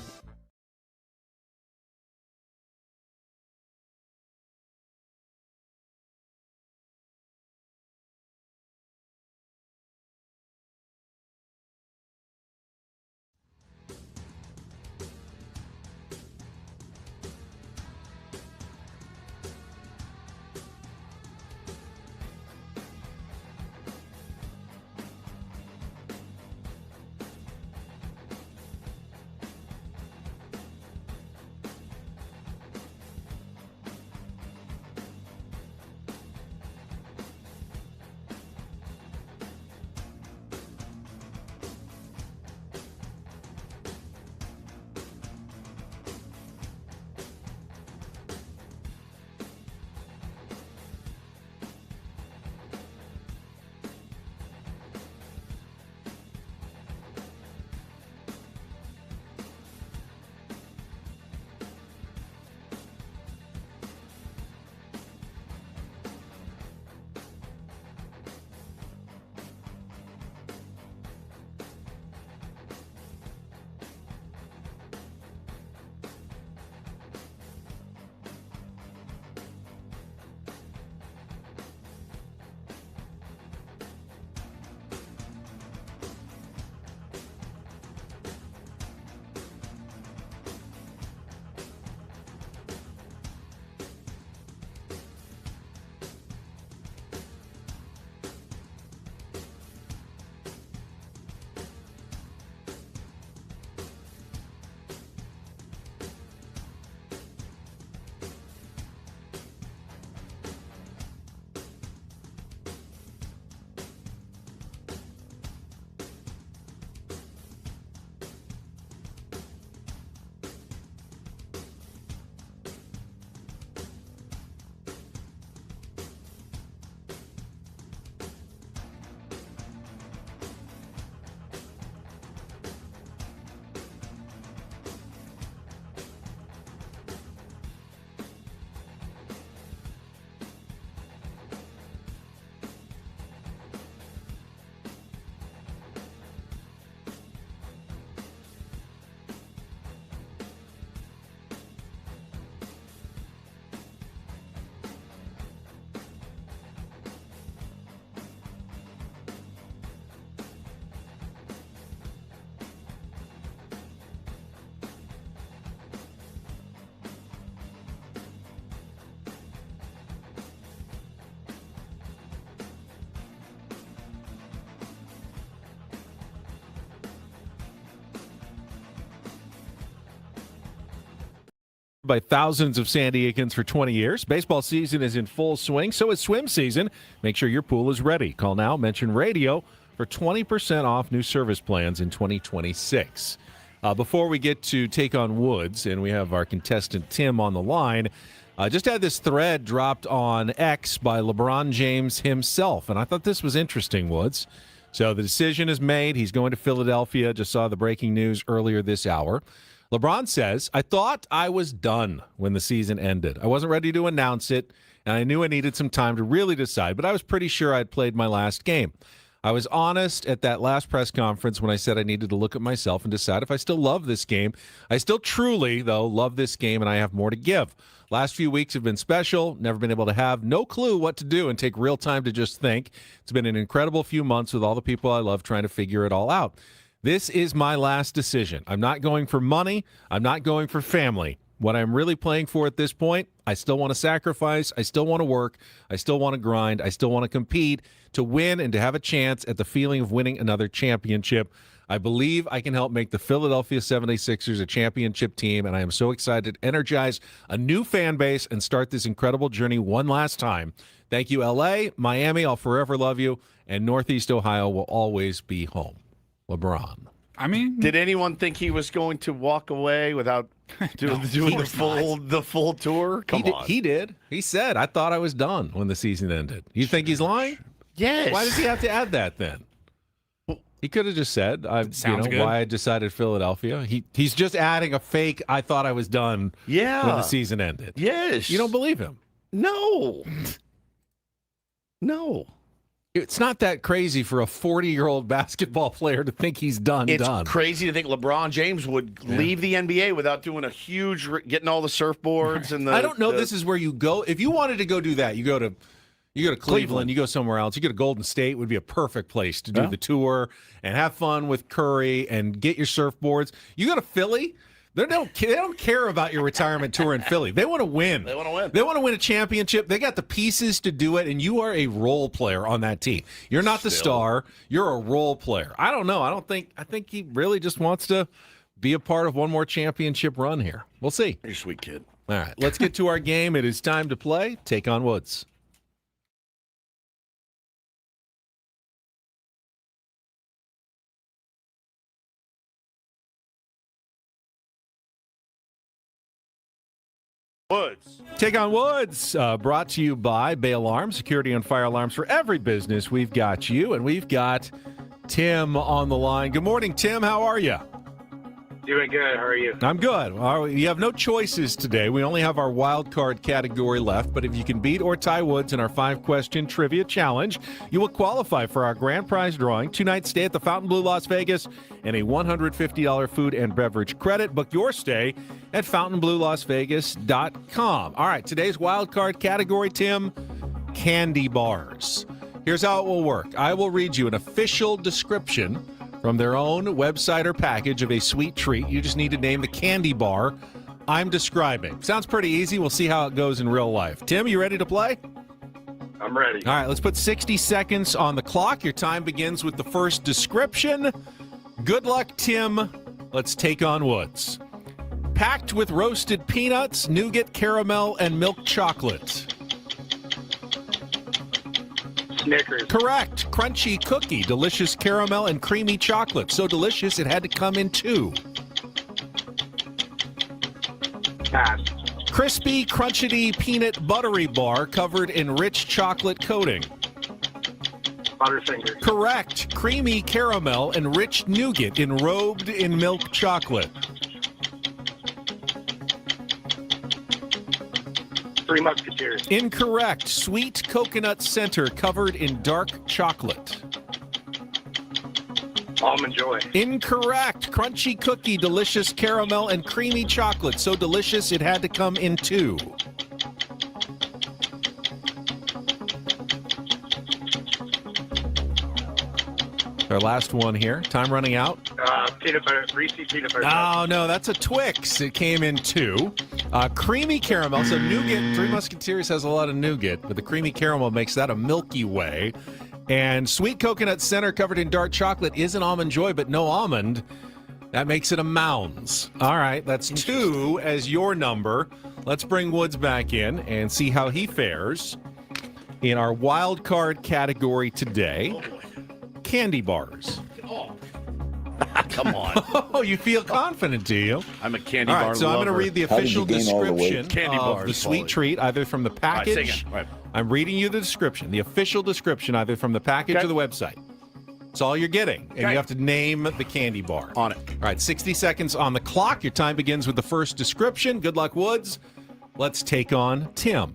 By thousands of San Diegans for 20 years. Baseball season is in full swing, so is swim season. Make sure your pool is ready. Call now, mention radio for 20% off new service plans in 2026. Before we get to Take on Woods, and we have our contestant Tim on the line, just had this thread dropped on X by LeBron James himself, and I thought this was interesting, Woods. So the decision is made. He's going to Philadelphia. Just saw the breaking news earlier this hour. LeBron says, I thought I was done when the season ended. I wasn't ready to announce it, and I knew I needed some time to really decide, but I was pretty sure I'd played my last game. I was honest at that last press conference when I said I needed to look at myself and decide if I still love this game. I still truly, though, love this game, and I have more to give. Last few weeks have been special, never been able to have no clue what to do and take real time to just think. It's been an incredible few months with all the people I love trying to figure it all out. This is my last decision. I'm not going for money. I'm not going for family. What I'm really playing for at this point, I still want to sacrifice. I still want to work. I still want to grind. I still want to compete to win and to have a chance at the feeling of winning another championship. I believe I can help make the Philadelphia 76ers a championship team, and I am so excited to energize a new fan base and start this incredible journey one last time. Thank you, L.A., Miami, I'll forever love you, and Northeast Ohio will always be home. LeBron. I mean, did anyone think he was going to walk away without doing the full tour? Come on. He did. He said, I thought I was done when the season ended. You think he's lying? Yes. Why does he have to add that then? He could have just said, why I decided Philadelphia. He's just adding a fake, I thought I was done when the season ended. Yes. You don't believe him? No. No. It's not that crazy for a 40-year-old basketball player to think he's done. It's crazy to think LeBron James would leave the NBA without doing a huge, getting all the surfboards and the. I don't know. This is where you go. If you wanted to go do that, you go to Cleveland, you go somewhere else. You go to Golden State would be a perfect place to do the tour and have fun with Curry and get your surfboards. You go to Philly. They don't care about your retirement tour in Philly. They want to win. They want to win a championship. They got the pieces to do it, and you are a role player on that team. You're not the star. You're a role player. I don't know. I think he really just wants to be a part of one more championship run here. We'll see. You're a sweet kid. All right, let's get to our game. It is time to play. Take on Woods. Woods. Take on Woods, brought to you by Bay Alarm, security and fire alarms for every business. We've got you, and we've got Tim on the line. Good morning, Tim. How are you? Doing good. How are you? I'm good. You have no choices today. We only have our wild card category left, but if you can beat or tie Woods in our 5-question trivia challenge, you will qualify for our grand prize drawing, 2-night stay at the Fontainebleau Las Vegas, and a $150 food and beverage credit. Book your stay at FontainebleauLasVegas.com. All right, today's wild card category, Tim, candy bars. Here's how it will work. I will read you an official description from their own website or package of a sweet treat. You just need to name the candy bar I'm describing. Sounds pretty easy. We'll see how it goes in real life. Tim, you ready to play? I'm ready. All right, let's put 60 seconds on the clock. Your time begins with the first description. Good luck, Tim. Let's take on Woods. Packed with roasted peanuts, nougat, caramel, and milk chocolate. Snickers. Correct. Crunchy cookie, delicious caramel and creamy chocolate. So delicious it had to come in 2. Pass. Crispy, crunchity, peanut buttery bar covered in rich chocolate coating. Butterfinger. Correct. Creamy caramel and rich nougat enrobed in milk chocolate. Three Musketeers. Incorrect. Sweet coconut center covered in dark chocolate. Almond Joy. Incorrect. Crunchy cookie, delicious caramel and creamy chocolate. So delicious it had to come in 2. Our last one here. Time running out. Peanut butter. Reese's peanut butter. Oh, no, that's a Twix. It came in 2. Creamy caramel. So nougat, Three Musketeers has a lot of nougat, but the creamy caramel makes that a Milky Way. And sweet coconut center covered in dark chocolate is an Almond Joy, but no almond. That makes it a Mounds. All right, that's 2 as your number. Let's bring Woods back in and see how he fares in our wild card category today. Candy bars. Come on. Oh, you feel confident, do you? I'm a candy bar bar so I'm going to read the official description candy of bars, the sweet treat, either from the package. Right. I'm reading you the description, the official description, either from the package or the website. It's all you're getting, and you have to name the candy bar. On it. All right, 60 seconds on the clock. Your time begins with the first description. Good luck, Woods. Let's take on Tim.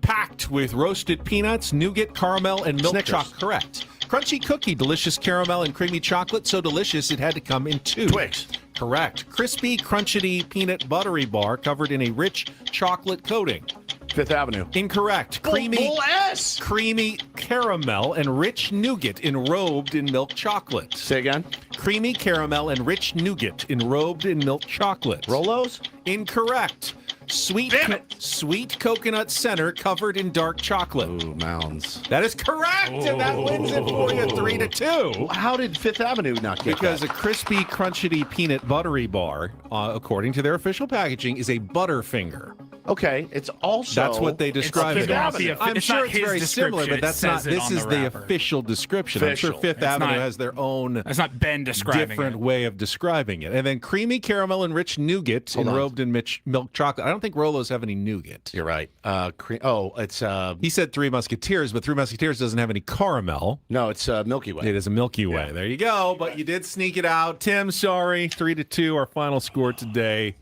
Packed with roasted peanuts, nougat, caramel, and milk chocolate. Correct. Crunchy cookie, delicious caramel and creamy chocolate, so delicious it had to come in 2. Twix. Correct. Crispy, crunchity, peanut buttery bar covered in a rich chocolate coating. Fifth Avenue. Incorrect. Creamy. Bull S. Creamy. caramel and rich nougat enrobed in milk chocolate. Say again? Creamy caramel and rich nougat enrobed in milk chocolate. Rolos? Incorrect. Sweet coconut center covered in dark chocolate. Ooh, Mounds. That is correct, and that wins it for you 3-2. How did Fifth Avenue not get Because that? a crispy, crunchity peanut buttery bar, according to their official packaging, is a Butterfinger. Okay, it's also... That's what they describe it as. I'm it's sure not it's his very similar, but description, that's it not. says it This on is the the wrapper. official description. I'm sure Fifth Avenue has their own. It's not Ben describing different it. way of describing it. And then creamy caramel and rich nougat enrobed in milk chocolate. I don't think Rolos have any nougat. You're right. It's... He said Three Musketeers, but Three Musketeers doesn't have any caramel. No, it's Milky Way. It is a Milky Way. Yeah. There you go. But you did sneak it out. Tim, sorry. 3-2, our final score today.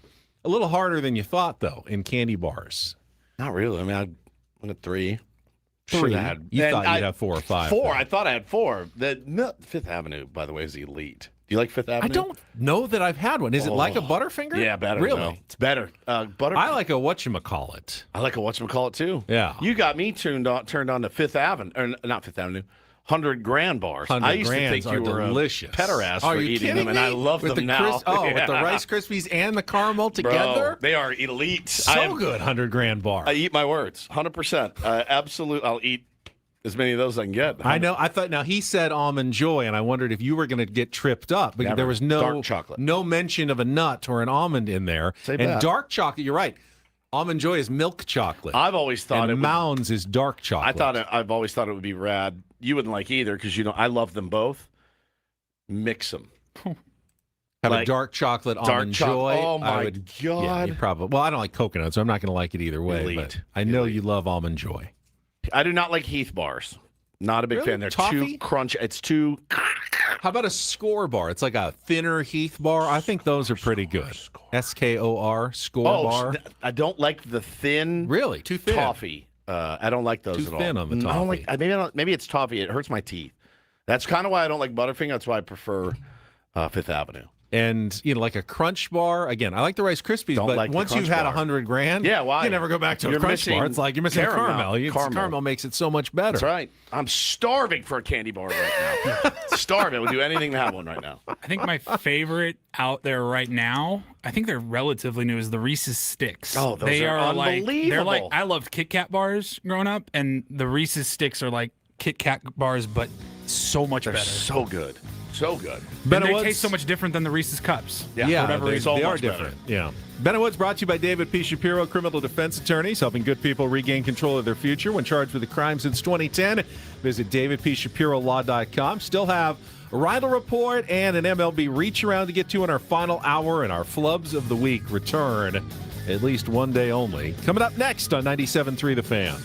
A little harder than you thought, though, in candy bars. Not really. I mean, I went at 3. Three. Had, you thought you'd have 4 or 5. 4. I thought I had 4. Fifth Avenue, by the way, is elite. Do you like Fifth Avenue? I don't know that I've had one. Is it like a Butterfinger? Yeah, better. Really? No, it's better. Butter. I like a whatchamacallit. I like a whatchamacallit, too. Yeah. You got me turned on to Fifth Avenue, or not Fifth Avenue, 100 grand bars. 100 I used to Grands think you are were delicious. a pederast Are for you eating kidding them, and I me? love With them the now. with the Rice Krispies and the caramel together? Bro, they are elite. So good, 100 grand bar. I eat my words, 100%. Absolute. I'll eat as many of those as I can get. I know. I thought. Now he said almond joy, and I wondered if you were going to get tripped up because Never. there was Dark chocolate. no mention of a nut or an almond in there. Say and that. dark chocolate. You're right. Almond joy is milk chocolate. I've always thought and Mounds is dark chocolate. I've always thought it would be rad. You wouldn't like either because I love them both. Mix them. Have like a dark chocolate almond joy. Oh my God! God! You probably. Well, I don't like coconut, so I'm not going to like it either way. Elite. But I know you love almond joy. I do not like Heath bars. Not a big Really? fan. They're Toffee? too crunch. It's too. How about a score bar? It's like a thinner Heath bar. I think those are pretty good. SKOR score bar. I don't like the thin. Really, too thin. Toffee. I don't like those Too at all. thin on the I don't toffee. like. Maybe it's toffee. It hurts my teeth. That's kind of why I don't like Butterfinger. That's why I prefer Fifth Avenue. And like a crunch bar. Again, I like the Rice Krispies, Don't but like the once you've Crunch had Bar. 100 grand, Yeah, why? you never go back to a You're crunch bar. missing It's like you're missing caramel. Caramel makes it so much better. That's right. I'm starving for a candy bar right now. Starving. I would do anything to have one right now. I think my favorite out there right now, I think they're relatively new, is the Reese's Sticks. Oh, those they are they're like, unbelievable. I loved Kit Kat bars growing up, and the Reese's Sticks are like Kit Kat bars, but so much They're better. so good. So good. And they taste so much different than the Reese's Cups. Yeah, for whatever they, reason. they are much better. different. Yeah. Ben Woods brought to you by David P. Shapiro, criminal defense attorneys, helping good people regain control of their future when charged with a crime since 2010. Visit davidpshapirolaw.com. Still have a Reindl Report and an MLB Reacharound to get to in our final hour, and our Flubs of the Week return at least one day only. Coming up next on 97.3 The Fan.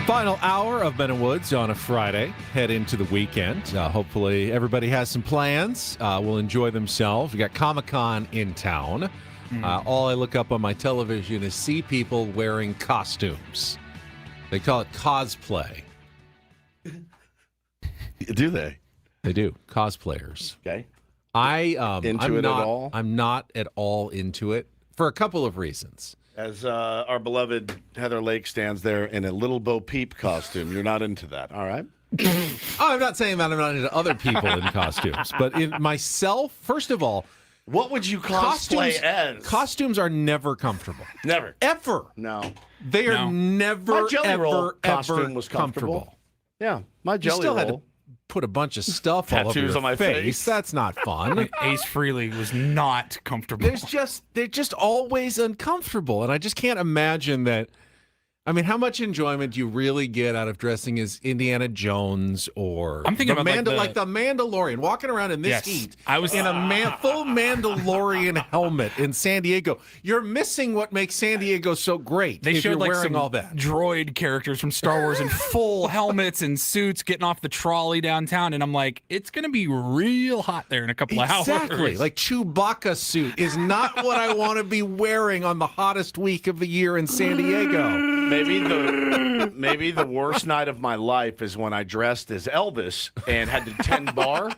Final hour of Ben and Woods on a Friday. Head into the weekend. Hopefully everybody has some plans. Will enjoy themselves. We got Comic-Con in town. All I look up on my television is see people wearing costumes. They call it cosplay. Do they? They do. Cosplayers. Okay. I'm not at all into it for a couple of reasons. As our beloved Heather Lake stands there in a Little Bo Peep costume, you're not into that, all right? I'm not saying that I'm not into other people in costumes, but in myself, first of all, what would you cosplay as? Costumes are never comfortable. Never. Ever. No. They are never, my Jelly Roll costume ever was comfortable. Yeah, my You Jelly still Roll. had to put a bunch of stuff all over Tattoos your on my face. That's not fun. Ace Frehley was not comfortable. They're just always uncomfortable, and I just can't imagine that. I mean, how much enjoyment do you really get out of dressing as Indiana Jones or I'm thinking about like the Mandalorian, walking around in this heat I was in a full Mandalorian helmet in San Diego? You're missing what makes San Diego so great. They if showed you're like wearing some all that. droid characters from Star Wars in full helmets and suits getting off the trolley downtown, and I'm like, it's gonna be real hot there in a couple of hours. Exactly. Like Chewbacca suit is not what I want to be wearing on the hottest week of the year in San Diego. Maybe the worst night of my life is when I dressed as Elvis and had to 10 bar.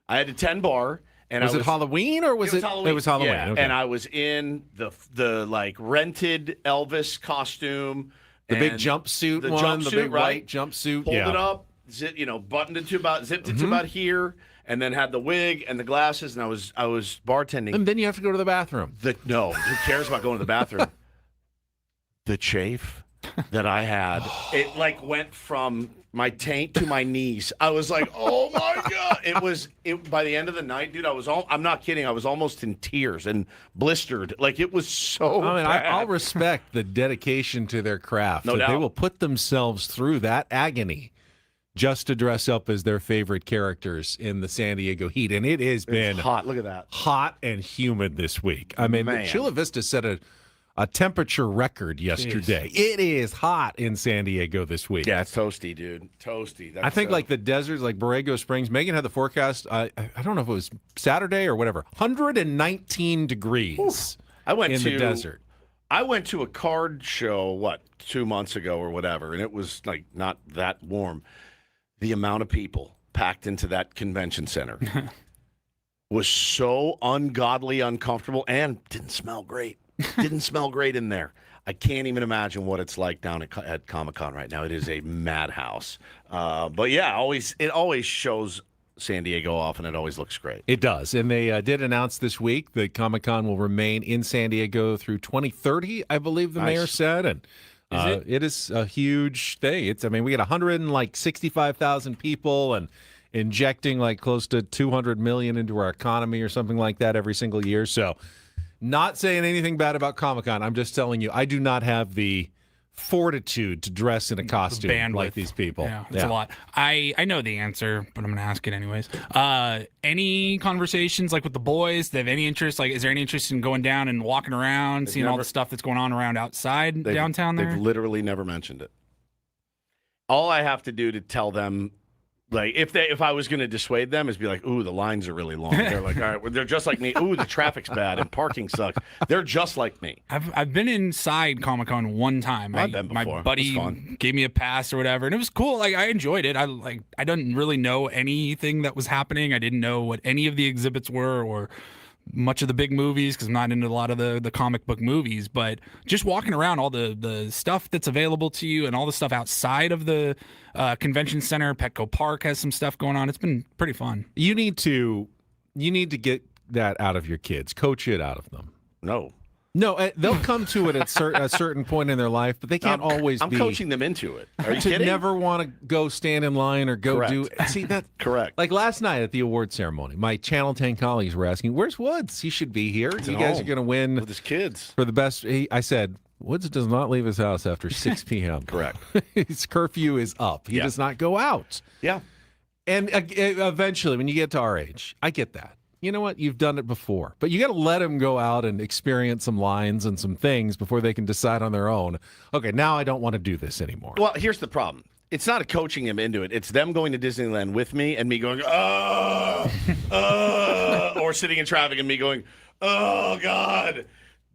I had to 10 bar. And was it Halloween or was it? Halloween. It was Halloween. Yeah. Okay. And I was in the like rented Elvis costume. The big and jumpsuit the one, jumpsuit, the big right? white jumpsuit. Pulled yeah. it up, buttoned it to about, zipped it to about here, and then had the wig and the glasses, and I was bartending. And then you have to go to the bathroom. No, who cares about going to the bathroom? The chafe that I had, it like went from my taint to my knees. I was like, oh my God. By the end of the night, dude, I'm not kidding. I was almost in tears and blistered. Like it was so bad. I'll respect the dedication to their craft. No doubt. They will put themselves through that agony just to dress up as their favorite characters in the San Diego heat. And it has been hot. Look at that. Hot and humid this week. I mean, Man. Chula Vista set a temperature record yesterday. Jeez. It is hot in San Diego this week. Yeah, it's toasty, dude. Toasty. I think like the deserts, like Borrego Springs, Megan had the forecast, I don't know if it was Saturday or whatever, 119 degrees in the desert. I went to a card show, 2 months ago or whatever, and it was like not that warm. The amount of people packed into that convention center was so ungodly uncomfortable and didn't smell great. Didn't smell great in there. I can't even imagine what it's like down at Comic-Con right now. It is a madhouse. But yeah, it always shows San Diego off, and it always looks great. It does. And they did announce this week that Comic-Con will remain in San Diego through 2030, I believe the mayor said. And it is a huge thing. We get 165,000 people and injecting like close to 200 million into our economy or something like that every single year. So not saying anything bad about Comic-Con. I'm just telling you, I do not have the fortitude to dress in a costume like these people. Yeah, it's a lot. I know the answer, but I'm going to ask it anyways. Any conversations like with the boys? They have any interest? Like, is there any interest in going down and walking around, seeing all the stuff that's going on around outside downtown there? They've literally never mentioned it. All I have to do to tell them, like, if I was going to dissuade them, is be like, ooh, the lines are really long. They're like, all right, well, they're just like me. Ooh, the traffic's bad and parking sucks. They're just like me. I've been inside Comic-Con one time. I've been before. My buddy gave me a pass or whatever, and it was cool. Like, I enjoyed it. I didn't really know anything that was happening. I didn't know what any of the exhibits were or much of the big movies because I'm not into a lot of the comic book movies, but just walking around all the stuff that's available to you and all the stuff outside of the convention center. Petco Park has some stuff going on. It's been pretty fun. You need to get that out of your kids. Coach it out of them. No, they'll come to it at a certain point in their life, but they can't always I'm coaching them into it. Are you to kidding? never want to go stand in line or go do. See that? Correct. Like last night at the award ceremony, my Channel 10 colleagues were asking, "Where's Woods? He should be here. You guys are going to win with his kids for the best." I said, "Woods does not leave his house after 6 p.m. Correct. His curfew is up. He does not go out. Yeah. And eventually, when you get to our age, I get that. you know what? You've done it before. But you got to let them go out and experience some lines and some things before they can decide on their own, okay, now I don't want to do this anymore. Well, here's the problem. It's not coaching him into it. It's them going to Disneyland with me and me going, or sitting in traffic and me going, oh, God.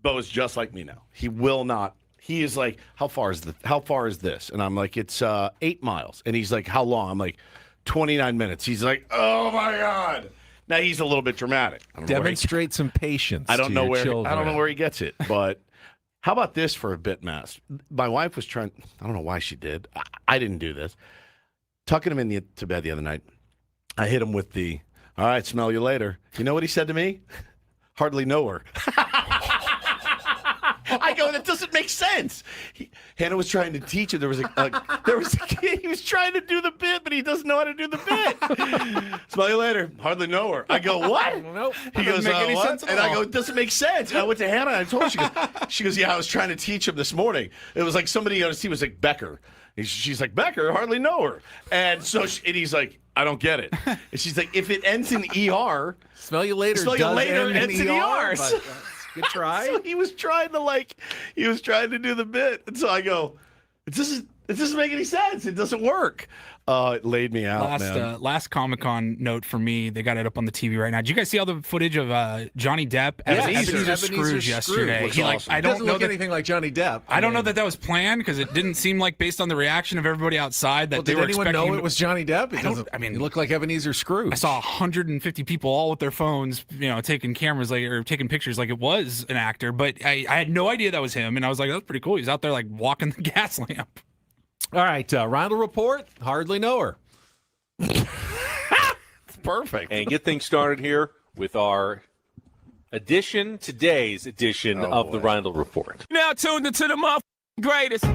Bo's just like me now. He will not. He is like, how far is this? And I'm like, it's 8 miles. And he's like, how long? I'm like, 29 minutes. He's like, oh, my God. Now, he's a little bit dramatic. Demonstrate some patience. I don't know where where he gets it, but how about this for a bit, Mass? My wife was trying. I don't know why she did. I didn't do this. Tucking him to bed the other night, I hit him with the, all right, smell you later. You know what he said to me? Hardly know her. I go, that doesn't make sense. Hannah was trying to teach him. There was a kid. He was trying to do the bit, but he doesn't know how to do the bit. Smell you later. Hardly know her. I go, what? Nope. He goes, make any what? sense at And all. I go, it doesn't make sense. And I went to Hannah and I told her. She goes, yeah, I was trying to teach him this morning. It was like somebody on his team was like Becker. She's like, Becker, hardly know her. And so and he's like, I don't get it. And she's like, if it ends in ER, smell you later. Smell you later ends in ER. Good try. So he was trying to do the bit. And so I go, it doesn't make any sense. It doesn't work. It laid me out, man. Last Comic-Con note for me, they got it up on the TV right now. Did you guys see all the footage of Johnny Depp as Ebenezer Scrooge yesterday? He awesome. I don't know anything like Johnny Depp. I don't know that was planned because it didn't seem like, based on the reaction of everybody outside, that they were expecting. Did anyone know it was Johnny Depp? He looked like Ebenezer Scrooge. I saw 150 people all with their phones, taking cameras or taking pictures like it was an actor. But I had no idea that was him, and I was like, that's pretty cool. He's out there like walking the gas lamp. All right, Reindl Report. Hardly know her. It's perfect. And get things started here with our today's edition of the Reindl Report. Now tuned into the greatest.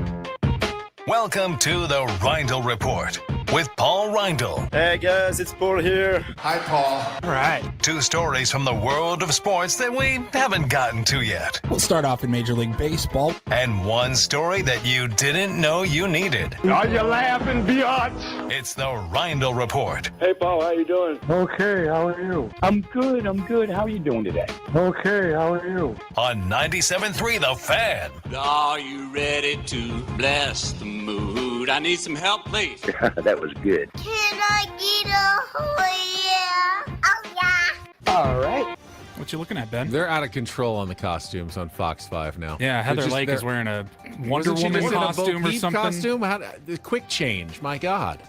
Welcome to the Reindl Report with Paul Reindl. Hey guys, it's Paul here. Hi, Paul. All right. 2 stories from the world of sports that we haven't gotten to yet. We'll start off in Major League Baseball. And 1 story that you didn't know you needed. Are you laughing, biatch? It's the Reindl Report. Hey Paul, how you doing? Okay, how are you? I'm good. How are you doing today? Okay, how are you? On 97.3 The Fan. Are you ready to bless the mood? I need some help, please. That was good. Can I get a oh yeah? Oh yeah. All right. What you looking at, Ben? They're out of control on the costumes on Fox 5 now. Yeah, Heather Lake is wearing a Wonder Woman costume or something. Costume? The quick change. My God.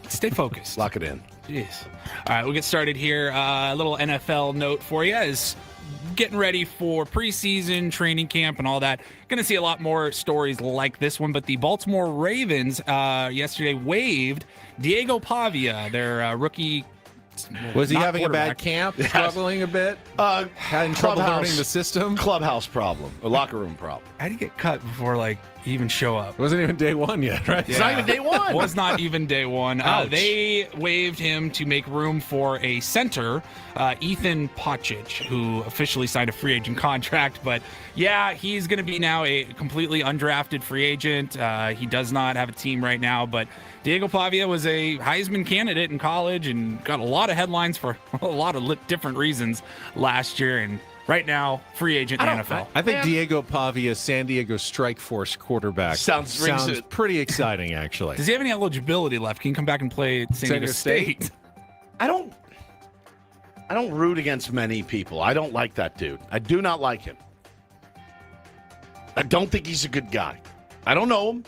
Stay focused. Lock it in. Jeez. All right, we'll get started here. A little NFL note for you is getting ready for preseason, training camp, and all that. Going to see a lot more stories like this one, but the Baltimore Ravens yesterday waived Diego Pavia, their rookie. Was he having a bad camp? Struggling a bit? Having trouble learning the system? Clubhouse problem. A locker room problem. How did he get cut before, he even show up? It wasn't even day 1 yet, right? It's not even day 1. Was not even day 1. They waived him to make room for a center, Ethan Pocic, who officially signed a free agent contract. But, yeah, he's going to be now a completely undrafted free agent. He does not have a team right now, but Diego Pavia was a Heisman candidate in college and got a lot of headlines for a lot of different reasons last year. And right now, free agent in the NFL. I think Diego Pavia, San Diego Strike Force quarterback, sounds pretty exciting, actually. Does he have any eligibility left? Can he come back and play at San Diego State? I don't root against many people. I don't like that dude. I do not like him. I don't think he's a good guy. I don't know him,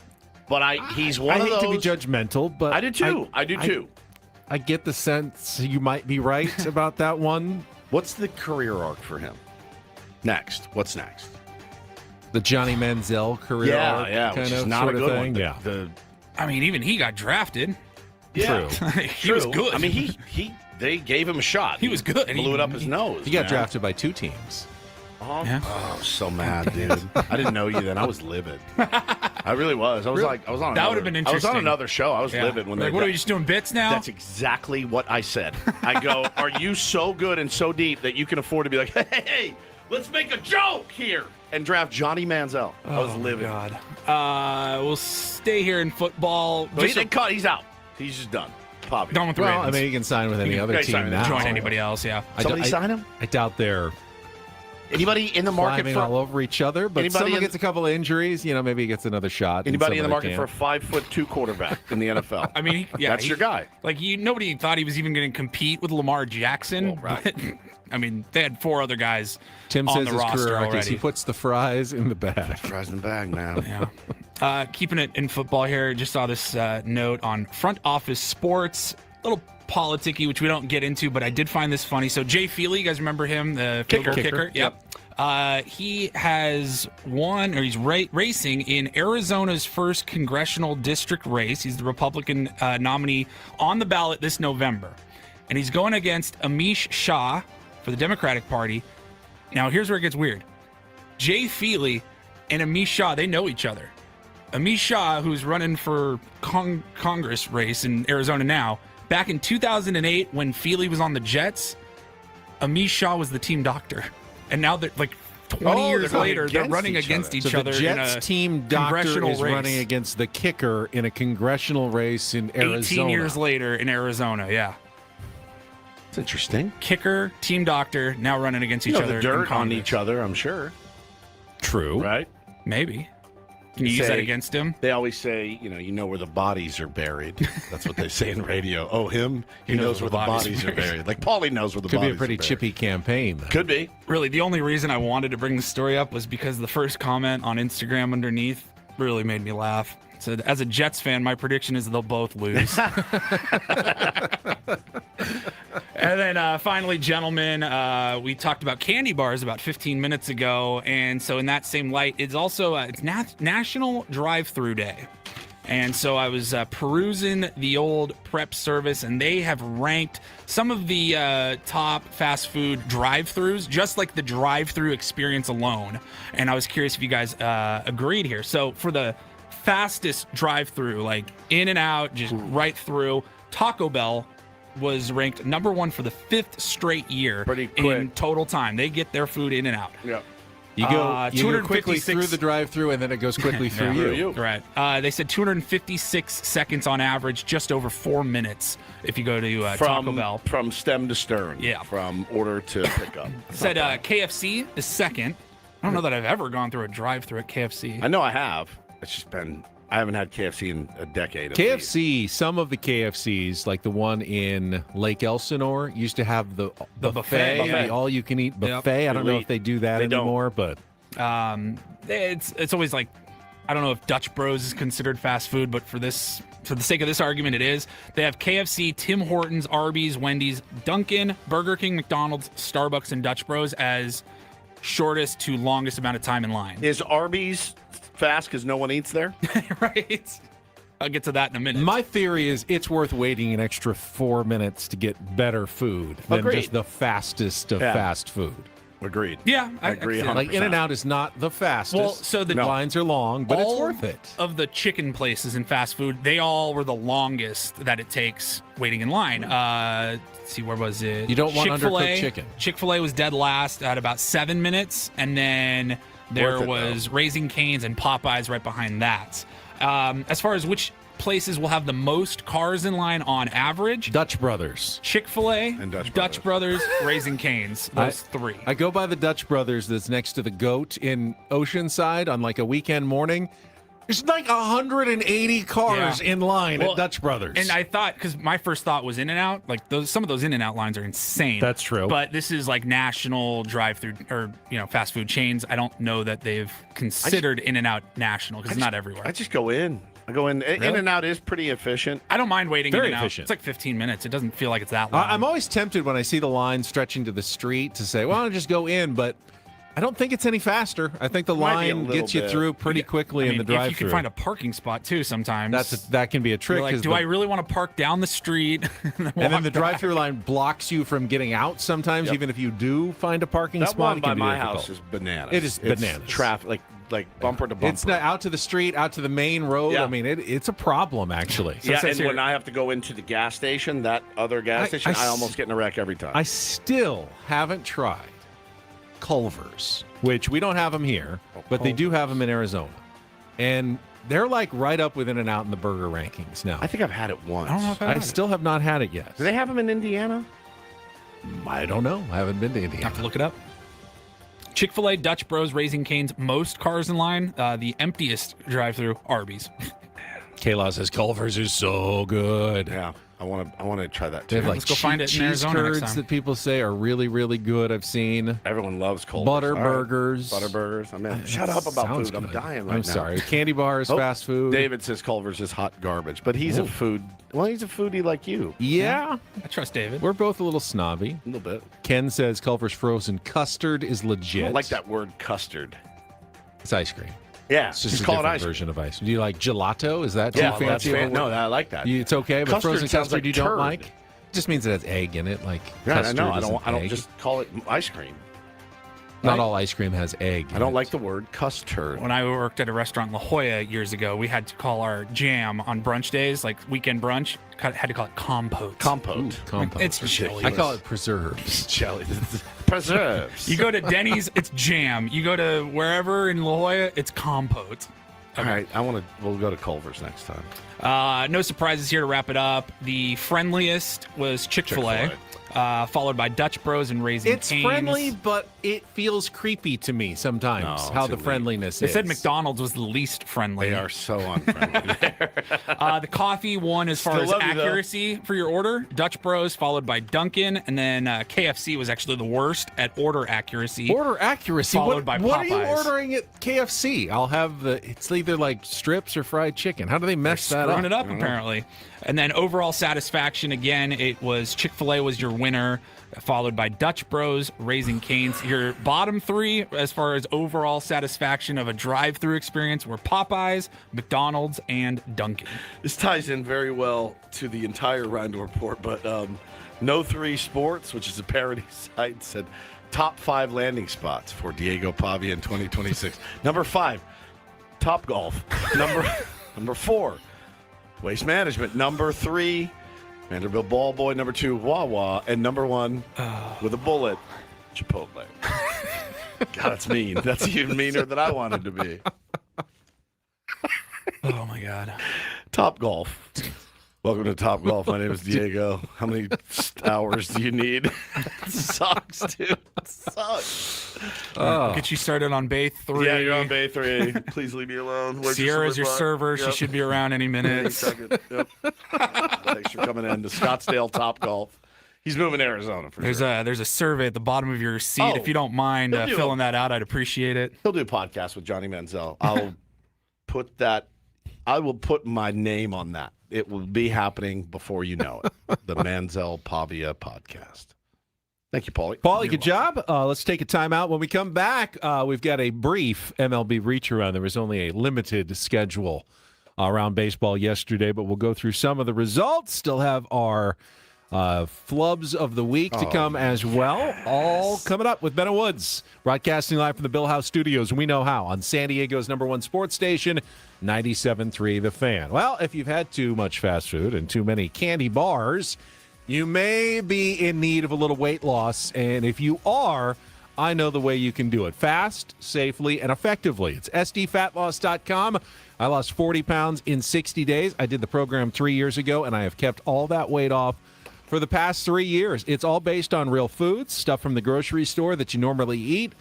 but he's one of those. I hate to be judgmental, but I do too. I do too. I get the sense you might be right about that one. What's the career arc for him? What's next? The Johnny Manziel career arc, which is not a good thing. Yeah. I mean, even he got drafted. Yeah. True. He was good. I mean, they gave him a shot. He was good. Blew it up his nose. He got drafted by 2 teams. Yeah. Oh, so mad, dude. I didn't know you then. I was livid. I really was. I was on. That would have been interesting. I was on another show. I was livid when they. What are we just doing bits now? That's exactly what I said. I go, are you so good and so deep that you can afford to be like, hey, let's make a joke here and draft Johnny Manziel? I was livid. God. We'll stay here in football. He's out. He's just done. Pavi. Going with the Well, Ravens. I mean, he can sign with any other team now. Join anybody else, yeah. Somebody sign him? I doubt they're Anybody in the market climbing for all over each other, but someone gets a couple of injuries, maybe he gets another shot. Anybody in the market for a 5'2" quarterback in the NFL? I mean, that's your guy. Like nobody thought he was even going to compete with Lamar Jackson. Well, right. But, I mean, they had 4 other guys Tim on says the his roster career arc already. is he puts the fries in the bag. Fries in the bag, man. Yeah. Keeping it in football here, just saw this note on Front Office Sports. A little politicky, which we don't get into, but I did find this funny. So Jay Feely, you guys remember him, the field goal kicker? Yep. He has won, or he's racing in Arizona's first congressional district race. He's the Republican nominee on the ballot this November. And he's going against Amish Shah for the Democratic Party. Now, here's where it gets weird. Jay Feely and Amish Shah, they know each other. Amish Shah, who's running for Congress race in Arizona now, back in 2008 when Feely was on the Jets, Amish Shah was the team doctor. And now they're like 20 years later, they're running against each other. The Jets in a team doctor is race. running against the kicker in a congressional race in Arizona. 18 years later in Arizona, yeah. It's interesting. Kicker, team doctor, now running against each other. The dirt in on Congress. each other, I'm sure. True. Right? Maybe. Can you use that against him? They always say, you know where the bodies are buried. That's what they say in radio. Oh, him? He knows where the bodies are buried. Like, Paulie knows where the Could bodies be a pretty are buried. chippy campaign. Though. Could be. Really, the only reason I wanted to bring the story up was because the first comment on Instagram underneath really made me laugh. It said, as a Jets fan, my prediction is they'll both lose. And then finally, gentlemen, we talked about candy bars about 15 minutes ago. And so in that same light, it's also it's National Drive-Thru Day. And so I was perusing the old prep service, and they have ranked some of the top fast food drive-thrus, just like the drive-thru experience alone. And I was curious if you guys agreed here. So for the fastest drive-thru, like in and out, just right through, Taco Bell was ranked number 1 for the 5th straight year. Pretty quick. In total time. They get their food in and out. Yeah. You go quickly through the drive-thru, and then it goes quickly through you. Right. They said 256 seconds on average, just over 4 minutes if you go to Taco Bell. From stem to stern. Yeah. From order to pickup. Said KFC is second. I don't know that I've ever gone through a drive-thru at KFC. I know I have. It's just been... I haven't had KFC in a decade. KFC, some of the KFCs, like the one in Lake Elsinore, used to have the buffet, the all-you-can-eat buffet. Yep. I don't know if they do that anymore, but it's always like, I don't know if Dutch Bros is considered fast food, but for the sake of this argument, it is. They have KFC, Tim Hortons, Arby's, Wendy's, Dunkin', Burger King, McDonald's, Starbucks, and Dutch Bros as shortest to longest amount of time in line. Is Arby's fast because no one eats there? Right. I'll get to that in a minute. My theory is it's worth waiting an extra 4 minutes to get better food than just the fastest of fast food. Agreed. Yeah, I agree. 100%. Like In-N-Out is not the fastest. Well, so the lines are long, but it's worth it. Of the chicken places in fast food, they all were the longest that it takes waiting in line. Let's see, where was it? You don't want undercooked chicken. Chick-fil-A was dead last at about 7 minutes, and then there was Raising Cane's and Popeyes right behind that. As far as which places will have the most cars in line on average, Dutch Brothers, Chick-fil-A, and Dutch Brothers, Raising Cane's. Those three. I go by the Dutch Brothers that's next to the Goat in Oceanside on like a weekend morning. There's like 180 cars in line at Dutch Brothers. And I thought, because my first thought was In-N-Out, like some of those In-N-Out lines are insane. That's true. But this is like national drive-through or fast food chains. I don't know that they've considered In-N-Out national because it's not everywhere. I just go in. I go in. Really? In-N-Out is pretty efficient. I don't mind waiting Very in and out. efficient. It's like 15 minutes. It doesn't feel like it's that long. I'm always tempted when I see the line stretching to the street to say, well, I'll just go in, but I don't think it's any faster. I think the line gets you through pretty quickly in the drive-thru. If you can find a parking spot too, sometimes that can be a trick. You're like, do I really want to park down the street? And then the drive-thru line blocks you from getting out sometimes, even if you do find a parking spot. That one it by can be my difficult. house is bananas. It is bananas. Traffic, like bumper to bumper. It's not out to the street, out to the main road. Yeah. I mean, it's a problem, actually. Yeah, and when I have to go into the gas station, that other gas station, I almost get in a wreck every time. I still haven't tried Culver's, which we don't have them here, but they do have them in Arizona. And they're like right up with In-N-Out in the burger rankings now. I think I've had it once. I don't know if I still have not had it yet. Do they have them in Indiana? I don't know. I haven't been to Indiana. Have to look it up. Chick-fil-A, Dutch Bros, Raising Cane's, most cars in line. The emptiest drive-through, Arby's. Kayla says Culver's is so good. Yeah, I want to try that They too. have like Let's go find it in cheese Arizona next curds time. that people say are really, really good. I've seen Everyone loves Culver's. butter All right. burgers. Butter burgers. I mean, shut up about Sounds food. I'm good. dying right now. I'm sorry. Candy bars, Oh, fast food. David says Culver's is hot garbage, but he's a food. Well, he's a foodie like you. Yeah. I trust David. We're both a little snobby. A little bit. Ken says Culver's frozen custard is I legit. don't like that word custard. It's ice cream. Yeah, It's just just a call it different ice cream. version of ice cream. Do you like gelato? Is that too Yeah, fancy? of a no, word? I like that. It's okay, but Custard frozen sounds custard like you don't turd. like? It just means it has egg in it. Like Yeah, I custard know. I isn't don't egg. just call it ice cream. Not all ice cream has egg. I don't like the word custard. When I worked at a restaurant in La Jolla years ago, we had to call our jam on brunch days, like weekend brunch, had to call it compote. Compote. Compote. It's jelly. I call it preserves. Jelly. Preserves. You go to Denny's, it's jam. You go to wherever in La Jolla, it's compote. All right, we'll go to Culver's next time. No surprises here to wrap it up. The friendliest was Chick-fil-A. Followed by Dutch Bros and Raising It's Cane's. friendly, but it feels creepy to me sometimes. No, how too the late. friendliness They is. said McDonald's was the least friendly. They are so unfriendly there. The coffee won as far Still as love you, though. accuracy for your order. Dutch Bros followed by Dunkin', and then KFC was actually the worst at order accuracy. Order accuracy. Followed by what are you Popeyes. ordering at KFC? I'll have it's either like strips or fried chicken. How do they mess that Screwing up? it up apparently. And then overall satisfaction again, it was Chick-fil-A was your winner, followed by Dutch Bros, Raising Cane's. Your bottom three as far as overall satisfaction of a drive-through experience were Popeyes, McDonald's, and Dunkin'. This ties in very well to the entire Reindl Report, but No 3 Sports, which is a parody site, said top 5 landing spots for Diego Pavia in 2026. Number 5, Top Golf. Number 4, Waste Management. Number 3, Vanderbilt Ball Boy. Number 2, Wawa. And number 1, with a bullet, Chipotle. God, that's mean. That's even meaner than I wanted to be. Oh my God. Top Golf. Welcome to Top Golf. My name is Diego. How many hours do you need? Sucks, dude. Sucks. Get you started on Bay 3. Yeah, you're on Bay 3. Please leave me alone. Where's Sierra's your slip server. Yep. She should be around any minute. Second. Yep. Thanks for coming in to Scottsdale Top Golf. He's moving to Arizona for There's sure. a survey at the bottom of your seat. Oh, If you don't mind he'll do filling it. that out, I'd appreciate it. He'll do a podcast with Johnny Manziel. I will put my name on that. It will be happening before you know it. The Manziel Pavia podcast. Thank you, Paulie. Paulie, good job. Let's take a timeout. When we come back, we've got a brief MLB Reacharound. There was only a limited schedule around baseball yesterday, but we'll go through some of the results. Still have our Flubs of the week to come as well. All coming up with Ben Woods, broadcasting live from the Bill House Studios. We know how on San Diego's #1 sports station, 97.3 The Fan. Well, if you've had too much fast food and too many candy bars, you may be in need of a little weight loss. And if you are, I know the way you can do it fast, safely, and effectively. It's sdfatloss.com. I lost 40 pounds in 60 days. I did the program 3 years ago, and I have kept all that weight off for the past 3 years. It's all based on real foods, stuff from the grocery store that you normally eat.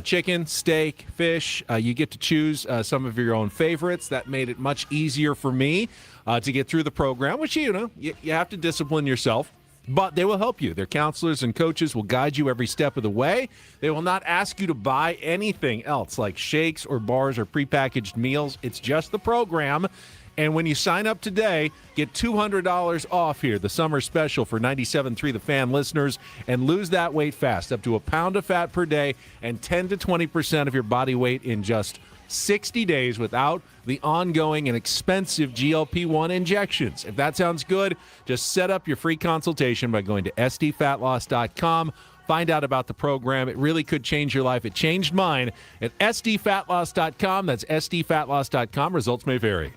Chicken, steak, fish. You get to choose some of your own favorites. That made it much easier for me to get through the program, which, you have to discipline yourself. But they will help you. Their counselors and coaches will guide you every step of the way. They will not ask you to buy anything else like shakes or bars or prepackaged meals. It's just the program. And when you sign up today, get $200 off here, the summer special for 97.3 The Fan listeners, and lose that weight fast, up to a pound of fat per day and 10 to 20% of your body weight in just 60 days without the ongoing and expensive GLP-1 injections. If that sounds good, just set up your free consultation by going to sdfatloss.com. Find out about the program. It really could change your life. It changed mine at sdfatloss.com. That's sdfatloss.com. Results may vary.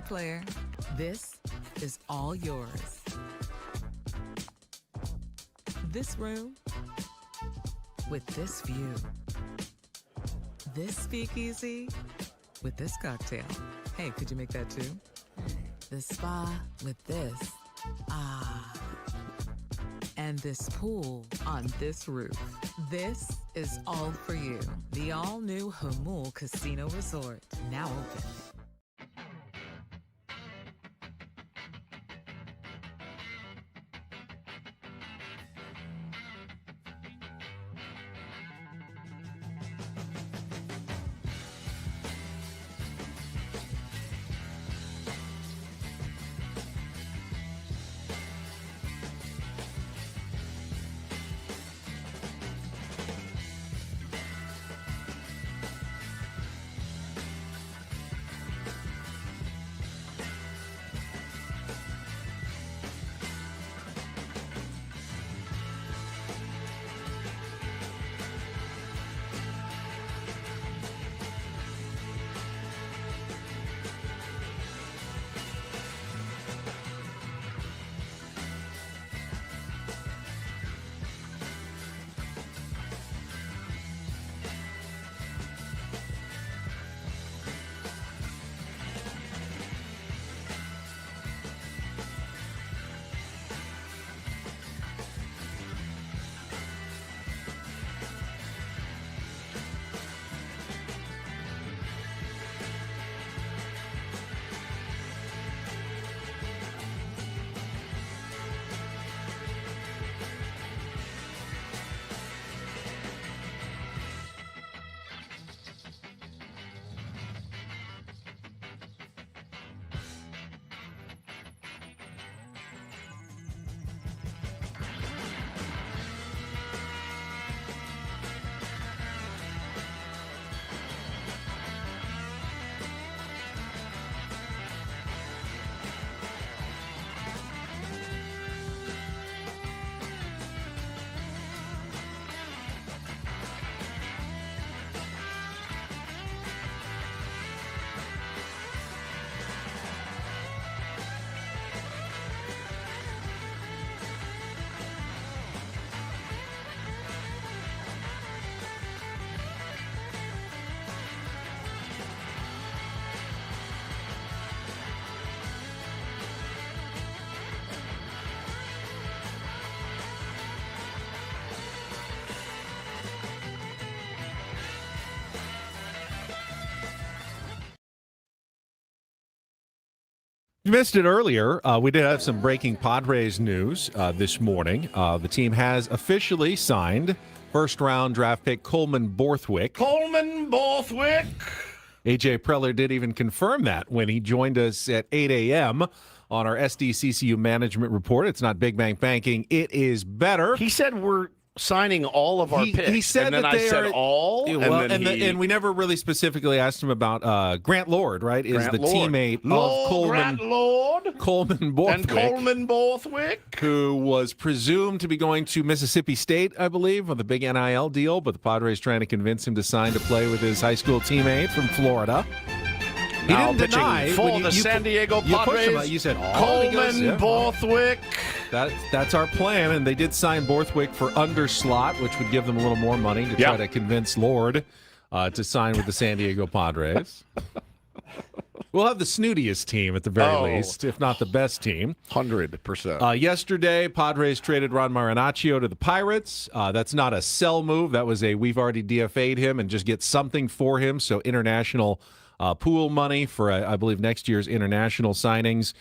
player, this is all yours. This room with this view. This speakeasy with this cocktail. Hey, could you make that too? This spa with this. Ah. And this pool on this roof. This is all for you. The all-new Hamul Casino Resort, now open. You missed it earlier. We did have some breaking Padres news this morning. The team has officially signed first-round draft pick Coleman Borthwick. Coleman Borthwick. A.J. Preller did even confirm that when he joined us at 8 a.m. on our SDCCU management report. It's not Big Bank Banking. It is better. He said we're signing all of our picks. He said and then that I said all. And we never really specifically asked him about Grant Lord, right? Is the teammate of Coleman. Coleman Borthwick. And Coleman Borthwick. Who was presumed to be going to Mississippi State, I believe, on the big NIL deal, but the Padres trying to convince him to sign to play with his high school teammate from Florida. He now didn't deny for the San Diego Padres. You said Coleman Borthwick. That's our plan, and they did sign Borthwick for underslot, which would give them a little more money to try to convince Lord to sign with the San Diego Padres. We'll have the snootiest team at the very least, if not the best team. 100%. Yesterday, Padres traded Ron Marinaccio to the Pirates. That's not a sell move. That was we've already DFA'd him and just get something for him. So international pool money for, I believe, next year's international signings.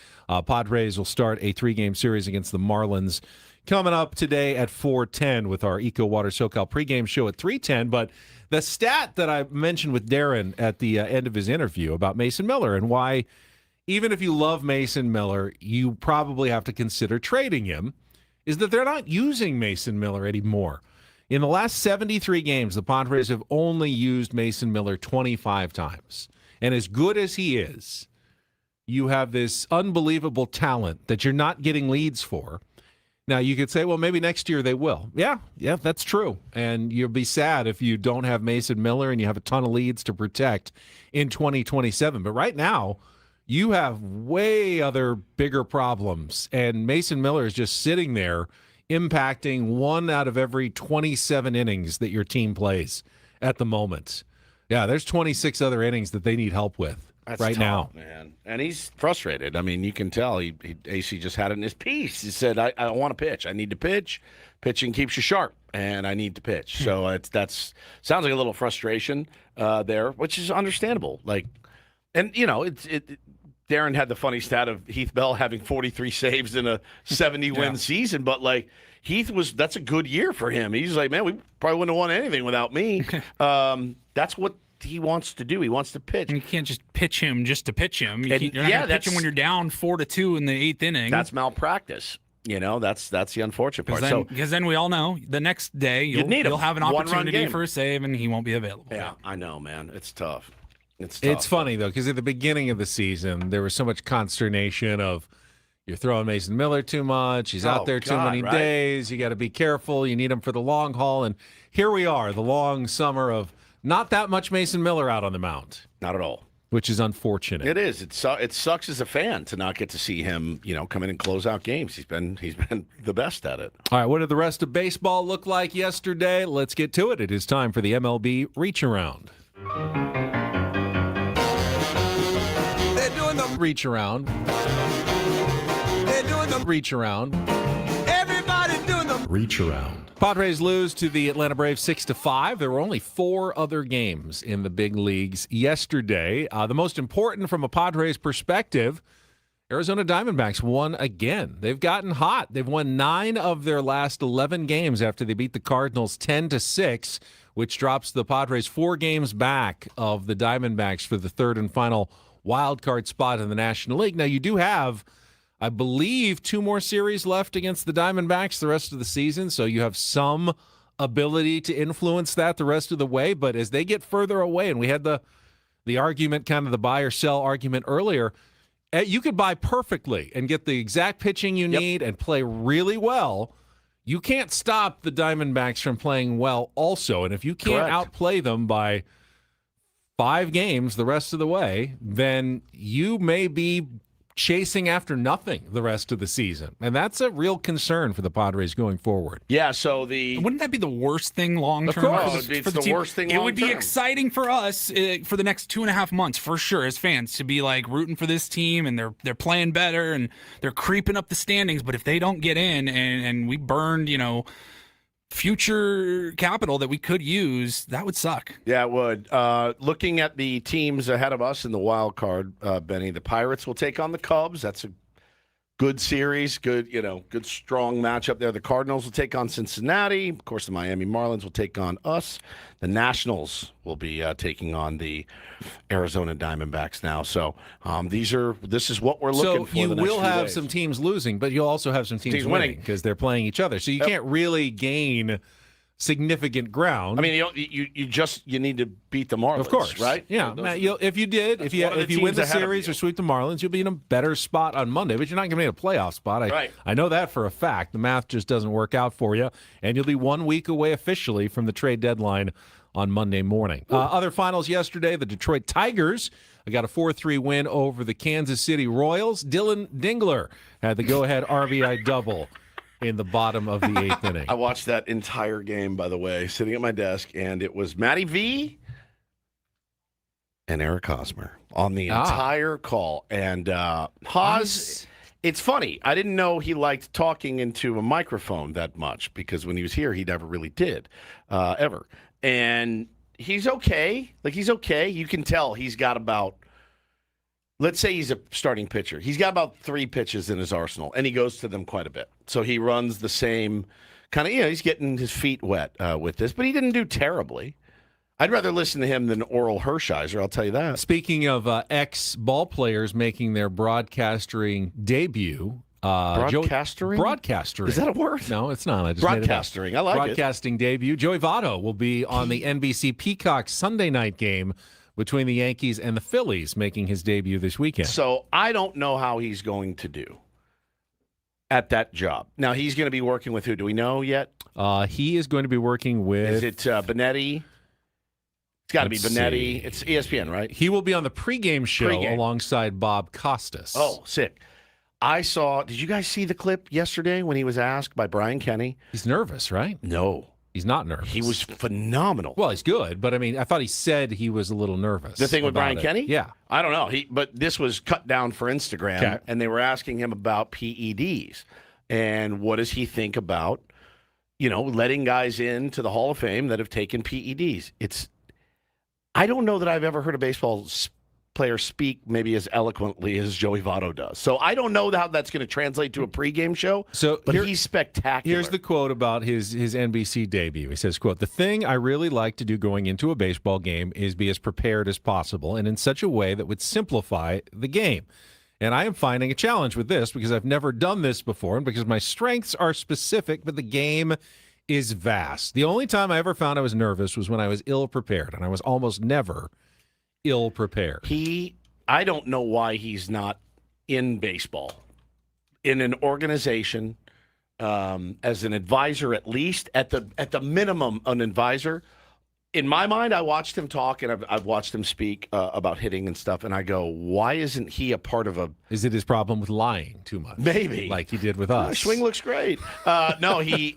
Padres will start a 3-game series against the Marlins coming up today at 4:10 with our Eco Water SoCal pregame show at 3:10. But the stat that I mentioned with Darren at the end of his interview about Mason Miller and why, even if you love Mason Miller, you probably have to consider trading him, is that they're not using Mason Miller anymore. In the last 73 games, the Padres have only used Mason Miller 25 times. And as good as he is, you have this unbelievable talent that you're not getting leads for. Now, you could say, well, maybe next year they will. Yeah, that's true. And you'll be sad if you don't have Mason Miller and you have a ton of leads to protect in 2027. But right now, you have way other bigger problems. And Mason Miller is just sitting there impacting 1 out of every 27 innings that your team plays at the moment. Yeah, there's 26 other innings that they need help with right now. Man. And he's frustrated. I mean, you can tell AC just had it in his piece. He said, I want to pitch. I need to pitch. Pitching keeps you sharp, and I need to pitch. So that's sounds like a little frustration there, which is understandable. And Darren had the funny stat of Heath Bell having 43 saves in a 70-win season, but that's a good year for him. He's like, man, we probably wouldn't have won anything without me. That's what he wants to do. He wants to pitch. And you can't just pitch him just to pitch him. You're not going to pitch him when you're down 4-2 in the 8th inning. That's malpractice. That's the unfortunate part. Because then we all know the next day you'll have an opportunity for a save, and he won't be available. Yeah, I know, man. It's tough. It's funny, though, because at the beginning of the season, there was so much consternation of you're throwing Mason Miller too much. He's out there too many days. You got to be careful. You need him for the long haul. And here we are, the long summer of not that much Mason Miller out on the mound. Not at all. Which is unfortunate. It is. It sucks as a fan to not get to see him, come in and close out games. He's been the best at it. All right, what did the rest of baseball look like yesterday? Let's get to it. It is time for the MLB Reacharound. They're doing the Reacharound. They're doing the Reacharound. Everybody doing the Reacharound. Padres lose to the Atlanta Braves 6-5. There were only 4 other games in the big leagues yesterday. The most important from a Padres perspective, Arizona Diamondbacks won again. They've gotten hot. They've won 9 of their last 11 games after they beat the Cardinals 10-6, which drops the Padres 4 games back of the Diamondbacks for the 3rd and final wild card spot in the National League. Now, you do have, I believe, 2 more series left against the Diamondbacks the rest of the season, so you have some ability to influence that the rest of the way. But as they get further away, and we had the argument, kind of the buy or sell argument earlier, you could buy perfectly and get the exact pitching you need and play really well. You can't stop the Diamondbacks from playing well also, and if you can't outplay them by 5 games the rest of the way, then you may be chasing after nothing the rest of the season. And that's a real concern for the Padres going forward. Yeah, so wouldn't that be the worst thing long term? Of course. It's the worst thing long term. It would be exciting for us for the next 2.5 months, for sure, as fans, to be rooting for this team, and they're playing better, and they're creeping up the standings. But if they don't get in, and we burned, future capital that we could use, that would suck. Yeah, it would. Looking at the teams ahead of us in the wild card, Benny, the Pirates will take on the Cubs. That's a good series, good strong matchup there. The Cardinals will take on Cincinnati. Of course, the Miami Marlins will take on us. The Nationals will be taking on the Arizona Diamondbacks now. So this is what we're looking for. So you the next will few have days. some teams losing, but you'll also have some teams winning because they're playing each other. So you can't really gain significant ground. I mean, you need to beat the Marlins, of course, right? Yeah, if you win the series or sweep the Marlins, you'll be in a better spot on Monday. But you're not going to be in a playoff spot. I know that for a fact. The math just doesn't work out for you, and you'll be 1 week away officially from the trade deadline on Monday morning. Other finals yesterday: the Detroit Tigers got a 4-3 win over the Kansas City Royals. Dylan Dingler had the go-ahead RBI double in the bottom of the 8th inning. I watched that entire game, by the way, sitting at my desk, and it was Matty V and Eric Hosmer on the entire call. And Hos, it's funny. I didn't know he liked talking into a microphone that much, because when he was here, he never really did, ever. And he's okay. He's okay. You can tell he's got about, let's say he's a starting pitcher. He's got about 3 pitches in his arsenal, and he goes to them quite a bit. So he runs the same kind of, he's getting his feet wet with this, but he didn't do terribly. I'd rather listen to him than Oral Hershiser, I'll tell you that. Speaking of ex-ball players making their broadcasting debut. Broadcastering? Broadcastering. Is that a word? No, it's not. I just Broadcastering. Made it up. I like Broadcasting debut. Joey Votto will be on the NBC Peacock Sunday night game between the Yankees and the Phillies, making his debut this weekend. So I don't know how he's going to do at that job. Now, he's going to be working with who? Do we know yet? He is going to be working with... Is it Benetti? It's got to be Benetti. It's ESPN, right? He will be on the pregame show alongside Bob Costas. Oh, sick. Did you guys see the clip yesterday when he was asked by Brian Kenny? He's nervous, right? No. He's not nervous. He was phenomenal. Well, he's good, but I mean, I thought he said he was a little nervous. The thing with Brian Kenny? Yeah. I don't know. But this was cut down for Instagram, and they were asking him about PEDs. And what does he think about, letting guys into the Hall of Fame that have taken PEDs? I don't know that I've ever heard a baseball player speak maybe as eloquently as Joey Votto does. So I don't know how that's going to translate to a pregame show, but he's spectacular. Here's the quote about his NBC debut. He says, quote, "The thing I really like to do going into a baseball game is be as prepared as possible and in such a way that would simplify the game. And I am finding a challenge with this because I've never done this before and because my strengths are specific, but the game is vast. The only time I ever found I was nervous was when I was ill-prepared, and I was almost never ill-prepared." I don't know why he's not in baseball, in an organization, as an advisor, at least at the minimum, an advisor. In my mind, I watched him talk and I've watched him speak about hitting and stuff, and I go, why isn't he a part of a? Is it his problem with lying too much? Maybe, like he did with us. Swing looks great. No, he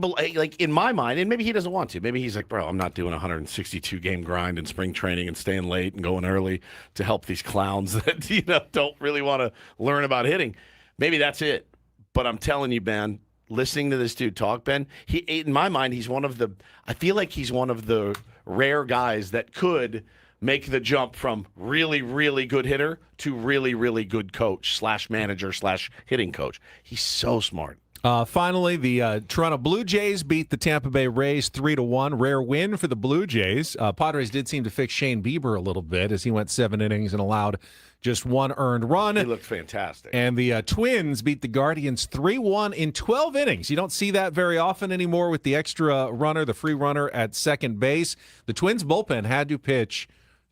like in my mind, and maybe he doesn't want to. Maybe he's like, bro, I'm not doing a 162 game grind in spring training and staying late and going early to help these clowns that don't really want to learn about hitting. Maybe that's it. But I'm telling you, Ben, listening to this dude talk, Ben, in my mind, I feel like he's one of the rare guys that could make the jump from really, really good hitter to really, really good coach / manager / hitting coach. He's so smart. Finally, the Toronto Blue Jays beat the Tampa Bay Rays 3-1. Rare win for the Blue Jays. Padres did seem to fix Shane Bieber a little bit as he went 7 innings and allowed just 1 earned run. He looked fantastic. And the Twins beat the Guardians 3-1 in 12 innings. You don't see that very often anymore with the extra runner, the free runner at second base. The Twins bullpen had to pitch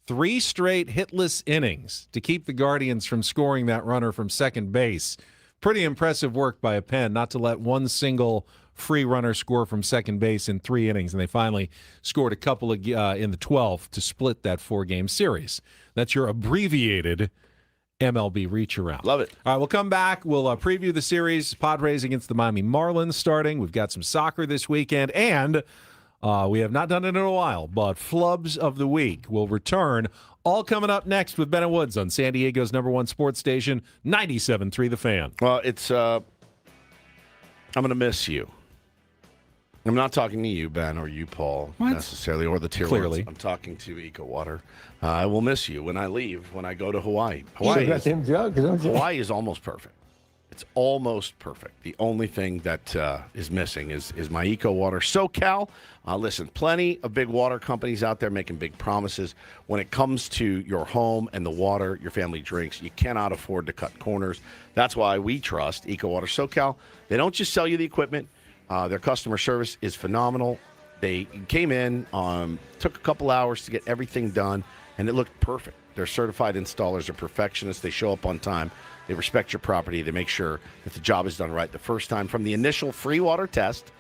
3 straight hitless innings to keep the Guardians from scoring that runner from second base. Pretty impressive work by a pen not to let one single free runner score from second base in 3 innings, and they finally scored a couple in the 12th to split that 4-game series. That's your abbreviated MLB Reacharound. Love it. All right, we'll come back. We'll preview the series, Padres against the Miami Marlins starting. We've got some soccer this weekend, and we have not done it in a while, but Flubs of the Week will return. All coming up next with Ben and Woods on San Diego's #1 sports station, 97.3 The Fan. Well, I'm going to miss you. I'm not talking to you, Ben, or you, Paul, necessarily, or the tier Clearly. ones. I'm talking to Eco Water. I will miss you when I leave, when I go to Hawaii. Hawaii Hawaii is almost perfect. It's almost perfect. The only thing that is missing is my Eco Water SoCal. Listen, plenty of big water companies out there making big promises. When it comes to your home and the water your family drinks, you cannot afford to cut corners. That's why we trust Eco Water SoCal. They don't just sell you the equipment. Their customer service is phenomenal. They came in, took a couple hours to get everything done, and it looked perfect. Their certified installers are perfectionists. They show up on time. They respect your property. They make sure that the job is done right the first time. From the initial free water test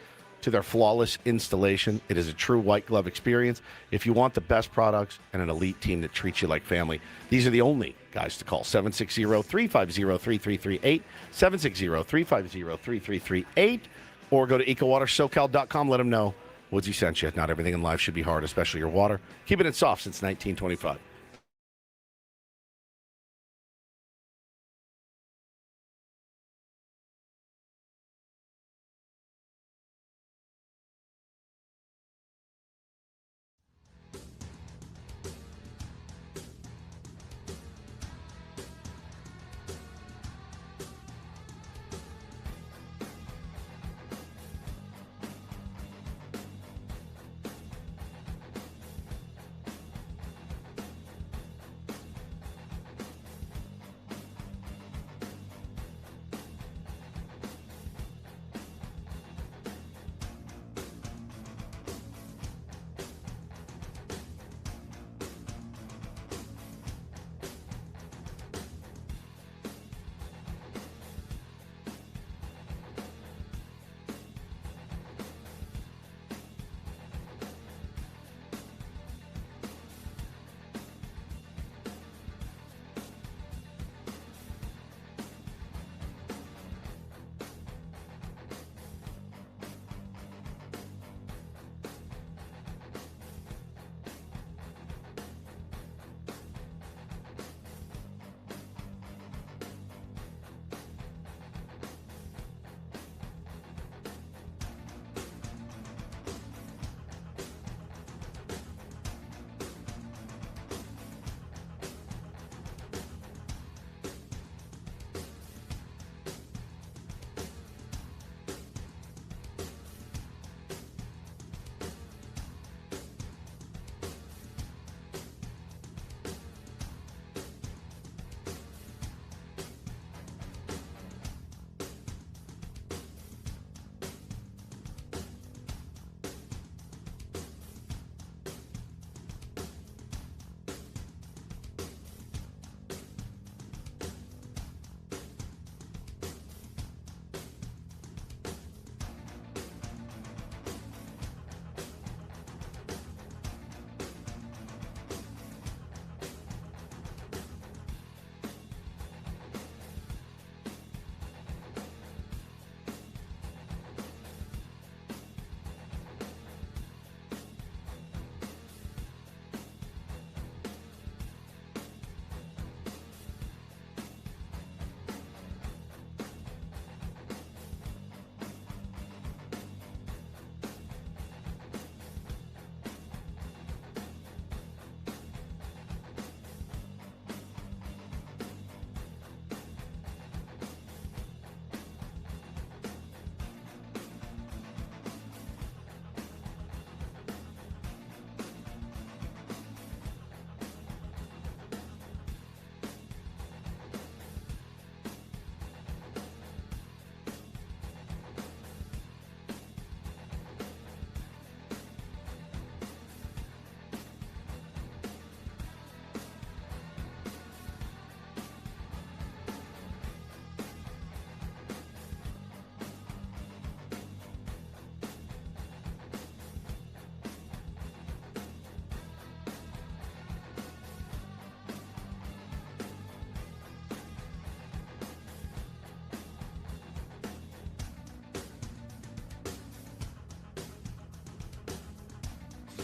to their flawless installation, it is a true white glove experience. If you want the best products and an elite team that treats you like family, these are the only guys to call. 760-350-3338, 760-350-3338, or go to ecowatersocal.com. Let them know Woodsy sent you. Not everything in life should be hard, especially your water. Keeping it soft since 1925.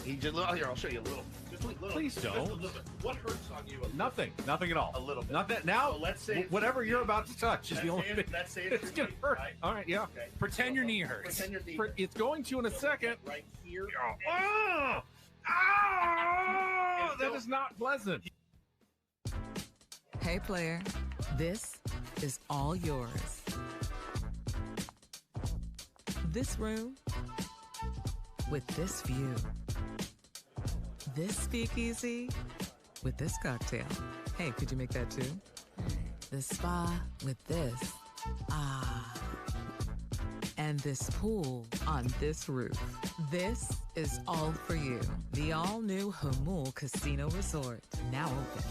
He just here. I'll show you a little. Just a little. Please don't. Just a little bit. What hurts on you? Nothing at all. A little bit. Not that now. So let's say whatever you're about to touch is the only thing. Let's say it's gonna hurt. Right? All right, yeah. Okay. Pretend your knee hurts. Pretend your knee. It's going to in a second. Right here. Oh, that is not pleasant. Hey, player, this is all yours. This room with this view. This speakeasy with this cocktail. Hey, could you make that too? The spa with this. Ah. And this pool on this roof. This is all for you. The all-new Hamul Casino Resort, now open.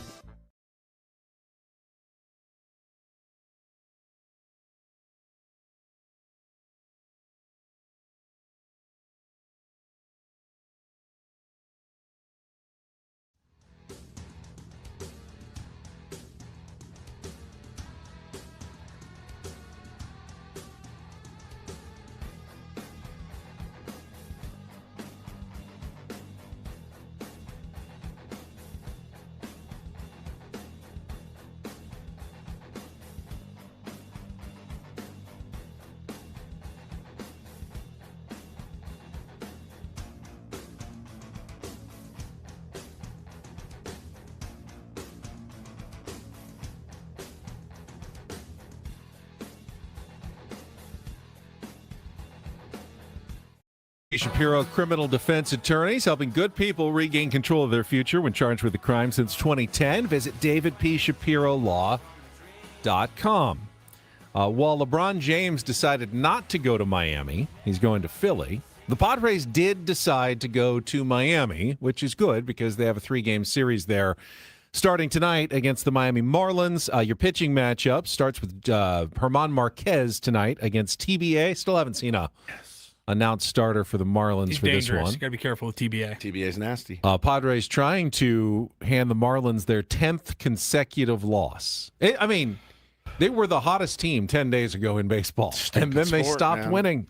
Shapiro criminal defense attorneys helping good people regain control of their future when charged with a crime since 2010. Visit davidpshapirolaw.com. While LeBron James decided not to go to Miami, he's going to Philly. The Padres did decide to go to Miami, which is good because they have a 3-game series there starting tonight against the Miami Marlins. Your pitching matchup starts with German Marquez tonight against TBA. Still haven't seen a announced starter for the Marlins. He's for dangerous. this one. You got to be careful with TBA. TBA's nasty. Padres trying to hand the Marlins their 10th consecutive loss. They were the hottest team 10 days ago in baseball, and then they stopped winning,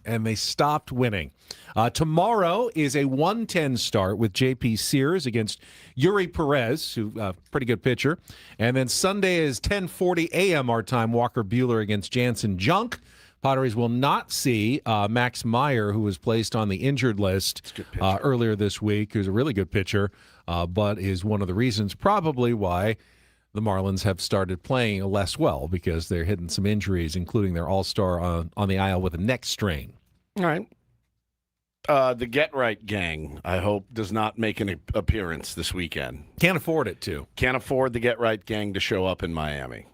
Tomorrow is a 1:10 start with J.P. Sears against Yuri Perez, who pretty good pitcher. And then Sunday is 10:40 a.m. our time, Walker Buehler against Jansen Junk. Padres will not see Max Meyer, who was placed on the injured list earlier this week, who's a really good pitcher, but is one of the reasons probably why the Marlins have started playing less well, because they're hitting some injuries, including their all-star on the IL with a neck strain. All right. The Get Right gang, I hope, does not make an appearance this weekend. Can't afford it to. Can't afford the Get Right gang to show up in Miami.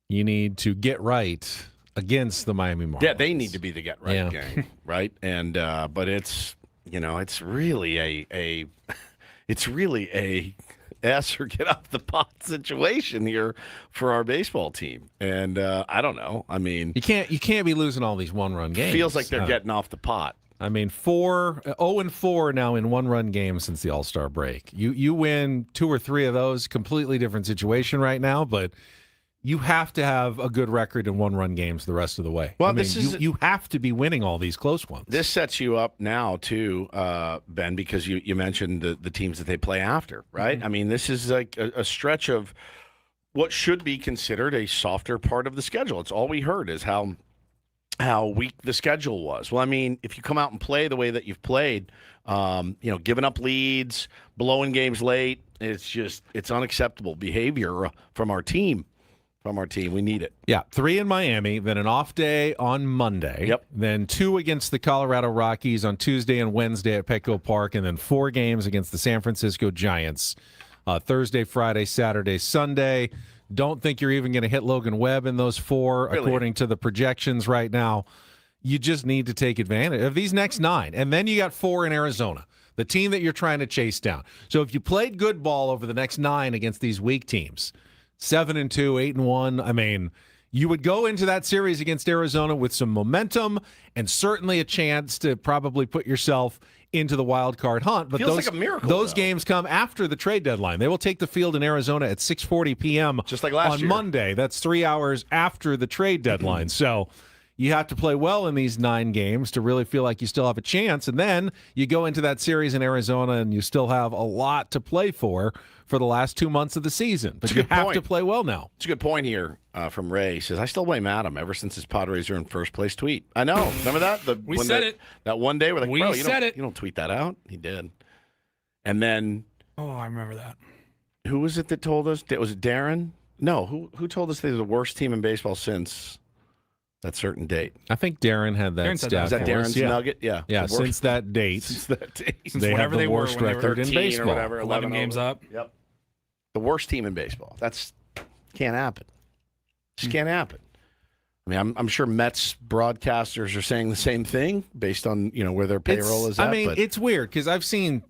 You need to get right against the Miami Marlins. Yeah, they need to be the Get Right gang, right? And but it's really a ass or get off the pot situation here for our baseball team. And I don't know. I mean, you can't be losing all these one-run games. Feels like they're getting off the pot. 0-4 now in one-run games since the All-Star break. You win 2 or 3 of those, completely different situation right now, but you have to have a good record in one-run games the rest of the way. Well, you have to be winning all these close ones. This sets you up now, too, Ben, because you mentioned the teams that they play after, right? Mm-hmm. I mean, this is like a stretch of what should be considered a softer part of the schedule. It's all we heard is how weak the schedule was. Well, I mean, if you come out and play the way that you've played, giving up leads, blowing games late, it's unacceptable behavior from our team. We need it. Yeah, 3 in Miami, then an off day on Monday. Yep. Then 2 against the Colorado Rockies on Tuesday and Wednesday at Petco Park, and then 4 games against the San Francisco Giants. Thursday, Friday, Saturday, Sunday. Don't think you're even going to hit Logan Webb in those 4, really, according to the projections right now. You just need to take advantage of these next 9. And then you got 4 in Arizona, the team that you're trying to chase down. So if you played good ball over the next 9 against these weak teams, 7-2, 8-1. I mean, you would go into that series against Arizona with some momentum and certainly a chance to probably put yourself into the wild card hunt. But Feels like a miracle, those games come after the trade deadline. They will take the field in Arizona at 6:40 p.m. just like last on year. Monday. That's 3 hours after the trade deadline. So you have to play well in these 9 games to really feel like you still have a chance. And then you go into that series in Arizona and you still have a lot to play for the last 2 months of the season. But you have to play well now. It's a good point here from Ray. He says, I still blame Adam ever since his Padres are in first place tweet. I know. Remember that? We said it. That one day we're like, bro, you don't tweet that out. He did. And then. Oh, I remember that. Who was it that told us? Was it Darren? No. Who told us they were the worst team in baseball since that certain date? I think Darren had that stat. Was that Darren's nugget? Yeah. Yeah, since that date. Since that date. They have the worst record in baseball. Or whatever, 11 games up. Yep. The worst team in baseball. That's can't happen. Just can't happen. I mean, I'm sure Mets broadcasters are saying the same thing based on where their payroll is at. I mean, it's weird because I've seen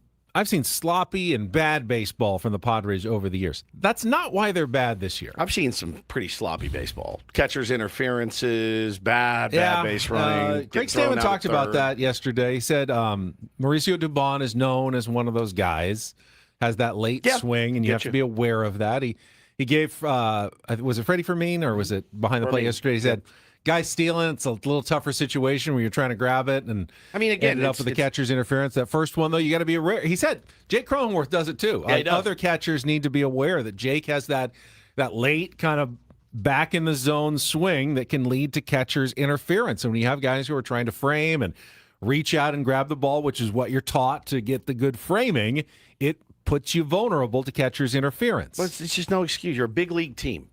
sloppy and bad baseball from the Padres over the years. That's not why they're bad this year. I've seen some pretty sloppy baseball. Catchers' interferences, bad base running. Greg Stanman talked about that yesterday. He said Mauricio Dubon is known as one of those guys, has that late swing, and you have to be aware of that. He gave, was it Freddie Fermin or was it behind the plate yesterday? He said, guys stealing, it's a little tougher situation where you're trying to grab it, and ended up with the catcher's interference. That first one, though, you got to be aware. He said Jake Cronenworth does it too. Yeah, he does. Other catchers need to be aware that Jake has that late kind of back in the zone swing that can lead to catcher's interference. And when you have guys who are trying to frame and reach out and grab the ball, which is what you're taught to get the good framing, it puts you vulnerable to catcher's interference. But it's just no excuse. You're a big league team.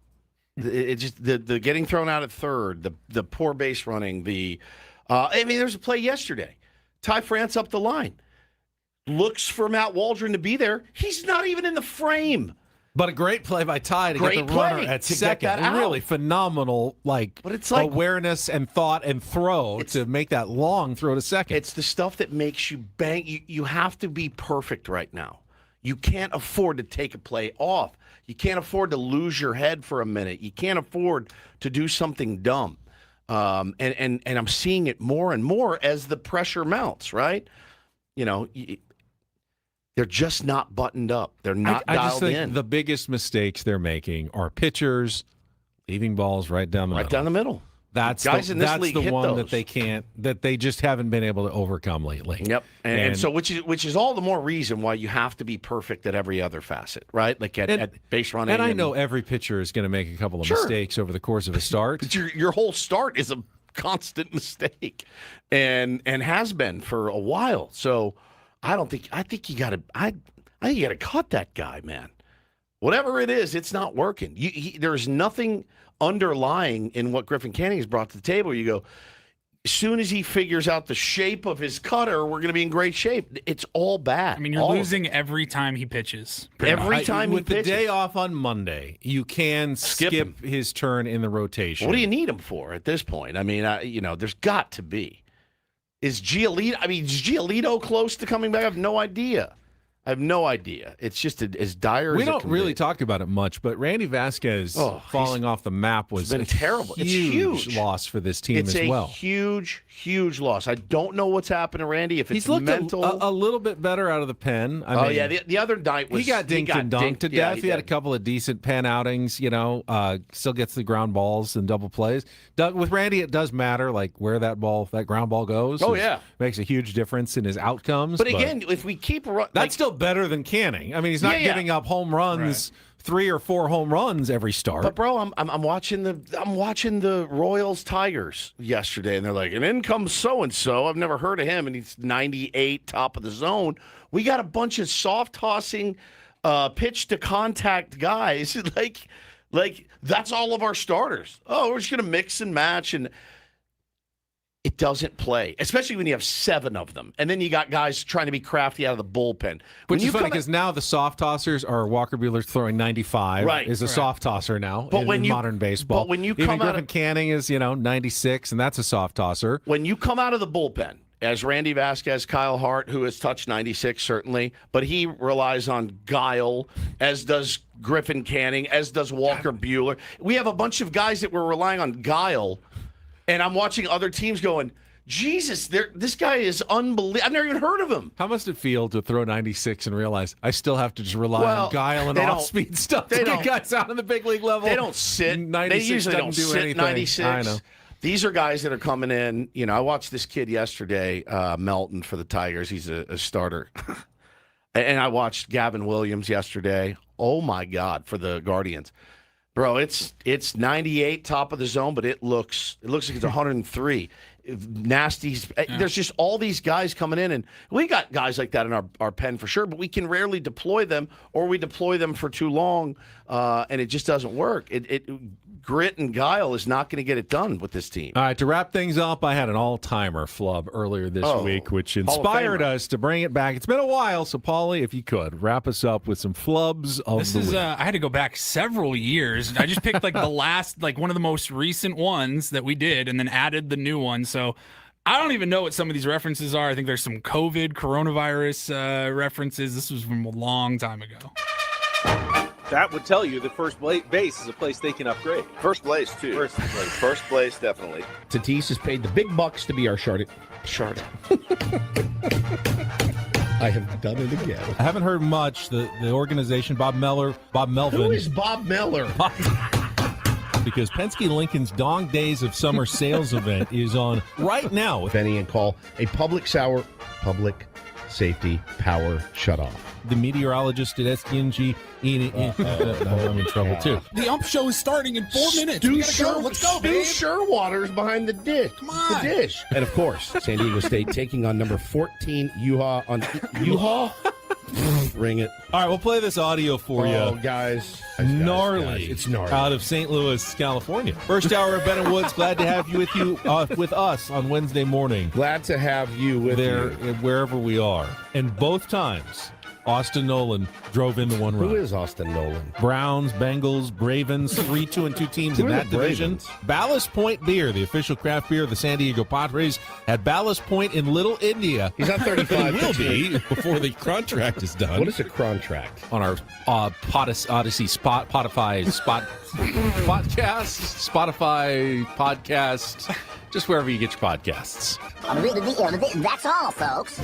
It just the getting thrown out at third, the poor base running, there's a play yesterday. Ty France up the line. Looks for Matt Waldron to be there. He's not even in the frame. But a great play by Ty to get the runner at second. Really phenomenal, but it's like awareness and thought and throw to make that long throw to second. It's the stuff that makes you bang. You have to be perfect right now. You can't afford to take a play off. You can't afford to lose your head for a minute. You can't afford to do something dumb. And I'm seeing it more and more as the pressure mounts, right? They're just not buttoned up. They're not I dialed just think in. The biggest mistakes they're making are pitchers leaving balls right down the middle. Right down the middle. That's Guys in this league the hit one those. that they just haven't been able to overcome lately. Yep. And so which is all the more reason why you have to be perfect at every other facet, right? Like at base running. And I know every pitcher is going to make a couple of mistakes over the course of a start. But your whole start is a constant mistake and has been for a while. So I think you got to cut that guy, man. Whatever it is, it's not working. There's nothing underlying in what Griffin Canning has brought to the table. You go, as soon as he figures out the shape of his cutter, we're going to be in great shape. It's all bad. I mean, you're losing every time he pitches. Every time he pitches. With the day off on Monday, you can skip his turn in the rotation. What do you need him for at this point? I mean, there's got to be. Is Giolito close to coming back? I have no idea. It's just as dire as we it don't can really be. talk about it much, but Randy Vasquez falling off the map was been terrible. It's huge loss for this team as well. It's a huge loss. I don't know what's happened to Randy. If it's He's looked mental, a little bit better out of the pen. I mean, the other night was he got dinked and dunked to death. He had a couple of decent pen outings. Still gets the ground balls and double plays. With Randy, it does matter like where that ground ball goes. Oh yeah, makes a huge difference in his outcomes. But again, if we keep that's still better than Canning. I mean, he's not giving up home runs, 3 or 4 home runs every start. But bro, I'm watching the Royals Tigers yesterday, and they're like, and in comes so and so. I've never heard of him, and he's 98, top of the zone. We got a bunch of soft tossing, pitch to contact guys. like that's all of our starters. Oh, we're just gonna mix and match and. It doesn't play, especially when you have 7 of them. And then you got guys trying to be crafty out of the bullpen. Which is funny because now the soft tossers are Walker Buehler throwing 95 is a soft tosser now in modern baseball. But when you Even come Griffin Canning is, 96, and that's a soft tosser. When you come out of the bullpen, as Randy Vasquez, Kyle Hart, who has touched 96 certainly, but he relies on guile, as does Griffin Canning, as does Walker Buehler. We have a bunch of guys that were relying on guile. And I'm watching other teams going, Jesus, this guy is unbelievable. I've never even heard of him. How must it feel to throw 96 and realize I still have to just rely on guile and off-speed stuff to get guys out on the big league level? They don't sit. 96 they usually don't do sit anything. 96. I know. These are guys that are coming in. You know, I watched this kid yesterday, Melton for the Tigers. He's a starter. And I watched Gavin Williams yesterday. Oh, my God, for the Guardians. Bro, it's 98 top of the zone, but it looks like it's 103. Nasty. There's just all these guys coming in, and we got guys like that in our pen for sure, but we can rarely deploy them, or we deploy them for too long, and it just doesn't work. Grit and guile is not going to get it done with this team. All right, to wrap things up, I had an all-timer flub earlier this week, which inspired us to bring it back. It's been a while, so Paulie, if you could, wrap us up with some flubs of the week. I had to go back several years. I just picked like the last, like one of the most recent ones that we did, and then added the new one. So I don't even know what some of these references are. I think there's some coronavirus references. This was from a long time ago. That would tell you that first base is a place they can upgrade. First place, too. First place, definitely. Tatis has paid the big bucks to be our Charlotte. I have done it again. I haven't heard much. The organization, Bob Melvin. Who is Bob Miller? Because Penske Lincoln's Dong Days of Summer sales event is on right now. Benny and call a public safety power shutoff. The meteorologist at STNG, I'm in trouble too. The ump show is starting in 4 minutes. Let's go, babe. Sherwater's behind the dish. Come on. The dish. And, of course, San Diego State taking on number 14, Yuha on Yuha. Ring it. All right, we'll play this audio for you. Oh, guys. Gnarly. It's gnarly. Out of St. Louis, California. First hour of Ben and Woods. Glad to have you with us on Wednesday morning. Glad to have you with there, wherever we are. And both times, Austin Nolan drove into one run. Who is Austin Nolan? Browns, Bengals, Bravens, 3-2-2 teams in that division. Ballast Point Beer, the official craft beer of the San Diego Padres, at Ballast Point in Little India. He's not 35. He will be before the contract is done. What is a contract? On our Odyssey Spotify podcast, just wherever you get your podcasts. That's all, folks.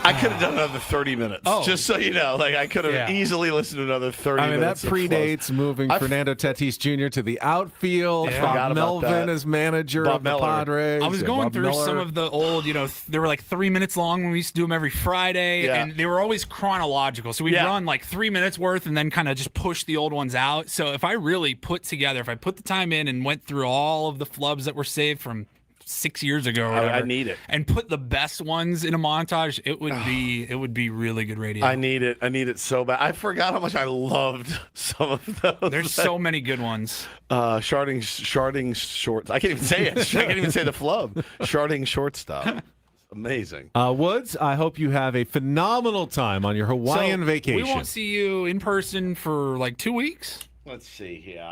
I could have done another 30 minutes, just so you know. Like, I could have easily listened to another 30 minutes. That predates moving Fernando Tatis Jr. to the outfield. Bob Melvin as manager of the Padres. I was going through some of the old, they were like 3 minutes long when we used to do them every Friday, and they were always chronological. So we'd run like 3 minutes worth and then kind of just push the old ones out. So if I really put the time in and went through all of the flubs that were saved from 6 years ago or whatever, I need it, and put the best ones in a montage, it would be really good radio. I need it so bad. I forgot how much I loved some of those. There's so many good ones. Sharding short. I can't even say it. I can't even say the flub. Sharding shortstop. Amazing. Woods, I hope you have a phenomenal time on your Hawaiian vacation. We won't see you in person for like 2 weeks. Let's see here.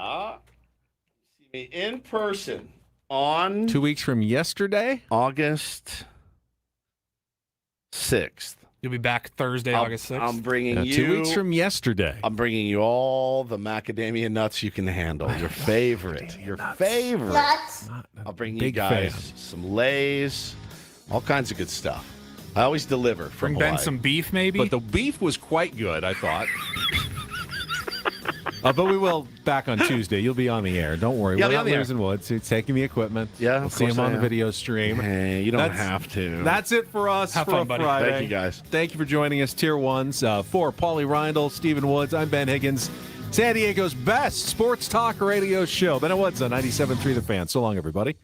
See me in person on 2 weeks from yesterday, August 6th. You'll be back Thursday, August 6th. I'm bringing you 2 weeks from yesterday. I'm bringing you all the macadamia nuts you can handle. Your favorite. Nuts. I'll bring you guys some Lay's, all kinds of good stuff. I always deliver from Bring Ben Hawaii. some beef, maybe. But the beef was quite good, I thought. But we will back on Tuesday. You'll be on the air. Don't worry. Yeah, We're not on the air. losing Woods. He's taking the equipment. Yeah, we'll of see him course I on the am. video stream. Hey, you don't have to. That's it for us Have for fun, a buddy. Friday. Thank you, guys. Thank you for joining us, Tier 1s. For Paulie Reindl, Stephen Woods, I'm Ben Higgins. San Diego's best sports talk radio show. Ben Woods on 97.3 The Fan. So long, everybody.